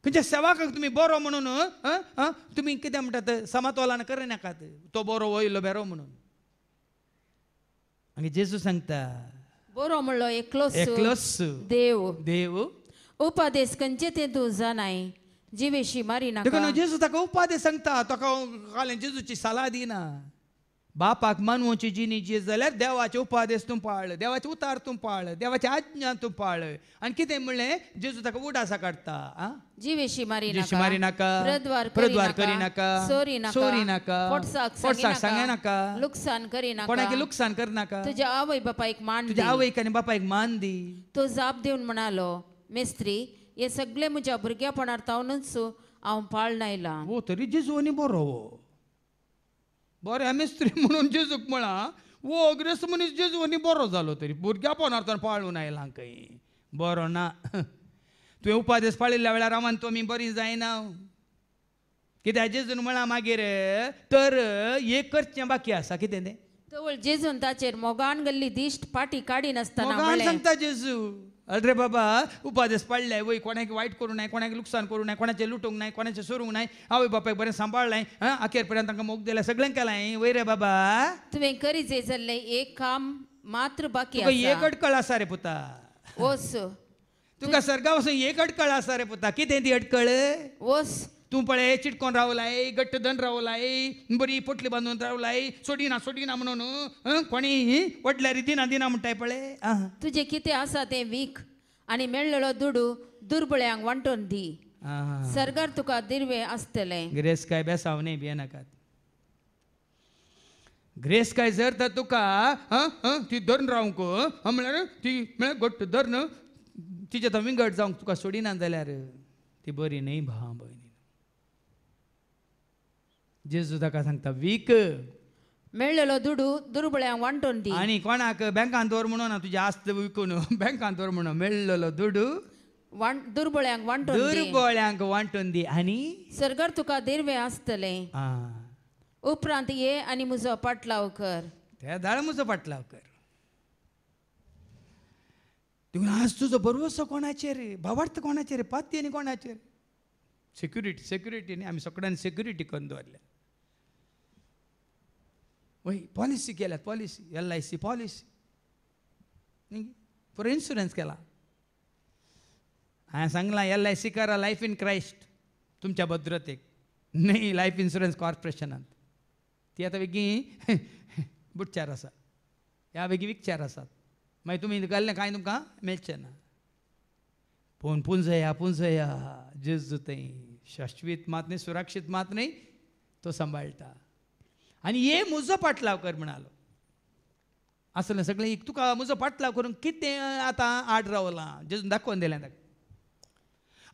खंयच्या सेवाकाक तुमी बरो म्हणून तुमी कितें म्हणटात समतोलान करनाकात तो बरो वयलो बेरो म्हणून आनी जेजू सांगता बरो म्हणलो एकलोच देव देव उपादेश खंयचे ते तूं जाणाय जिवेशी मारी नाका देखून जेजू ताका उपादेश सांगता ताका कालें जेजूची सलाह दिना बापाक मानवची जिणी जी जाल्यार देवाचे उपादेश तूं पाळ देवाचे उतार तूं पाळ देवाची आज्ञा तूं पाळ आनी कितें म्हणलें जेजू ताका उडासा काडटा जिवेशी मारी मारी नाका प्रद्वार करी नाका चोरी नाका फोडसाक सांगे नाका लुकसाण करी नाका कोणाक लुकसाण करनाका तुज्या आवय बापायक मान तुज्या आवयक आनी बापायक मान दी तो जाप दिवन म्हणालो मेस्त्री हे सगळे म्हज्या भुरग्यापणार तावनूच हांव पाळन आयला हो तरी जेजू आनी बरो बरें मेस्त्री म्हणून जेजूक म्हणा वो अग्रेस्त मनीस जेजू आनी बरो जालो तरी भुरग्यापणार्थान पाळून आयला खंय बरो ना तुवें उपादेश पाळिल्ल्या वेळार आमान तो आमी बरी जायना कित्याक जेजून म्हणा मागीर तर एक करचें बाकी आसा कितें तें तवळ जेजून ताचेर मोगान गेल्ली दिश्ट पाटी काडी नासतना मोगान म्हळें सांगता जेजू अरे बाबा उपादेश पाळ्ळे वय कोणाक वायट करूं नाय कोणाक लुकसाण करूं नाय कोणाचें लुटूंक नाय कोणाचें सोरूंक नाय आवय बापायक बरें सांबाळलें आखेर पर्यंत तांकां मोग दिलें सगळें केलें वय रे बाबा तुवें करी जे जाल्लें एक काम मात्र बाकी तुका एक आसा अडकळ आसा रे पुता वस तुका सर्गा वचून एक अडकळ आसा रे पुता कितें ती अडकळ वस तूं पळय चिटकोन रावलाय गट्ट धन रावलाय बरी पोटली बांदून रावलाय सोडिना म्हणून कोणी वडल्यार दिना म्हणटाय पळय तुजें कितें आसा तें वीक आनी मेळ्ळेलो दुडू दुर्बळ्यांक वांटून दी सरगार तुका दिर्वे आसतलें ग्रेस काय बेसाव न्ही भिये नाकात ग्रेस काय जर तर तुका ती धरून रावंक म्हळ्यार ती म्हळ्यार घट्ट धरण तिचे तो विंगड जावंक तुका सोडिना जाल्यार ती बरी न्ही भाव भयणी जेजू ताका सांगता वीक मेळ्ळेलो दुडू दुर्बळ्यांक वांटून दी आनी कोणाक बँकान दवर म्हणून तुजी आस्त विकून बँकान दवर म्हणून मेळ्ळलो दुडू दुर्बळ्यांक वांटून दी दुर्बळ्यांक वांटून दी आनी सरगार तुका दिर्वे आसतलें उपरांत ये आनी म्हजो पाटलाव कर त्या धाड म्हजो पाटलाव कर देखून आज तुजो भरवंसो कोणाचेर भावार्थ कोणाचेर पाती आनी कोणाचेर सेक्युरिटी न्ही आमी सगळ्यांनी सेक्युरिटी करून दवरल्या वय पॉलिसी केल्यात policy LIC policy for insurance केला हांवें सांगलां LIC करा लायफ इन क्रायस्ट तुमच्या भद्रतेक न्ही लायफ इन्शुरन्स कॉर्पोरेशनांत ती आतां बेगी बुटचार आसा ह्या बेगी विकचार आसात मागीर तुमी घाल्लें कांय तुमकां मेळचें ना पूण पुंजया जेजू थंय शाश्वीत मात न्ही सुरक्षीत मात न्ही तो सांबाळटा आनी हे म्हजो पाटलाव कर म्हणालो असलें सगळें तुका म्हजो पाटलाव करून कितें आतां आड रावलां जेजून दाखोवन दिलें ताका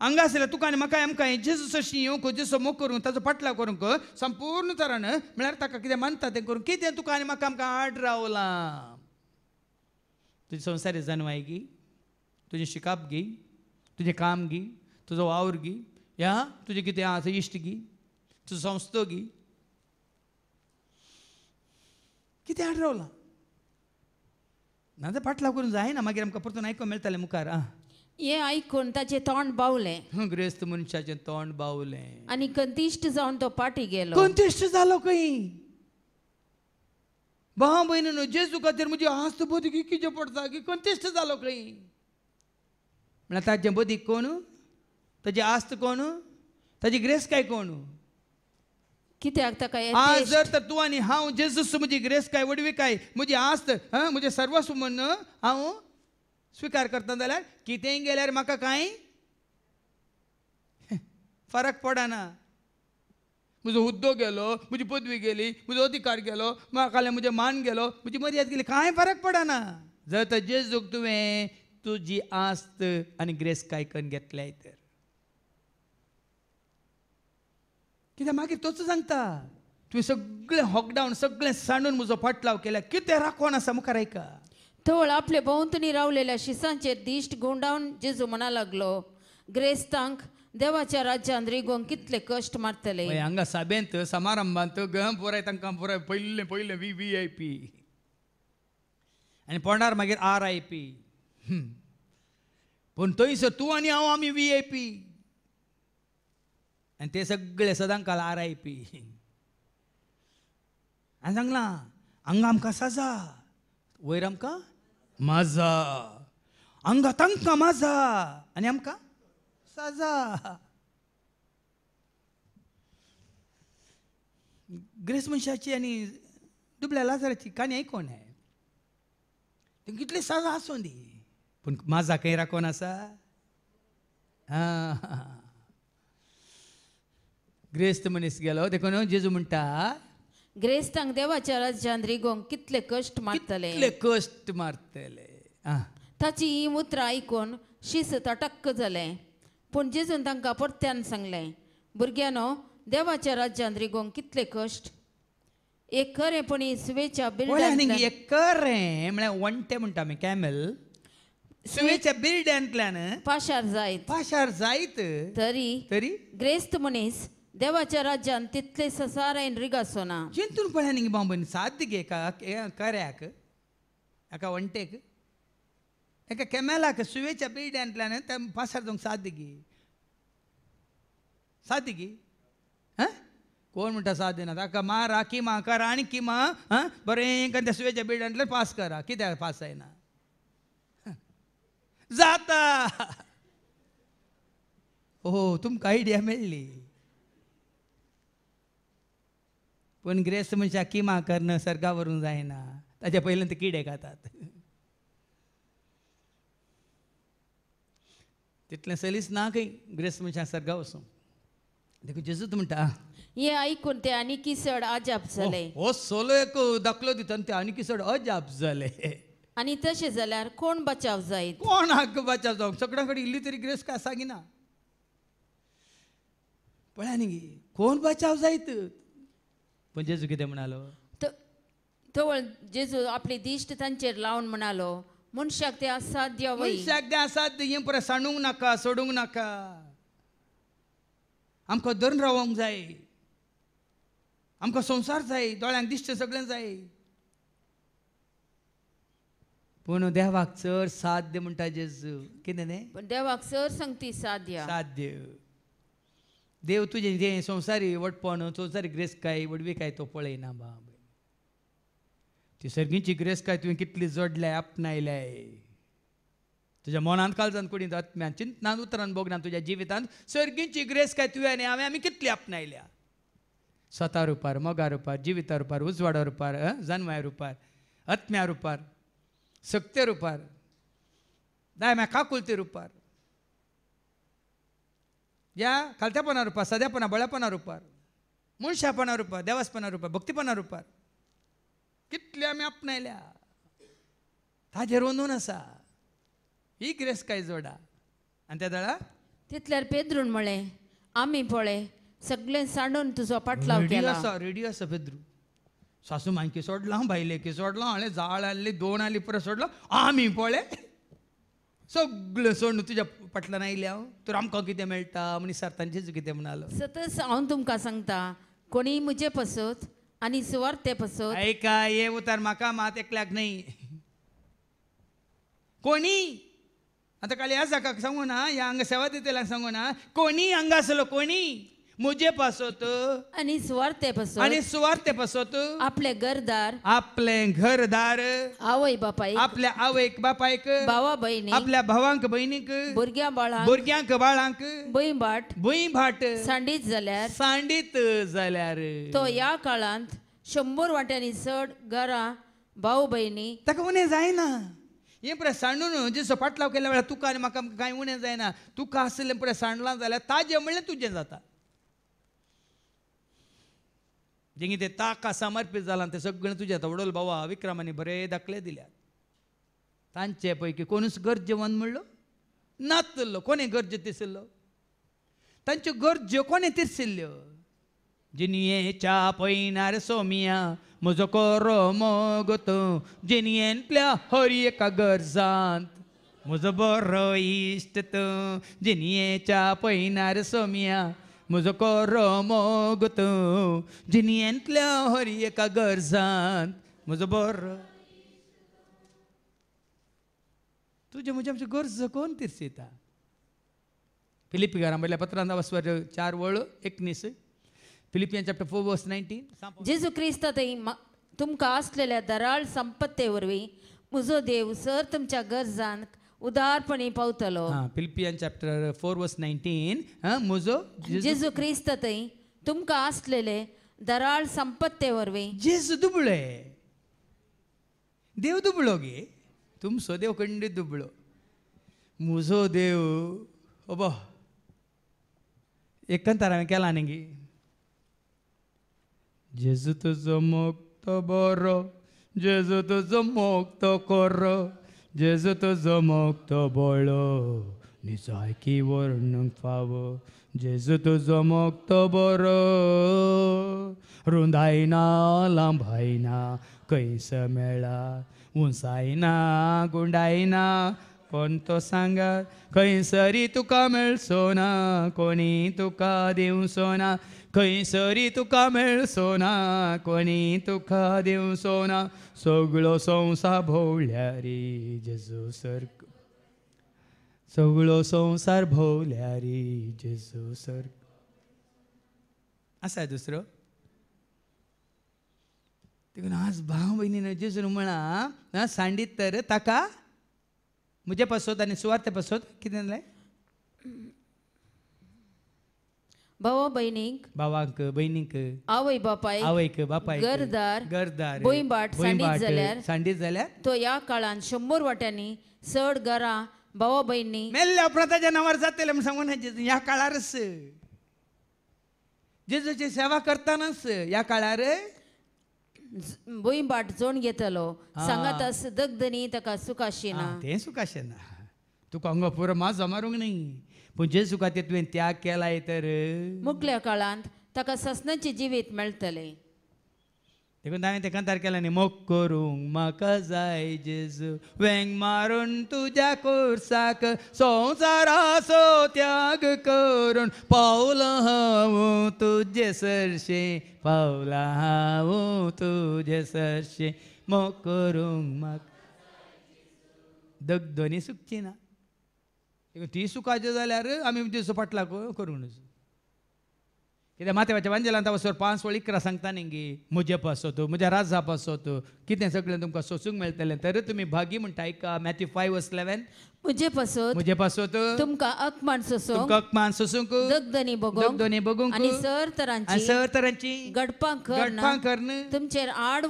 हांगा आसल्यार तुका आनी म्हाका आमकां जेजू सशी येवंक जेजू मोग करूंक ताचो पाटलाव करूंक संपूर्ण तरान म्हळ्यार ताका कितें मानता तें करूंक कितें तुका आनी म्हाका आमकां आड रावलां तुजी संवसारी जानवाय गी तुजें शिकाप गी तुजें काम गी तुजो वावर गी या तुजें कितें आसा इश्ट गी तुजो संस्थो गी कितें आड रावलां नाजाल्यार पाटलाव करून जायना मागीर आमकां परतून आयकूंक मेळटलें मुखार हें आयकून ताचें तोंड बावलें ग्रेस्त मनशाचें तोंड बावलें आनी कंतिश्ट जावन तो पाटी गेलो कंतिश्ट जालो खंय भाव भयणीनो जेजू खातीर म्हजी आस्त बदकी कितें पडटा की कंतिश्ट जालो खंय म्हळ्यार ताजें बदीक कोण ताजी आस्त कोण ताजी ग्रेस काय कोण कित्याक ताका आज जर तर तूं आनी हांव जेजूस म्हजी ग्रेस काय वडवी काय म्हजी आस्त म्हजें सर्वस्व म्हण हांव स्विकार करता जाल्यार कितेंय गेल्यार म्हाका कांय फरक पडना म्हजो हुद्दो गेलो म्हजी पदवी गेली म्हजो अधिकार गेलो म्हाका म्हजें मान गेलो म्हजी मर्याद गेली कांय फरक पडना जर तर जेजूक तुवें तुजी आस्त आनी ग्रेस काय करून घेतल्याय तर कित्याक मागीर तोच सांगता तुवें सगळें हॉकडावन सगळें सांडून म्हजो फाटलाव केल्या कितें राखोन आसा मुखार ऐका तवळ आपले भोंवतणी रावलेल्या शिसांचेर दिश्ट गुंडावन जेजू म्हणा लागलो ग्रेस्तांक देवाच्या राज्यांत रिगोंक कितले कश्ट मारतले हांगा सभेंत समारंभांत पुराय तांकां पुराय पयलें VIP आनी पोंडार मागीर RIP पूण थंयसर तूं आनी हांव आमी VIP आनी ते सगळे सदां काल RIP आनी सांगलां हांगा आमकां सजा वयर आमकां मजा हांगा तांकां मजा आनी आमकां सजा ग्रेस मनशाची आनी दुबळ्या लाजाराची काणी आयकोन आहे ते कितली सजा आसूं दी पूण माझा खंय राखोन आसा ग्रेस्त मनीस गेलो देखून जेजू म्हणटा ग्रेस्तांक देवाच्या राज्यांत रिगोंक कितले कश्ट मारतले कितले कश्ट मारतले ताची ही उतरां आयकून शीस तटक्क जालें पूण जेजून तांकां परत्यान सांगलें भुरग्यानो देवाच्या राज्यांत रिगोंक कितले कश्ट एक खरेपणी सुवेच्या बिल्डांतल्यान एक खरें म्हळ्यार वणटें म्हणटा आमी कॅमेल सुवेच्या बिल्डांतल्यान पाशार जायत तरी ग्रेस्त मनीस देवाच्या राज्यांत तितले ससारायन रिगासोना चिंतून पळया न्ही बांबन साध्य गे खऱ्याक एका वणटेक एका कॅमेलाक सुवेच्या बिल्डांतल्यान त्या पाशार जावंक साध्य गे कोण म्हणटा साध्य ना ताका मारा किमा करा आनी किमा बरें त्या सुवेच्या बिल्डांतल्यान पास करा कित्याक पास जायना जाता तुमकां आयडिया मेळ्ळी पूण ग्रेस्त मनशाक किमा करणं सर्गा व्हरूंक जायना ताच्या पयलीं ते किडे खातात तितलें सलीस ना खंय ग्रेस्त मनशाक सर्गा वचूंक देखून जेजूच म्हणटा हें आयकून ते आनी किसड अजाप जाले हो सोलो एक दाखलो दिता आनी ते आनी किसड अजाप जाले आनी तशें जाल्यार कोण बचाव जायत कोणाक बचाव जावंक सगळ्यां कडेन इल्ली तरी ग्रेस काय सांगिना पळया न्ही कोण बचाव जायत पण जेजू कितें म्हणालो तवळ जेजू आपली दिश्ट तांचेर लावन म्हणालो मनशाक ते असाध्य मनशाक ते असाध्य हें पुराय सांडूंक नाका सोडूंक नाका आमकां धरून रावोंक जाय आमकां संवसार जाय दोळ्यांक दिश्ट सगळें जाय पूण देवाक चड साध्य म्हणटा जेजू कितें न्ही पण देवाक चड सांगती साध्य देव तुजें जें संवसारी वटपण संवसारी ग्रेस काय वडवी काय तो पळयना बाब ती सर्गीची ग्रेस काय तुवें कितली जोडल्याय आपणायल्याय तुज्या मनांत काळजांत कुडींत आत्म्यान चिंतनांत उतरान बोगनान तुज्या जिवितांत सर्गीची ग्रेस काय तुवें आनी हांवें आमी कितली आपणायल्या स्वता रुपार मोगा रुपार जिविता रुपार उजवाडा रुपार जन्माया रुपार आत्म्या रुपार सक्ते रुपार दायम्या काकुलते रुपार या खालत्यापणा रुपार सद्यापणा बळ्यापणा रुपार मनशापणा रुपार देवासपणा रुपार भक्तीपणा रुपार कितले आमी आपणायल्या ताजेर वंदून आसा ही ग्रेस काय जोडा आनी त्या दळा तितल्यार पेद्रून म्हळें आमी पळय सगळें सांडून तुजो पाटलाव केला रेडियो आसा पेद्रू सासू मांकी सोडलां बायलेकी सोडलां हांवें जाळ हाडली 2 हाली परत सोडलो आमी पळय सगळें सोडून तुज्या फाटल्यान आयले हांव तर आमकां कितें मेळटा मनीस जेजू कितें म्हणालो सतत हांव तुमकां सांगता कोणी म्हजे पसत आनी सुवार्ते पसत ऐका हे उतार म्हाका मात एकल्याक न्ही कोणी आता काल ह्या जाकाक सांगू ना ह्या हांगा सेवा दितेल्यांक सांगू ना कोणी हांगा आसलो कोणी मुजे पासत आनी सुवार्ते पसत आनी सुवार्ते पासत आपले घरदार आपले घरदार आवय बापायक आपल्या आवयक बापायक भावा भयणी आपल्या भावांक भयणीक भुरग्या बाळांक भुरग्यांक बाळांक बहीण बाट भुंय भाट सांडीत जाल्यार सांडीत जाल्यार तो ह्या काळांत 100 वाट्यांनी चड घरां भाऊ भयणी ताका उणें जायना हे पळय सांडून जे फाटलाव केल्या वेळार तुका आनी म्हाका कांय उणें जायना तुका आसलें पळय सांडलां जाल्यार ताजें म्हणलें तुजें जाता जेंगी ते ताका समर्पीत जालां ते सगळें तुजें जाता वडोल भावा विक्रमांनी बरें दाखले दिल्यात तांचे पैकी कोणूच गरजेवंत म्हणलो नातलो कोणें गरजे तिसल्लो तांच्यो गरज्यो कोणें तिरसिल्ल्यो जिनियेच्या पैनार सोमिया म्हजो कोरो मोगतो जिनियेंतल्या हर एका गरजांत म्हजो बरो इश्ट तो जिनियेच्या पैनार सोमिया म्हजो कोरो मोगतो जिनियेंतल्या हर एका गरजांत म्हजो बरो तुजे म्हजे आमच्यो गरजो कोण तिरसिता फिलिपिकारां म्हणल्या पत्रांत वस्वर 4 वळ 19 फिलिपियन चॅप्टर 4 वर्स 19 जेजू क्रिस्तांतय तुमकां आसलेल्या दराळ संपत्ते वरवीं म्हजो देव सर तुमच्या गरजांक उदारपणी पावतलो फिलिपियन चॅप्टर 4 वर्स 19 म्हजो जेजू क्रिस्तांतय तुमकां आसलेले दराळ संपत्ते वरवीं जेजू दुबळे देव दुबळो गे तुमचो देव खंडीत दुबळो म्हजो देव ओबो एकंतर हांवें केला न्ही गे जेजू तुजो मोगतो बरो जेजू तुजो मोगतो कोरो जेजू तुजो मोगतो बळो निजायकी वर्णूंक फावो जेजू तुजो मोगतो बरो रुंदायना लांबायना खंयस मेळा उंचायना गुंडायना कोण तो सांगात खंयसरी तुका मेळचो ना कोणी तुका दिवचो ना खंयसरी तुका मेळचो ना कोणी तुका दिवचो ना सगळो संवसार भोंवल्यारी जेजू सर्ग सगळो संवसार भोंवल्यारी जेजू सर्ग आसा दुसरो देखून आज भाव भयणीन जेजून म्हणा सांडीत तर ताका म्हजे पासत आनी सुवार्ते पासत कितें जालें भावा भयणीक भावाक भयणीक आवय बापायक आवयक बापायक घरदार भुंय बाट सांडीत जाल्यार तो ह्या काळांत 100 वाट्यांनी चड घरां भावा भयणी मेल्ल्या उपरांत ताच्या नांवार जातलें म्हण सांगून ह्या काळारच जेजूची सेवा करतानाच ह्या काळार भुंय बाट जोड घेतलो सांगात आस दगदनी ताका सुख आशिना तें सुख आशिना तुका हांगा पुरो माज मारूंक न्ही पूण जेजू खातीर तुवें त्याग केलाय तर मुखल्या काळांत ताका ससनाचे जिवीत मेळटले देखून हांवें तें कंतार केला न्ही मोग करूंक म्हाका जाय जेजू वेंग मारून तुज्या कोर्साक संवसाराचो त्याग करून पावलां हांव तुजे सरशे पावलां हांव तुजे सरशे मोग करूंक म्हाका दगदनी सुकची ना ती सुखाच्यो जाल्यार आमी जेजू फाटला करूंक नजो कित्याक माथेवाच्या वांजेलांत वचोर 5 वळ 11 सांगता न्ही गे म्हजे पासत म्हज्या राजा पासत कितें सगळें तुमकां सोसूंक मेळटलें तर तुमी भागी म्हणटा आयका मॅथ्यू 5:11 म्हजे पासत तुमकां अकमान सोसूंक दगदनी बगूंक आनी सर तरांची गडपां करन तुमचेर आड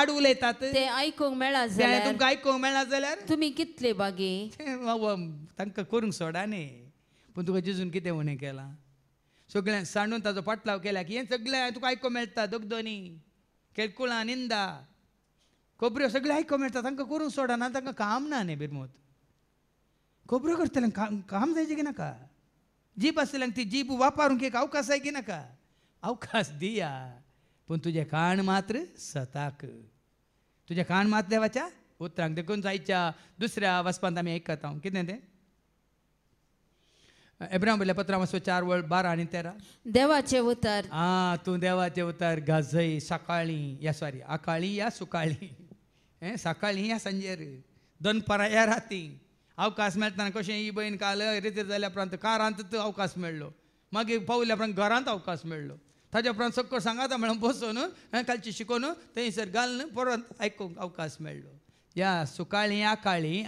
उलयतात ते आयकूंक मेळा जाल्यार तुमकां आयकूंक मेळना जाल्यार तुमी कितले बागी तांकां करूंक सोडा न्ही पूण तुका जेजून कितें उणें केलां सगळ्यांक सांडून ताजो पाटलाव केला की हें सगळें तुका आयकूंक मेळटा दगदनी केळकुळां निंदा खोबऱ्यो सगळे आयको मेळटा तांकां करूंक सोडना तांकां काम ना न्ही बिरमूत खोबऱ्यो करतल्यांक काम जायचें की नाका जीप आसतल्यांक ती जीप वापरूंक एक अवकाश जाय की नाका अवकाश दिया पूण तुजें कान मात्र स्वताक तुजें कान मात देवाच्या उतरांक देखून जायच्या दुसऱ्या वचपांत आमी आयकता कितें तें एब्राहिम बरयल्या पत्रां 4:12 आनी 13 देवाचे उतर तूं देवाचे उतर गाजय सकाळीं या सॉरी आकाळी या सुकाळीं सकाळीं या सांजेर दनपारां या राती अवकाश मेळटना कशें ही बहीण काल रितीर जाल्या उपरांत कारांत अवकाश मेळ्ळो मागीर पावल्या उपरांत घरांत अवकाश मेळ्ळो ताज्या उपरांत सकयल सांगाता म्हणून बसून कालची शिकोवन थंयसर घालून परत आयकूंक अवकाश मेळ्ळो या सुकाळीं आकाळी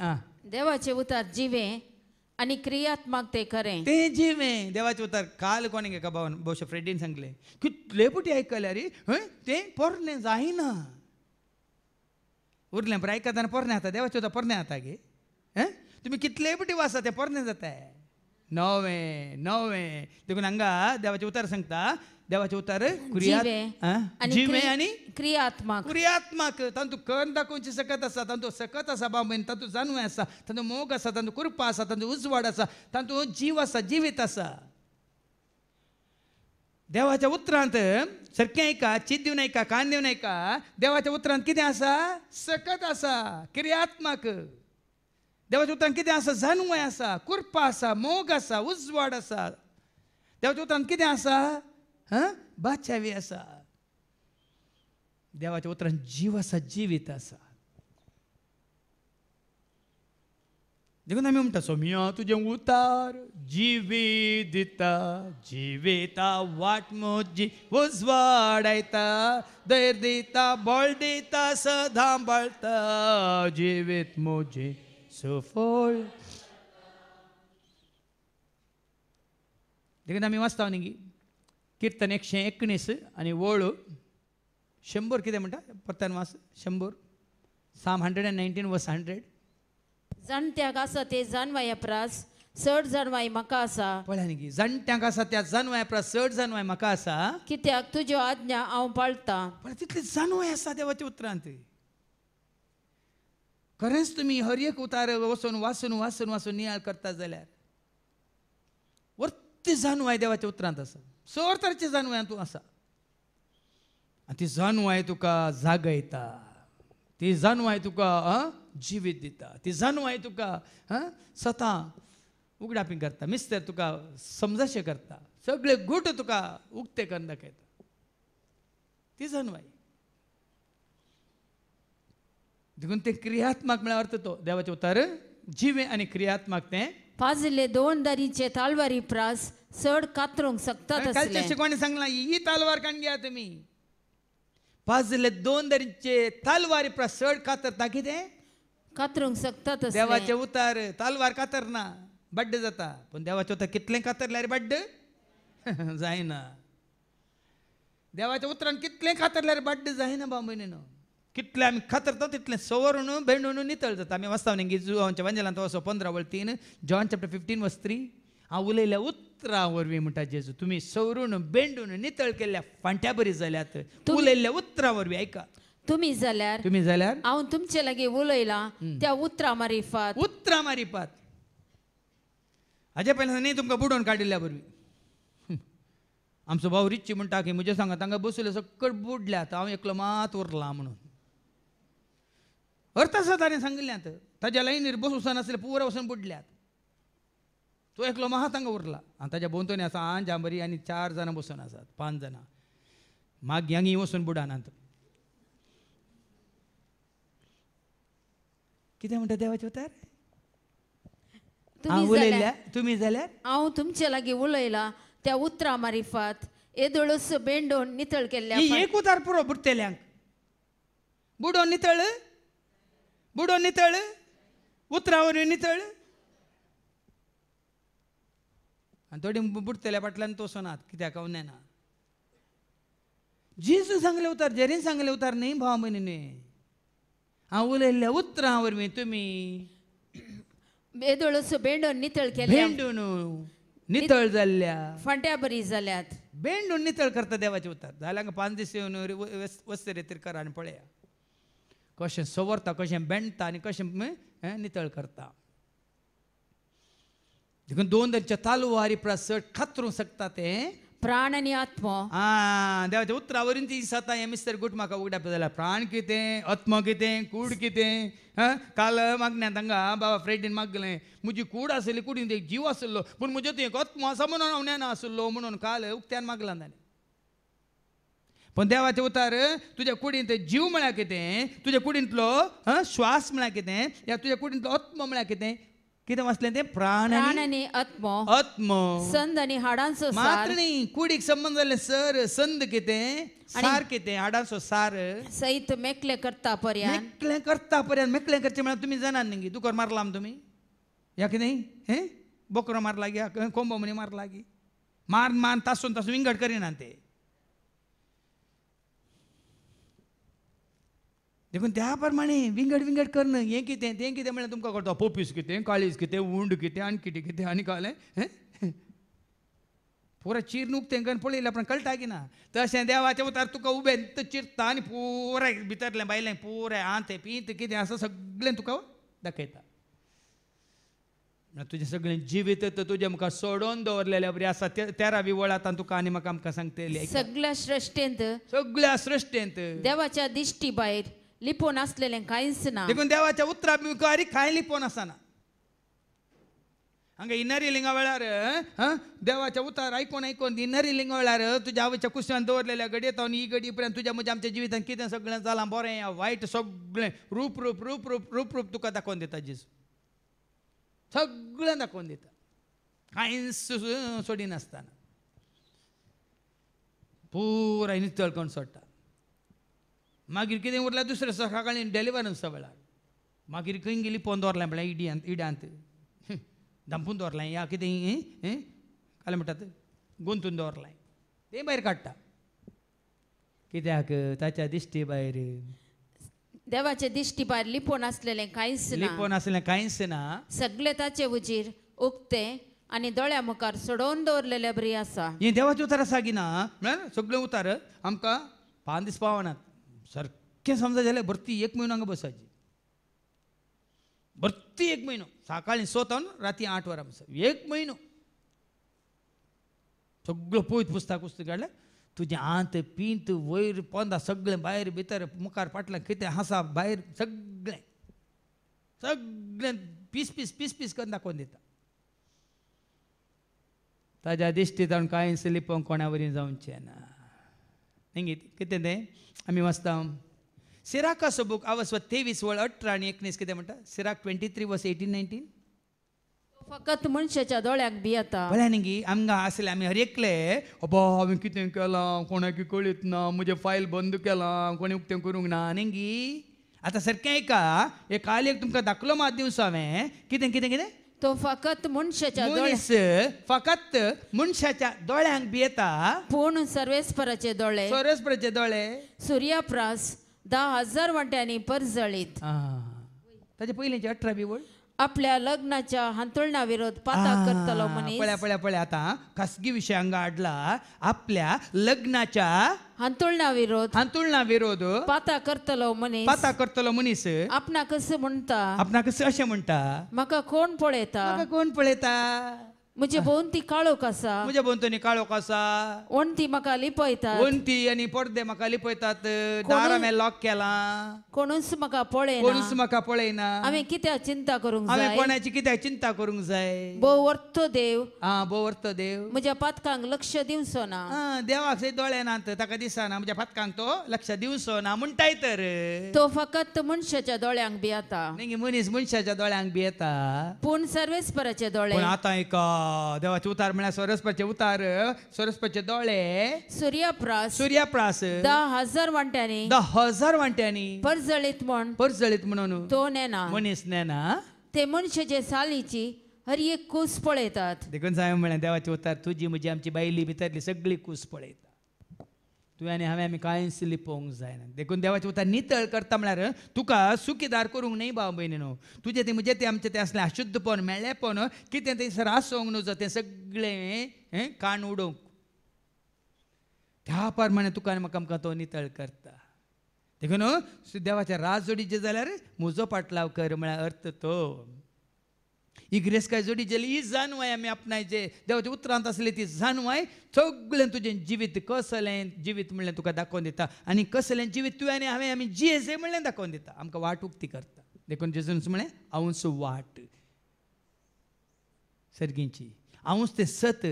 देवाचे उतर जिवे आणि क्रियात्मक ते खरें ते जिवें देवाचें उतर काल कोणें एका भौशा फ्रेडीन सांगलें कितले पुटी आयकल्या रे तें पोरणें जायना उरलें बरें आयकतना पोरणें जाता देवाचें उतर पोरणें जाता गे तुमी कितले पुटी वाचा तें पोरणें जाता नवें देखून हांगा देवाचें उतर सांगता देवाचें उतर जिवें आनी क्रियात्मक तातूंत कर्ण दाखोवची सकत आसा तातूंत सकत आसा बाबेन तातूंत जानवें आसा तातूंत मोग आसा तातूंत कुरपा आसा तातूंत उजवाड आसा तातूंत जीव आसा जिवीत आसा देवाच्या उतरांत सारकें आयका चीत दिवन आयका कान दिवन आयका देवाच्या उतरांत कितें आसा सकत आसा क्रियात्मक देवाच्या उतरांत कितें आसा जानवें आसा कुरपा आसा मोग आसा उजवाड आसा देवाच्या उतरांत कितें आसा बादशावी आसा देवाच्या उतरांत जीव आसा जिवीत आसा देखून आमी म्हणटा सोम्या तुजें उतार जिवीत दिता जिविता वाट म्हजी उजवाडायता धैर्य दिता बळ दिता सदां बाळता जिवीत म्हजें सफळ देखून आमी वाचता न्ही कीर्तन 119 आनी वळ 100 कितें म्हणटा परतान वाच 100 Psalm 119 verse 100 जाणट्याक आसा ते जानवाय प्रास चड जानवाय म्हाका आसा पळया न्ही जाणट्यांक आसा त्या जानवाय प्रास चड जानवाय म्हाका आसा कित्याक तुज्यो आज्ञा हांव पाळटां पण तितली जानवाय आसा देवाच्या उतरांत खरेंच तुमी हर एक उतार वचून वाचून नियाळ करता जाल्यार वर्ती जानवाय देवाच्या उतरांत आसा सर तरेची जानवाय तूं आसा आनी ती जानवाय तुका जागयता ती जानवाय तुका जिवीत दिता ती जानवाय तुका स्वता उगडापी करता मिस्तर तुका समजशें करता सगळे गुट तुका उक्ते करून दाखयता ती जानवाय देखून ते क्रियात्मक म्हळ्यार अर्थ तो देवाचे उतर जिवे आनी क्रियात्मक तें पाजिल्ले 2 दारीचे तालवारी प्रास चड कातरूंक सकतात कालच्या शिकवणी सांगला ही तालवार काणग्या तुमी पाजिल्ले 2 दारीचे तालवारी प्रास चड कातरता कितें कातरूंक सकतात देवाचे उतार तालवार कातरना बड्ड जाता पूण देवाचे उतर कितलें कातरल्यार बड्ड जायना देवाच्या उतरान कितलें कातरल्यार बड्ड जायना बामणीन कितले आमी खातरता तितलें सवरून भेंडून नितळ जाता आमी वाचता न्ही जुवांच्या वंजलांत वचो 15:3 जॉन चॅप्टर 15 verse 3 हांव उलयल्या उतरां वरवीं म्हणटा जेजू तुमी सवरून भेंडून नितळ केल्ल्या फांट्या बरी जाल्यात उलयल्ल्या उतरां वरवीं आयका तुमी जाल्यार हांव तुमचे लागीं उलयलां त्या उतरां मारिफात हाजे पयलीं न्ही तुमकां बुडोवन काडिल्ल्या वरवीं आमचो भाव रिच्ची म्हणटा की म्हजे सांगात तांकां बसले सकट बुडल्यात हांव एकलो मात उरलां म्हणून अर्थ आसा ताणें सांगिल्ल्यात ताज्या लायनीर बसून नासले पुरा वचून बुडल्यात तो एकलो मात तांकां उरला आनी ताज्या भोंवतणी आसा जांबरी आनी 4 जाणां बसून आसात 5 जाणां मागीं वचून बुडानात कितें म्हणटा देवाचे उतर तुमी जाल्यार हांव तुमचे लागीं उलयलां त्या उतरां मारिफात येदोळस भेंडोन नितळ केल्ल्या एक उतार पुरो बुडतेल्यांक बुडोवन नितळ उतरां वरवीं नितळ आनी थोडी बुडतेल्या फाटल्यान तोसनात कित्याक ना जेजू सांगले उतार जेरीन सांगले उतार न्ही भाव मनीने हांव उलयल्ल्या उतरां वरवीं तुमी येदोळस भेंडोन नितळ केल्ल्या भेंडून नितळ जाल्ल्या फांट्या बरी जाल्यात भेंडून नितळ करता देवाचे उतार जाल्यार 5 दीस येवन वस्त रेतीर करा आनी पळया कशें सवरता कशें बेंडता आनी कशें नितळ करता. देखून दोन तरेच्या तालवारी प्रसट खात्रूंक शकता ते प्राण आनी आत्मो. देवाच्या उतरावरून ती दिसता हें मिस्टर गुट म्हाका उगडाप जाल्यार प्राण कितें आत्मा कितें कूड कितें. काल मागण्यान तांकां बाबा फ्रेडीन मागलें म्हजी कूड आसली कुडीन एक जीव आसलो पूण म्हजो तो एक आत्मा आसा म्हणून हांव नेना आसलो म्हणून काल उक्त्यान मागला ताणें. पण देवाचे उतार तुज्या कुडींत जीव म्हळ्यार कितें, तुज्या कुडींतलो श्वास म्हळ्यार कितें, या तुज्या कुडींतलो आत्मा म्हळ्यार कितें, कितें वाचलें तें प्राण आनी आत्मो. आत्मो संद आनी हाडांचो मात्र सार. न्ही कुडीक संबंद जाल्ले सर संद कितें सार कितें हाडांचो सार सहित मेकले करता पर्यंत. मेकलें करता पर्यंत. मेकलें करचें म्हळ्यार तुमी जाणात न्ही दुकर मारला तुमी या कितें बोकरो मारला गी कोंबो मनी मारला गी मार मान तासून तासून विंगड करिना ते. देखून त्या प्रमाणे विंगड विंगड करणं हें कितें तें कितें म्हळ्यार तुमकां कळटा पोपीस कितें काळीज कितें उंड कितें आनी कितें कितें आनी कळ्ळें पुरा चिरून उक्तें करून पळयलें पण कळटा की ना. तशें देवाचें उतार तुका उबें चिरता आनी पुराय भितरलें भायलें पुराय आंतें पीत कितें आसा सगळें तुका दाखयता. तुजें सगळें जिवीत तुजें मुखार सोडून दवरलेलें बरें आसा. 13वी वळांत तुका आनी म्हाका आमकां सांगतली सगळ्या श्रेश्ठेंत सगळ्या सृश्टेंत देवाच्या दिश्टी भायर लिपोवन आसलेलें कांयच ना. देखून देवाच्या उतरा मुखार कांय लिपोवन आसना. हांगा इन्नरी लिंगा वेळार देवाच्या उतार आयकोन आयकोन इन्नरी लिंगा वेळार तुज्या आवयच्या कुस्त्यान दवरलेल्या घडयेतावन ही घडी पर्यंत तुज्या म्हज्या आमच्या जिवितांत कितें सगळें जालां बरें वायट सगळें रूप रूप रूप रूप रूप रूप तुका दाखोवन दिता जेजू. सगळें दाखोवन दिता कांयच सोडिनासतना पुराय नितळ करून सोडटा. मागीर कितें उरल्यार दुसऱ्या सकाळी डेलिव्हरन्सा वेळार मागीर खंय गेली पोवन दवरलें म्हळ्यार इड्यांत धांपून दवरलें या कितें काल म्हणटात गुंतून दवरलें तें भायर काडटा. कित्याक ताच्या दिश्टी भायर देवाचे दिश्टी भायर लिपोवन आसलेलें कांयच ना. लिपोवन आसलें कांयच ना. सगळे ताचे उजीर उक्ते आनी दोळ्या मुखार सोडोवन दवरलेले बरी आसा. हें देवाचें उतार आसा की ना म्हळ्यार सगळें उतार आमकां 5 दीस पावनात. सारकें समजा जाल्यार भरती 1 म्हयनो हांगा बसाची. भरती 1 म्हयनो सकाळीं 6 तावन राती 8 वरां बस 1 म्हयनो सगळो पळयत पुस्तक काडलें तुजें आंत पिंत वयर पोंदा सगळें भायर भितर मुखार फाटल्यान कितें आसा भायर सगळें सगळें पीस पीस पीस पीस करून दाखोवन दिता. ताज्या दिश्टी जावन कांयच लिपोवंक कोणा वरी जावचें ना. न्ही कितें तें आमी वाचता सिराकाचो बूक आवस्व 23 वळ 18 आनी 19 कितें म्हणटा सिराक 23 वर्स 18-19. फकत मनशाच्या दोळ्याक भियेता. पळय न्ही आमकां आसले आमी हर एकले अबा हांवें कितें केलां कोणाक कळीत ना म्हजें फायल बंद केलां कोणी उक्तें करूंक ना न्ही. आतां सारकें ऐका एक काल एक तुमकां दाखलो मात दिवचो हांवें कितें कितें कितें तो फकत मनशाच्या मनीस फकत मनशाच्या दोळ्यांक भियेता पूण सर्वेस्पराचे दोळे सरस्वराचे दोळे सूर्यप्रास 10,000 वाट्यांनी परजळीत. ताचे पयलींचे 18वी वळ आपल्या लग्नाच्या हांतुळणा विरोध पाता करतलो मनीस. पळया पळया पळया आतां खासगी विशय हांगा हाडला. आपल्या लग्नाच्या हांतुळणा विरोध पाता करतलो मनीस. पाता करतलो मनीस आपणाक कसं म्हणटा आपणाक अशें म्हणटा म्हाका कोण पळयता म्हाका कोण पळयता म्हजे भोवती काळोख आसा म्हज्या भोंवतणी काळोख आसा वणती म्हाका लिपयता वणटी आनी पडदे म्हाका लिपयतात दार हांवें लॉक केला कोणूच म्हाका पळयना कोणूच म्हाका पळयना हांवें कित्याक चिंता करूंक हांवें जाय कोणाची कित्याक चिंता करूंक जाय भोव वर्तो देव बोवर्त देव म्हज्या पातकांक लक्ष दिवचो ना देवाक दोळे नात ताका दिसना म्हज्या फातकांक तो लक्ष दिवचो ना म्हणटाय तर तो फकत मनशाच्या दोळ्यांक भियेता न्ही मनीस मनशाच्या दोळ्यांक भियेता पूण सर्वेस्पराचे दोळे पूण आतां एक देवाचे उतार म्हळ्यार सरस्वतीचे उतार सरस्वतीचे दोळे सूर्यप्रास 10,000 वाट्यांनी 10,000 वाट्यांनी परजळीत म्हण परजळीत म्हणून तो नेना मनीस नेना ते मनशाचे सालीची हर एक कूस पळयतात देखून सांग म्हळें देवाचे उतार तुजी म्हजी आमची बायली भितरली सगळी कूस पळयता तुवें आनी हांवें आमी कांयच लिपोवंक जायना देखून देवाचे उतार नितळ करता म्हळ्यार तुका सुखीदार करूंक न्ही भाव भयणीनो तुजें तें म्हजें तें आमचें तें असलें अशुद्धपण मेळ्ळेपण कितें तें सर आसोंक नजो तें सगळें काण उडोवंक त्या प्रमाणे तुका आनी म्हाका आमकां तो नितळ करता देखून देवाच्या राज जोडीचे जाल्यार म्हजो पाटलाव कर म्हळ्यार अर्थ तो. इग्रेस्काय जोडी जाली ही जाणवाय आमी आपणायचे देवाच्या उतरांत आसली ती जाणवाय सगळें तुजें जिवीत कसलें जिवीत म्हणलें तुका दाखोवन दिता आनी कसलें जिवीत तुवें आनी हांवें आमी जियेसे म्हणलें दाखोवन दिता. आमकां वाट उक्ती करता. देखून जेजून म्हळें हांवूच वाट सर्गीची, हांवूच तें सत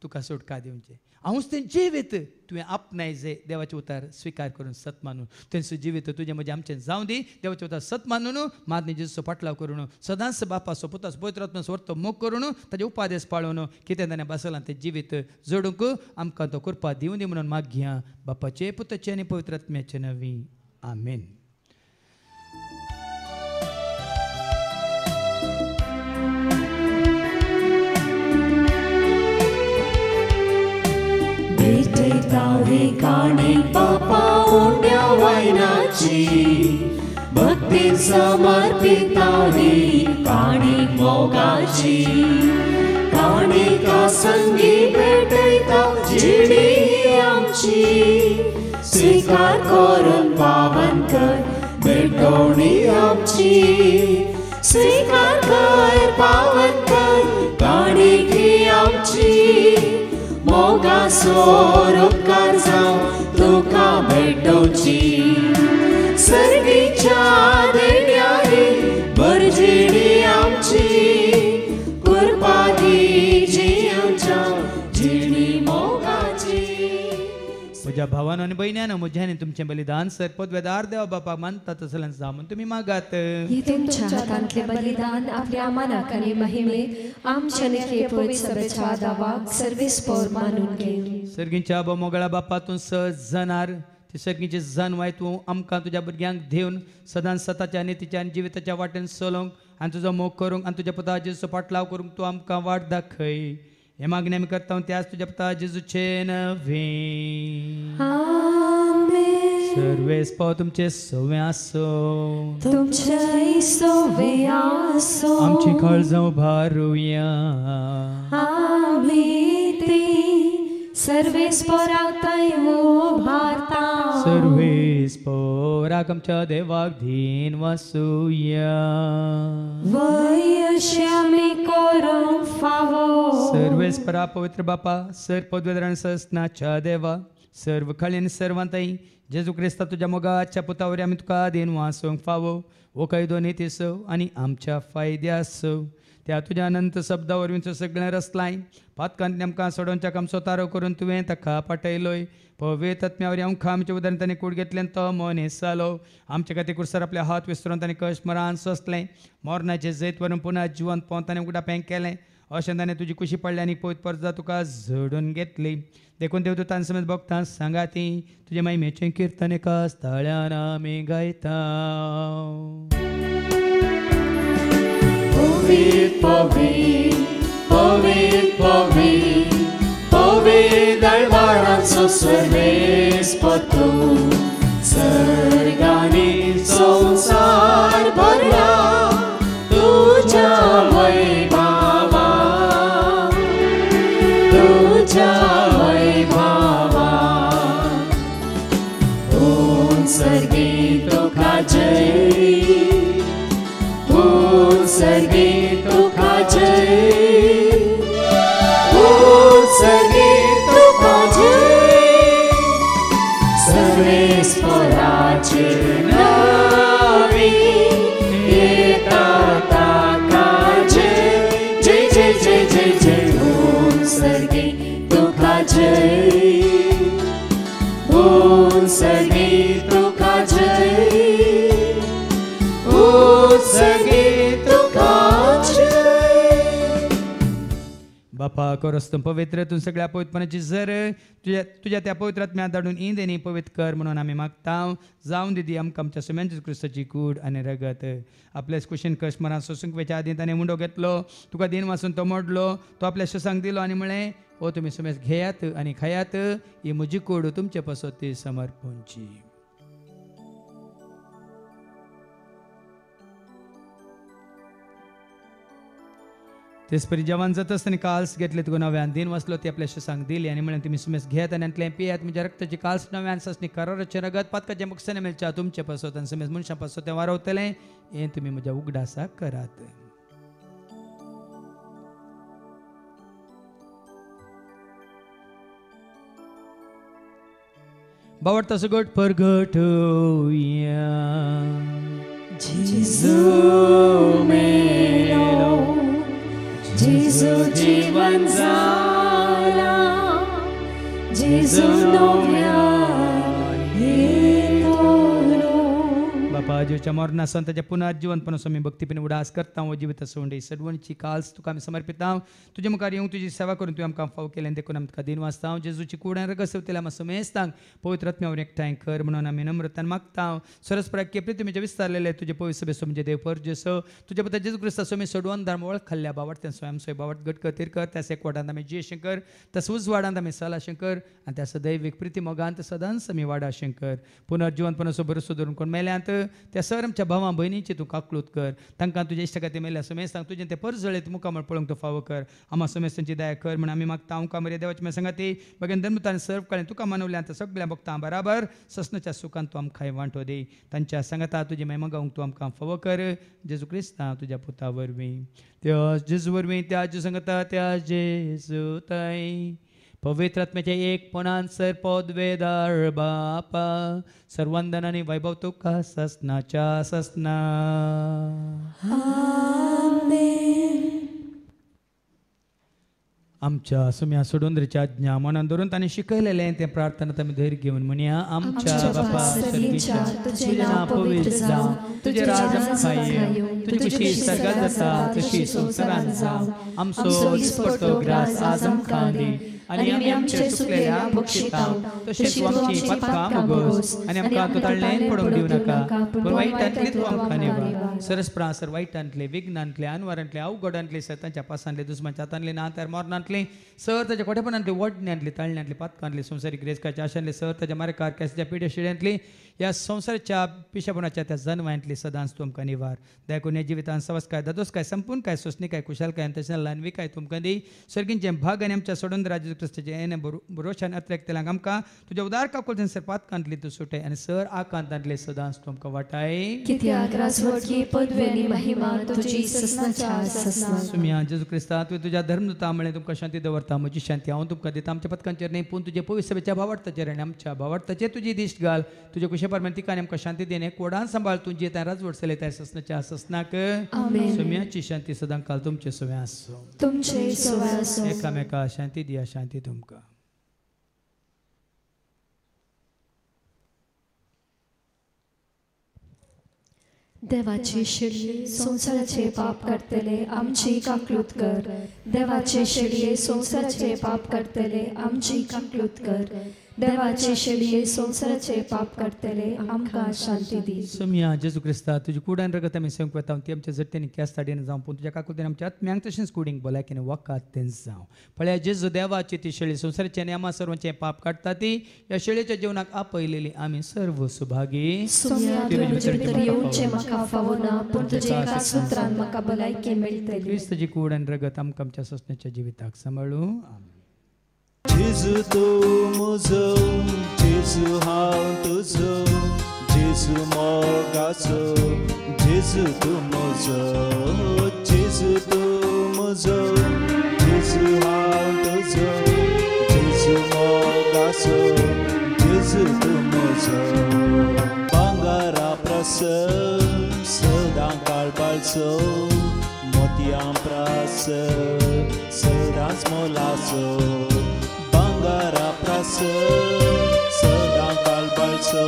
तुका सुटका दिवचें, हांवूच तें जिवीत तुवें आपणाय जे देवाचे उतार स्विकार करून सत मानून तेंचो जिवीत तुजें म्हजें आमचें जावं दी. देवाचे उतार सत मानून मादनी जेजूचो पाटलाव करून सदांच बापाचो पुताचो पवित्र आत्म्याचो वर्तो मोग करून ताजे उपादेश पाळून कितें ताणें बसलां तें जिवीत जोडूंक आमकां तो कृपा दिवं दी म्हणून मागया बापाचे पुताचे आनी पवित्र आत्म्याचे नवी. आमेन. तावी काणी बापा उंड्या वायनाची भक्ती समर्पितावी काणी मोगाची काणी का संगी भेटयता जिणी आमची स्वीकार करून पावन कर भेटवणी आमची स्वीकार कर पावन कर काणी की आमची मोगा सोर उपकार जावं तुका भेटोवची सर्गीच्या देण्यारी बरजिणी आमची कृपा दी जियोच्या जिणी मोगाची. म्हज्या भावानो आनी भयण्यानो म्हज्यानी तुमचें बलिदान सर पदवेदार देवा बापाक मानता तसलें जावं तुमी मागात. हे तुमच्या हातांतले बलिदान आपल्या मनाक आनी महिमेक आमच्या निखे पवित्र सभेच्या आदावाक सर्वेस्पोर मानून घेवन. सर्गीच्या आबो मोगळा बापा तूं सहज जाणार ती सर्गीची जानवाय तूं आमकां तुज्या भुरग्यांक दिवन सदांच सताच्या नितीच्या आनी जिविताच्या वाटेन चलोवंक आनी तुजो मोग करूंक आनी तुज्या पुता जेजूचो पाटलाव करूंक तूं आमकां वाट दाखय. हे मागणी आमी करता त्याच तुज्या पुता जेजूचे नवे. सर्वेस्पो तुमचे सवे आसो तुमचे सवे आसो आमची काळजां उबारुया आमी ती सर्वेस्पोराताय उबारता सर्वेस्पोराक आमच्या देवाक धीन वासुया वयशे आमी करूंक फावो. सर्वेस्परा पवित्र बापा सर पदवेदारान सस्नाच्या देवा सर्व खाळी आनी सर्वांताई जेजू क्रिस्ता तुज्या मोगाच्या पुतावरी आमी तुका देन वासोवंक फावो वो कैदो नितीसो आनी आमच्या फायद्यासो त्या तुज्या अनंत शब्दा वरवींचो सगळें रचलाय पातकांत आमकां सोडोवच्या आमचो तारो करून तुवें ताका पाटयलोय पवित्र आत्म्या वरवीं आमकां आमच्या उदारण ताणें कूड घेतलें तो मन हेसालो आमचे खातीर कुर्सार आपले हात विसरून ताणें कश्ट मरान सोंसलें मोरणाचें जैत व्हरून पुना जिवंत पावन ताणें उगडापें केलें अशें ताणें तुजी कुशी पडली आनी पवित्र परजा तुका झडून घेतली. देखून देवदूतां समेत भक्तां सांगाती तुजे महिमेचें कीर्तन एका स्थळान आमी गायता. पवित्र पवित्र पवित्र पवित्र पवित्र दरबाराचो सर्वेस्पो तूं सर्गांनी संसार भरला तुज्या वैभवा तुज्या वैभवा सर्गी तुका जय सर्गी तुका जय सर्गी तुका जय सर्वेस्पराचे नावी येता ताका जय जय जय जय जय जय सर्गी तुका जय सर्गी तुका जय सर्गी तुका जय. बापा कोरस्तम पवित्र तूं सगळ्या पवित्रपणाची झर तुज्या त्या पवित्र आत्म्यात धाडून इंदेनी पवित्र कर म्हणून आमी मागता. जावं दिदी आमकां आमच्या सुमेंत क्रिस्ताची कूड आनी रगत आपल्या कुशीन कश्ट मरान सोसूंक वेच्या आदीं ताणें मुंडो घेतलो तुका दिन वाचून तो मोडलो तो आपल्या शुसांक दिलो आनी म्हळें ओ तुमी सुमेज घेयात आनी खायात ही म्हजी कूड तुमचे पसोती समर्पणची. तेच परी जेवण जात असताना काल्स घेतले तुका नव्यान दिन वसलो ती आपल्याशी सांग दिली आणि म्हणून तुम्ही सुमेस घेत आणि अंतले पियात म्हणजे रक्ताची काल्स नव्यान ससनी कराराचे रगत पातकाचे मुक्षने मेलच्या तुमचे पासोत आणि सुमेस मनशा पासोत ते वारवतले हे तुम्ही म्हज्या उगडासा करात. बावडता सगट परगटूया जेजू मेलो, जेजू जीवन जाला, जेजू नव्यान येतलो. बापा आजीच्या मरणा संताच्या पुनर्जीवनपणासून मी भक्तीपणे उडास करता व जिवित सोंडे सडवणची काल्स तुका आम्ही समर्पिता. तुझे मुखार येऊन तुझी सेवा करून तुवें आमकां फाव केलें देखून आमकां दिन वाचता. जेजूची कुडां रगसवतेल्या आम्हा समेस्तांक पवित्र आत्म्यावर एकठांय कर म्हणून आमी नम्रतान मागता. सरस्पराक्य प्रितीमेचे विस्तारलेले तुझे पवित्र सभेसो म्हणजे देव परजेस तुझे पुत्र जेजू क्रिस्ता सोमी सोडवून धर्म वळख खाल्ल्या बावट त्या स्वयं सोय बावट गट कर कर त्या एकवटांत आमी जे शंकर त्या उजवाडांत आमी सला शंकर आणि त्या सदैविक प्रिती मोगांत सदांच आमी वाडा शंकर. पुनर्जीवनपणाचो भरोसो धरून कोण मेल्यांत त्या सर आमच्या भावां भयणीची तूं काकलूत कर. तांकां तुजे इश्टगाती मेल्या समेस्तांक तुजें ते परस जळेत मुखामळ पळोवंक तो फावो कर. आम्हा समेस्तांची दया कर म्हणून आमी मागता. आमकां मरे देवाची सांगाती बगेन धर्मतान सर्व काळें तुका मानवल्या त्या सगळ्या भक्तां बराबर ससनाच्या सुखान तूं आमकां वांटो दी. तांच्या सांगाता तुजी महिमा गावंक तूं आमकां फावो कर. जेजू क्रिस्ता तुज्या पुता वरवीं त्या जेजू वरवीं त्या जेजू सांगता त्या जेजू ताई पवित्र आत्म्याचे एकपणान सर पदवेदार बापा सर्वंदन आणि वैभव तुका ससनाच्या ससना. आमच्या सुम्या सोडूंद्रीच्या आज्ञा मनान धरून ताणें शिकयलेलें तें प्रार्थना आमी धैर्य घेवन म्हणया. आमच्या बापा सर्गीच्या तुजें नांव पवित्र जावं, तुजें राज आमकां येवं, तुजी कुशी सर्गात जाता तशी संवसारांत जावं. आमचो दिसपडटो ग्रास आज आमकां दी आणि आमी आमचे चुकलेल्या बक्षितांव तशेंच आमची पातकां मागोस आनी आमकां तूं ताळणेन पडोवंक दिवं नाका पूण वायटांतली तूं आमकां निवार. सरस्प्रासर वायटांतले विघ्नांतले अनवरांतले अवघडांतले सतांच्या पासांतले दुस्माच्या हातांतले नातार मोरणांतले सर ताच्या कोठेपणांतले वडण्यांतले ताळण्यांतले पातकांतले संवसारीक रेचकाच्या आशांतले सर ताच्या मारेकार कॅसाच्या पिड्या शिड्यांतली ह्या संवसाराच्या पिशापणाच्या त्या जन्मांतली सदांच तूं आमकां निवार. दयाकरून ह्या जिवितांत सवस काय दादोस काय संपूर्ण काय सोसणी काय कुशाल काय तशें ल्हानवी काय तुमकां दी. सर्गींचे भाग आनी आमच्या सोडून राज क्रिस्ताचे येणे बरोशान अत्रेकतेल्यांक आमकां तुज्या उदार काकुलतेन सर पातकांतली तूं सुटय आनी सर आकांतांतले सदांच तूं आमकां वाटाय. कित्याक राजवटी पदवी आनी महिमा तुजी ससनाच्या ससना. सुम्या जेजू क्रिस्ता तुवें तुज्या धर्मदूता म्हळें तुमकां शांती दवरता म्हजी शांती हांव तुमकां दिता. आमच्या पथकांचेर न्ही पूण तुजे पवित्र सभेच्या भावार्थाचेर आनी आमच्या भावार्थाचेर तुजी दिश्ट घाल. तुजे कुशे परमेन तिका आनी आमकां शांती देने कोडान सांबाळ तुजी त्या राजवट चलयता ससनाच्या ससनाक. सुम्याची शांती सदां काल तुमचे सवे आसो. तुमचे सवे आसो. एकामेका शांती दिया शांती तुमकां. देवाची शिडये संवसाराचे पाप करतले आमची काकलूत कर. देवाचे शिडये संवसाराचे पाप करतले आमची काकलूत कर. देवाचे शिडये संवसाराचे पाप करतले आमकां शांती दी. सुम्या जेजू क्रिस्ता तुजी कुडान रगत आमी सेवंक वता ती आमच्या जट्टेनी क्यास ताडीन जावं पूण तुज्या काकुलतेन आमच्या आत्म्यांक तशेंच कुडींक भलायकेन वकात तें जावं. पळया जेजू देवाची ती शेळी संवसाराचे आनी आमा सर्वांचे पाप काडटा ती ह्या शेळयेच्या जिवनाक आपयलेली आमी सर्व सुभागी. सुम्या तुवें म्हजे भितर येवचें म्हाका फावो ना पूण तुजे एका सुत्रान म्हाका भलायकी मेळटली. क्रिस्ताची कुडान रगत आमकां आमच्या ससण्याच्या जिविताक सांबाळूं. जेजू तूं म्हजो, जेजू हांव तुजो, जेजू मोगाचो, जेजू तूं म्हजो, जेजू तूं म्हजो, जेजू हांव तुजो, जेजू मोगाचो, जेजू तूं म्हजो. भांगारा प्रसन सदां काळबाचो, मोतयां प्रास सदांच मोलाचो. भांगारा प्रास सदां काळबाचो,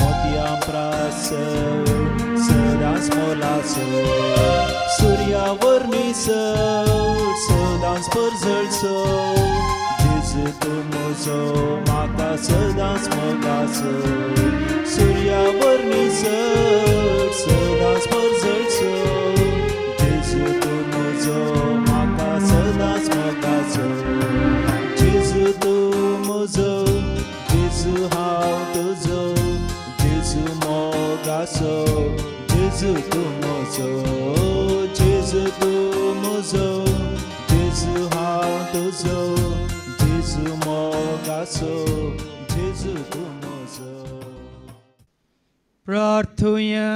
मोतयां प्रास सदांच मोलाचो. सुर्या वरणी सदांच परजळचो, जेजू तूं म्हजो म्हाका सदांच मोगाचो. सुर्या वरणी सदांच परजळचो, जेजू तूं म्हजो म्हाका सदांच मोगाचो. जेजू तूं म्हजो, जेजू हांव तुजो, जेजू मोगाचो, जेजू तूं म्हजो, जेजू तूं म्हजो. म्हजो जेजू हांव तुजो जेजू मोगाचो जेजू तूं म्हजो प्रार्थुया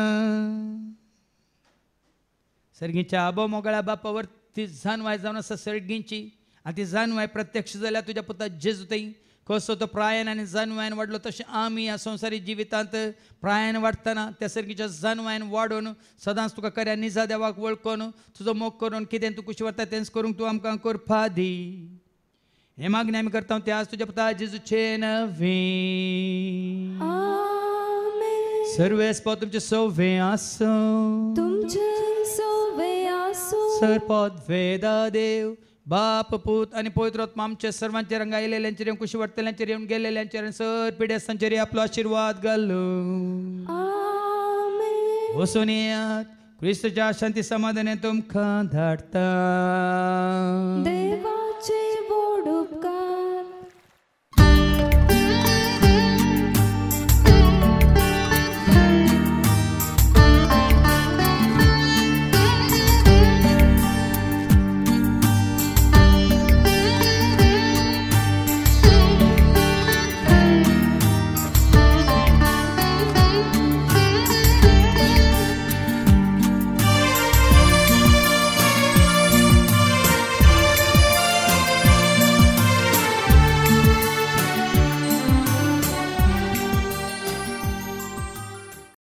सर्गीच्या आबो मोगळ्या बापावर ती जाणवाय जावन आसा सर्गींची आनी ती जाणवाय प्रत्यक्ष जाल्यार तुज्या पुता जेजू थंय कसो तो प्रायान आनी जाणवायन वाडलो तशें आमी ह्या संवसारी जिवितांत प्रायान वाडटना त्या सर्गीच्या जाणवायन वाडोवन सदांच तुका खऱ्या निजा देवाक वळखून तुजो मोग करून कितें तूं खुशी वता तेंच करूंक तूं आमकां करपा दी हे मागणी आमी करता ते आज तुज्या पुता जेजूचे नवी सर्वेस्पो तुमचे सव्वे आसो तुमचे सव्वे आसूं सरपद वेदा देव बाप पूत आणि पवित्र आत्मा आमच्या सर्वांचेर हांगा आयलेल्यांचेर येवन खुशी वाडटल्यांचेर येवन गेलेल्यांचेर आनी सर पिडेस्तांचेर आपलो आशिर्वाद घालो आमेन वचून येयात क्रिस्तच्या शांती समाधानान तुमकां धाडटा